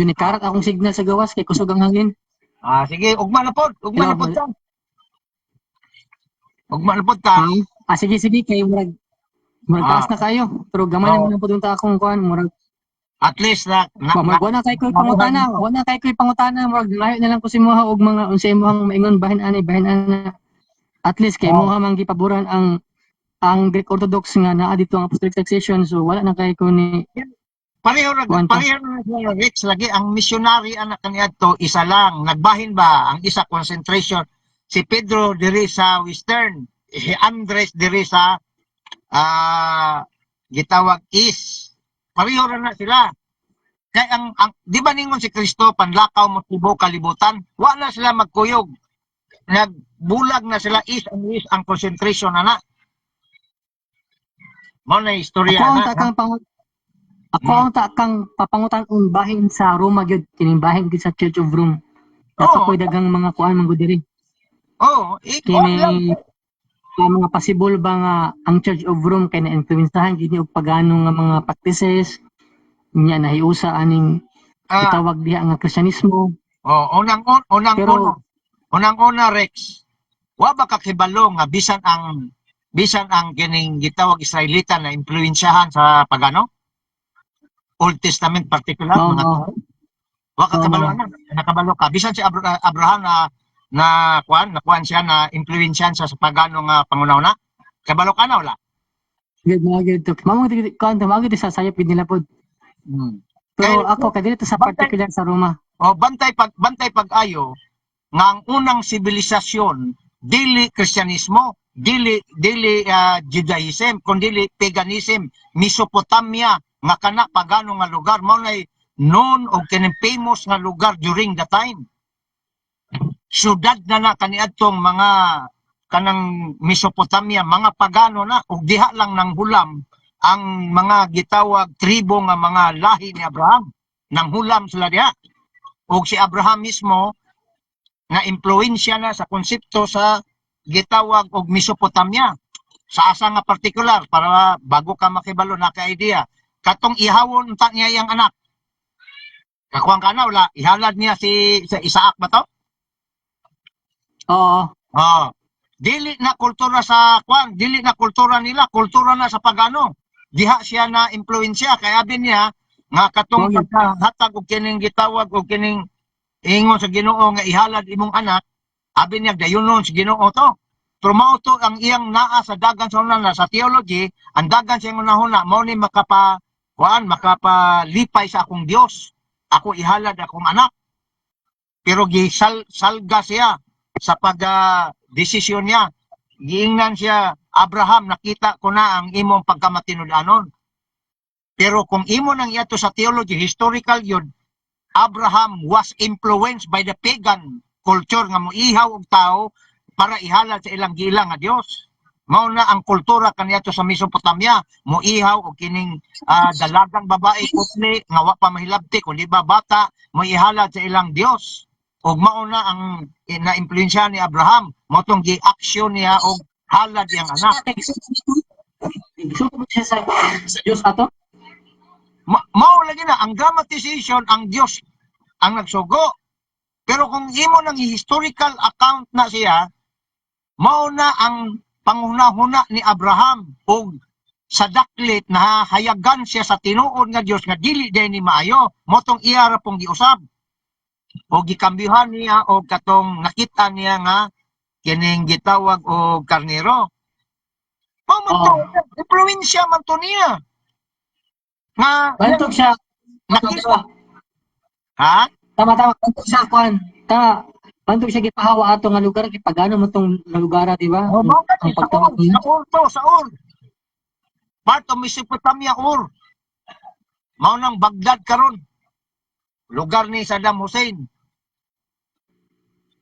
Speaker 2: ni karat akong signal sa gawas kay kusog ang hangin.
Speaker 1: Sige, ugma na pod. Ugma na pod ta. Ugma na pod ta.
Speaker 2: Sige kay murag taas na kayo. Pero gamay naman ang pudunta akong kuan murag
Speaker 1: at least
Speaker 2: wala kay ko'y pangutana. Wala kay ko'y pangutana. Murag lahi na lang ko si Moha og mga unsay mohang maingon bahin ana. At least kay Moha man gipaboran ang Greek Orthodox nga naa dito ang apostolic succession, so wala na kay ko ni
Speaker 1: pareho na Rex lagi ang missionary anak kaniadto isa lang nagbahin ba ang isa concentration si Pedro diri sa Western, si Andres diri sa gitawag East. Pareho na sila. Kay ang di ba ningon si Kristo panlakaw mo tibuok kalibutan, wa na sila magkuyog. Nagbulag na sila East and West ang concentration ana. Mo na istorya na.
Speaker 2: Ako ang takang papangutan bahin sa Roma gyud kining bahin gyud sa Church of Rome. Nato ko'y daghang mga kuan man gud diri. Kini mga possible ba nga ang Church of Rome kay na-influensahan gini og pagano nga mga practices nya nahiusa aning gitawag diha nga Kristyanismo.
Speaker 1: Unang-una, unang-una Rex, wa ba kakibalo nga bisan ang kining gitawag Israelita na impluwensyahan sa pagano? Old Testament particular mga tao. Wa kakibalo na nakabalo ka bisan si Abraham na kuan siya na impluwensyahan sa pagano nga pangunahuna. Kabalo ka na wala?
Speaker 2: Gid mo gid to. Mamo gid kuan mo gid sa sayop gid nila pod. Pero ako kay dito sa particular sa Roma.
Speaker 1: Bantay pag-ayo nga ang unang sibilisasyon dili Kristyanismo, dili Judaism, kundi paganism, Mesopotamia nga kana pagano nga lugar mao nay known og kining famous nga lugar during the time. Syudad na kaniadtong mga kanang Mesopotamia, mga pagano na ug diha lang nang hulam ang mga gitawag tribo nga mga lahi ni Abraham. Nang hulam sila diha. Ug si Abraham mismo na impluwensya na sa konsepto sa gitawag og Mesopotamia. Sa asa nga partikular para bago ka makibalo na ka idea. Katong ihawon ta niya yang anak. Kakuang kana wala ihalad niya si Isaac ba to?
Speaker 2: Oo.
Speaker 1: Dili na kultura sa dili na kultura nila, kultura na sa pagano. Diha siya na impluwensya kay abi niya nga katong paghatag og kining gitawag og kining ingon sa Ginoo nga ihalad imong anak, abi niya dayonon sa Ginoo to. Pero mao to ang iyang naa sa dagan sa una sa theology, ang dagan sa una mao ni makapalipay sa akong Dios. Ako ihalad akong anak. Pero salga siya sa desisyon niya. Giingnan siya, Abraham, nakita ko na ang imong pagkamatinud-anon. Pero kung imo nang iato sa theology, historical yun, Abraham was influenced by the pagan culture nga moihaw og tao para ihalad sa ilang gilang nga Dios. Mao na ang kultura kaniadto sa Mesopotamia, moihaw og kining dalagang babae putli nga wa pa mahilabti kundi ba bata moihalad sa ilang Dios. Og mao na ang na-impluwensya ni Abraham, mao tong gi-action niya og halad yang anak.
Speaker 2: Sugod siya sa Dios ato?
Speaker 1: Mao lagi na ang dramatization ang Dios ang nagsugo. Pero kung imo nang historical account na siya, mao na ang panghuna-huna ni Abraham og sa daklit na hayagan siya sa tinuod nga Dios nga dili day ni maayo, mao tong iya ra pong giusab. O gikambyuhan niya o katong nakita niya nga kining gitawag og karnero. Mao man to, influensya man to niya. Nga
Speaker 2: Bantog siya.
Speaker 1: nakita. Ha?
Speaker 2: Tama bantog siya kuan. Bantog siya gipahawa ato nga lugar kay pagano mo tong lugar, di ba?
Speaker 1: Mao
Speaker 2: Ang pagtawag niya.
Speaker 1: sa Ur. Part of Mesopotamia Ur. Mao nang Baghdad karon. Lugar ni Saddam Hussein.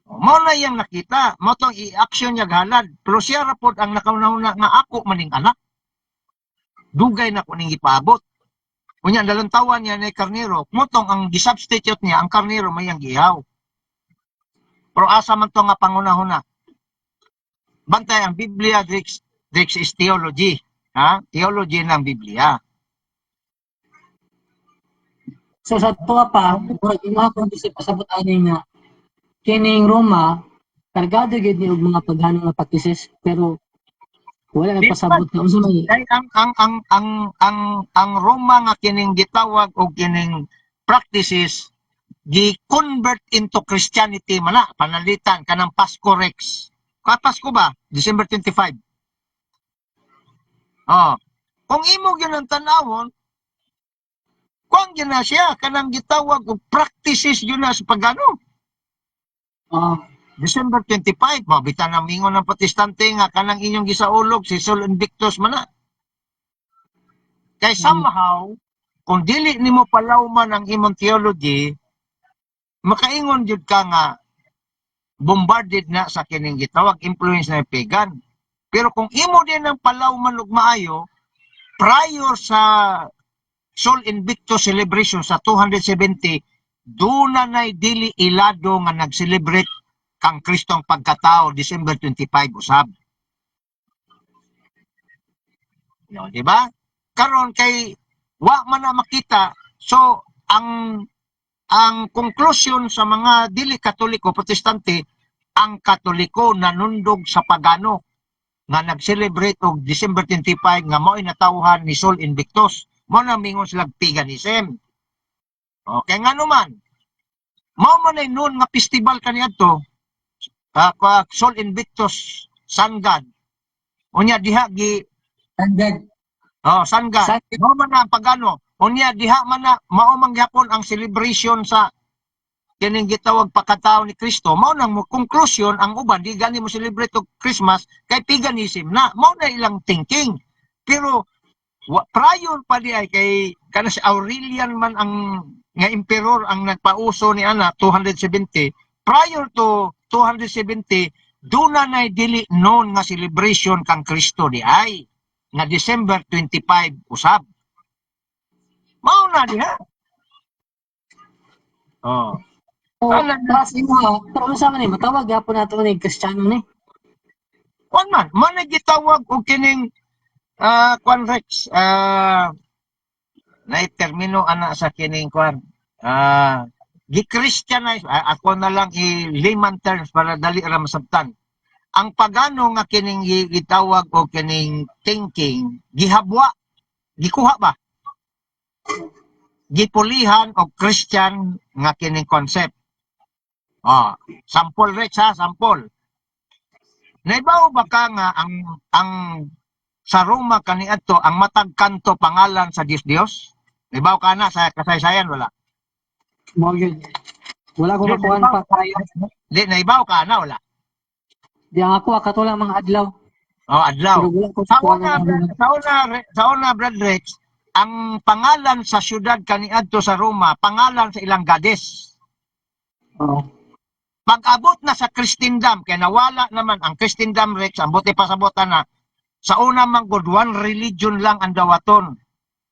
Speaker 1: Mao na iyang nakita, mao tong i-action niya halad. Pero siya rapod ang nakauna nga ako maning anak. Dugay na ko ning ipaabot. Unya dalantawan niya ni karnero, motong ang gi-substitute niya ang karnero mayang gihaw. Pero asa man to nga pangunahuna. Bantay ang Biblia Drix is theology, ha? Theology ng Biblia.
Speaker 2: So sa tuwa pa, murag imaha ko sa pasabot ani nga kining Roma kargado gyud ni og mga paghano nga practices pero wala nang pasabot nga unsa may
Speaker 1: ang Roma nga kining gitawag og kining practices gi-convert into Christianity man panalitan kanang Pasko Rex. Pasko ba? December 25. Kung imo gyud ang tanawon, kung yun na siya, kanang gitawag o practices yun na sa pagano. December 25, mabitan ang mingon ng protestante nga kanang inyong gisaulog, si Sol Invictus man na. Kaya somehow, kung dili nimo palawman ang imong theology, makaingon jud ka nga bombarded na sa kining gitawag influence na pagan. Pero kung imo din ang palawman ug maayo, prior sa Sol Invictus celebration sa 270 duna nay dili ilado nga nag-celebrate kang Kristong pagkatao December 25 usab. No, di ba? Karon kay wa man na makita, so ang conclusion sa mga dili Katoliko Protestante, ang Katoliko nanundog sa pagano nga nag-celebrate og December 25 nga mao'y natawhan ni Sol Invictus. Mo na mingon sila paganism. Okay nga naman. Mao man ay noon nga festival kaniadto, Sol Invictus Sun God. Unya diha gi Sun God. Mao man na ang pagano. Unya diha man na mao man gyapon ang celebration sa kining gitawag pagkatao ni Kristo. Mao nang mo conclusion ang uban di gani mo celebrate og Christmas kay paganism na. Mao na ilang thinking. Pero prior pa di ay kay kana si Aurelian man ang nga emperor ang nagpauso ni ana 270. Prior to 270 duna nay dili noon nga celebration kang Kristo di ay nga December 25 usab. Mao na diha. Oh.
Speaker 2: So, tapos imo, pero unsa man ni matawag gyapon nato ni Kristiyano ni.
Speaker 1: Kuan man gitawag og kining kuan Rex na termino ana sa kining kuan gi-Christianize ako na lang i-layman terms para dali ra masabtan. Ang pagano nga kining gitawag og kining thinking gihabwa gikuha ba gipulihan og Christian nga kining concept. Sample Rex ha, sample. Naibaw ba ka nga ang sa Roma kaniadto ang matag kanto pangalan sa Dios? Naibaw ka na sa kasaysayan wala?
Speaker 2: Mo gyud. Wala ko makuhan pa tayo.
Speaker 1: Di naibaw ka na wala?
Speaker 2: Di ang ako katulang mga adlaw.
Speaker 1: Adlaw.
Speaker 2: Pero wala ko
Speaker 1: Sa
Speaker 2: kuha
Speaker 1: una Brad Rex, ang pangalan sa syudad kaniadto sa Roma, pangalan sa ilang goddess. Pag-abot na sa Christendom, kaya nawala naman ang Christendom Rex, ang buti pasabotan na, sa una man good, one religion lang ang dawaton,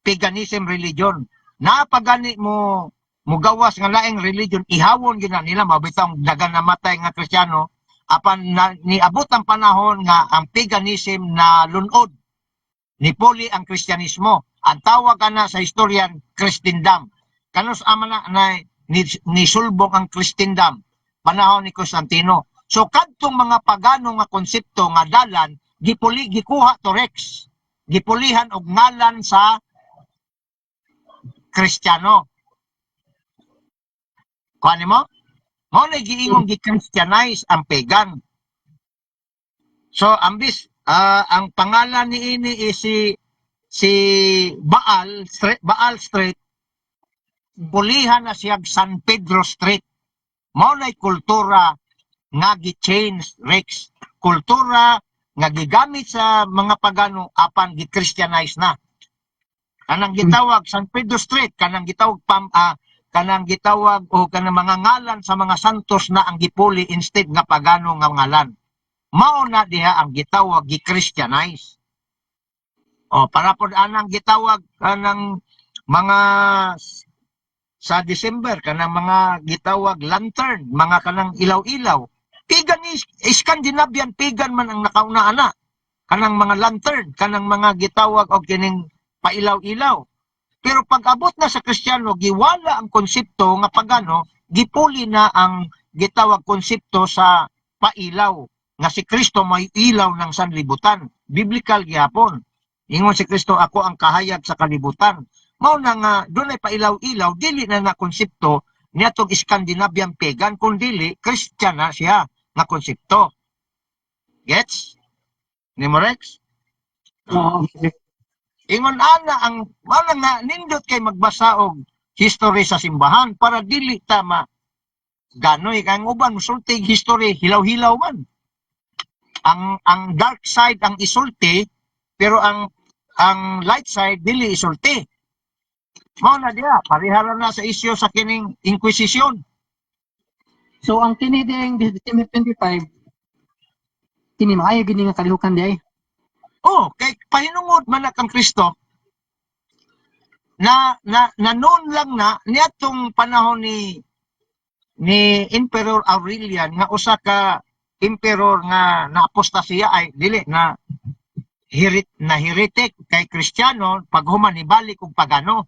Speaker 1: paganism religion. Napagani mo gawas nga laing religion, ihawon gina nila, mabitang dagan namatay nga Kristiyano, apan niabot ang panahon nga ang paganism na lunod, nipuli ang Kristyanismo. Ang tawag na sa historian, Christendom. Kanos ama na nisulbong ang Christendom panahon ni Constantino. So kadtong mga pagano nga konsepto nga dalan gikuha to Rex. Gipulihan og ngalan sa Kristiyano. Kuan mo? Mao na giingong gi-Christianize ang pagan. So ambis ang pangalan ni ini is si Baal Street pulihan na siya San Pedro Street. Mao na'y kultura nga gi-change Rex. Kultura nga gigamit sa mga pagano apan gi-Christianize na. Kanang gitawag San Pedro Street, kanang gitawag kanang gitawag o kanang mga ngalan sa mga santos na ang gipuli instead nga pagano nga ngalan. Mao na diha ang gitawag gi-Christianize. Para pod anang gitawag kanang mga sa December kanang mga gitawag lantern, mga kanang ilaw-ilaw. Pagan is Scandinavian pagan man ang nakauna ana. Kanang mga lantern, kanang mga gitawag og kining pailaw-ilaw. Pero pag-abot na sa Kristiyano, giwala ang konsepto nga pagano, gipuli na ang gitawag konsepto sa pailaw nga si Kristo may ilaw ng sanlibutan. Biblical gyapon. Ingon si Kristo, ako ang kahayag sa kalibutan. Mao na nga doon ay pailaw-ilaw, dili na konsepto niya itong Scandinavian pagan, kung dili, Christian na siya na konsepto. Gets? Ni mo Rex?
Speaker 2: Okay.
Speaker 1: Ingon ana wala nga nindot kay magbasa og history sa simbahan para dili tama ganoy kay ang uban musulti history hilaw-hilaw man. Ang dark side ang isulti pero ang light side dili isulti. Mao na diha, parihara na sa isyu sa kining Inquisition.
Speaker 2: So ang kini ding December 25 kini maayo gini nga kalihukan di ay.
Speaker 1: Kay pahinungod man na kang Kristo na noon lang na niadtong panahon ni ni Emperor Aurelian nga usa ka emperor nga naapostasiya ay dili na heretic kay Kristiyano paghuman ibalik og pagano.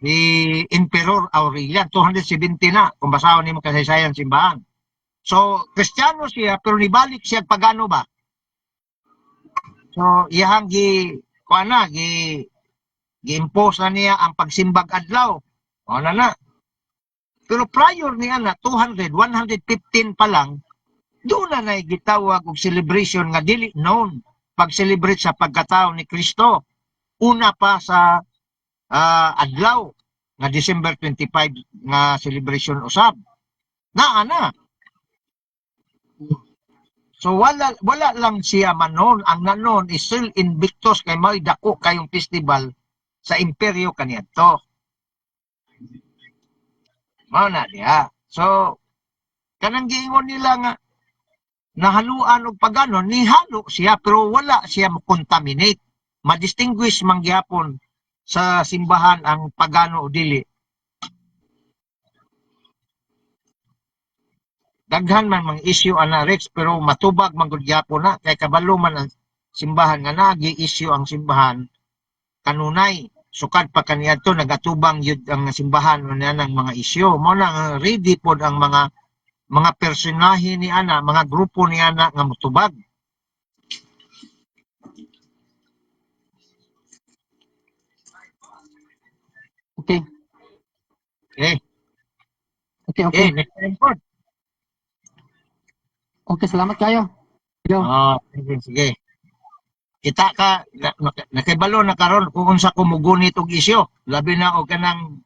Speaker 1: Ni Emperor Aurelian 270 na kung basahon nimo kasaysayan simbahan. So Kristiyano siya pero nibalik siya pagano ba. So iyang gi-impose na niya ang pagsimbag adlaw. O na. Pero prior niya na 115 pa lang, doon na gitawag og celebration nga dili known pag-celebrate sa pagkatao ni Kristo. Una pa sa adlaw nga December 25 nga celebration usab. Ana. So wala lang siya manon, ang nanon is still Invictus kay may dako kayong festival sa imperyo kaniadto. Mao na diha. So kanang giingon nila nga nahaluan og pagano, nihalo siya pero wala siya mo-contaminate. Ma-distinguish man gyapon sa simbahan ang pagano o dili. Daghan man mga issue ana Rex pero matubag man gud gyapon na kay kabalo man ang simbahan nga nagi-issue ang simbahan kanunay sukad pa kaniadto nagatubang yud ang simbahan na ng mga issue mo na ready pod ang mga personahe ni ana, mga grupo ni ana nga motubag.
Speaker 2: Okay.
Speaker 1: Okay.
Speaker 2: Okay.
Speaker 1: Next time po.
Speaker 2: Okay, salamat kayo. Yo.
Speaker 1: Sige. Kita ka nakibalo na karon kung unsa ko mugunit og isyu, labi na og kanang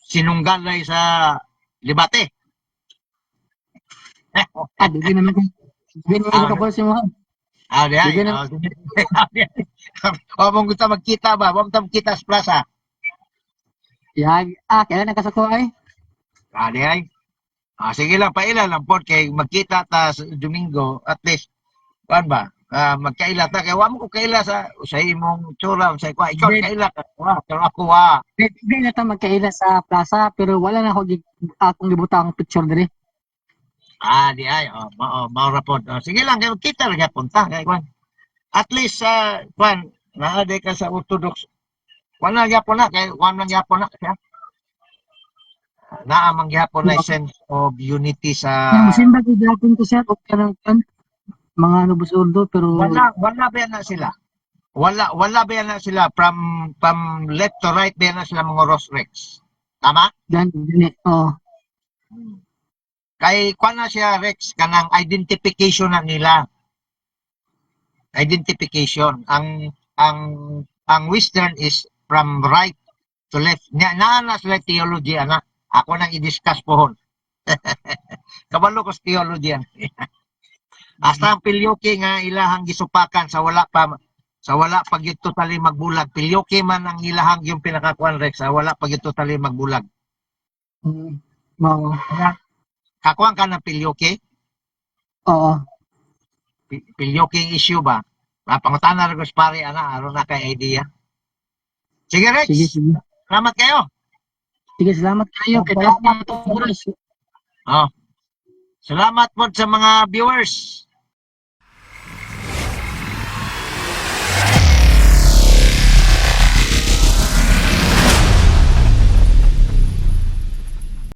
Speaker 1: sinunggalay sa debate.
Speaker 2: Di naman ko. Di naman ko si mo.
Speaker 1: Diay.
Speaker 2: Sige na.
Speaker 1: O mong gusto magkita ba? Wa mo magkita sa plaza.
Speaker 2: Kailan nagkasako ay?
Speaker 1: Diay. Sige lang, paila lang po kay magkita ta sa Domingo at least kuan ba? Magkaila ta kay wa mo ko kaila sa imong tsura sa ikaw kaila ka pero ako wa.
Speaker 2: Hindi na ta magkaila sa plaza pero wala na ako akong gibutang picture diri.
Speaker 1: Diay. Maura po. Sige lang kay magkita ra punta kay kuan. At least kuan naade ka sa Orthodox. Kuan na gyapon na kay kuan lang gyapon na siya. Naamang gyapon na sense of unity sa
Speaker 2: Simba ko gyapon ko siya og kanang mga nubos urdo pero
Speaker 1: wala ba na sila. Wala ba na sila from left to right ba na sila mga Rex. Tama?
Speaker 2: Gani. Oh.
Speaker 1: Kay kuan na siya Rex kanang identification na nila. Identification ang Western is from right to left. Na sila theology ana. Ako nang i-discuss pohon. Kabalo ko sa theology yan. Hasta ang pilyoke nga ilahang gisupakan sa wala pa gyud totally magbulag. Pilyoke man ang ilahang yung pinakakuan Rex, sa wala pa gyud totally magbulag.
Speaker 2: Mao.
Speaker 1: Kakuan ka ng pilyoke?
Speaker 2: Oo.
Speaker 1: Pilyoke issue ba? Pangutana ra gos pare ana aron na kay idea. Sige Rex.
Speaker 2: Sige.
Speaker 1: Salamat kayo.
Speaker 2: Sige, salamat kayo. Kita
Speaker 1: Salamat po sa mga viewers.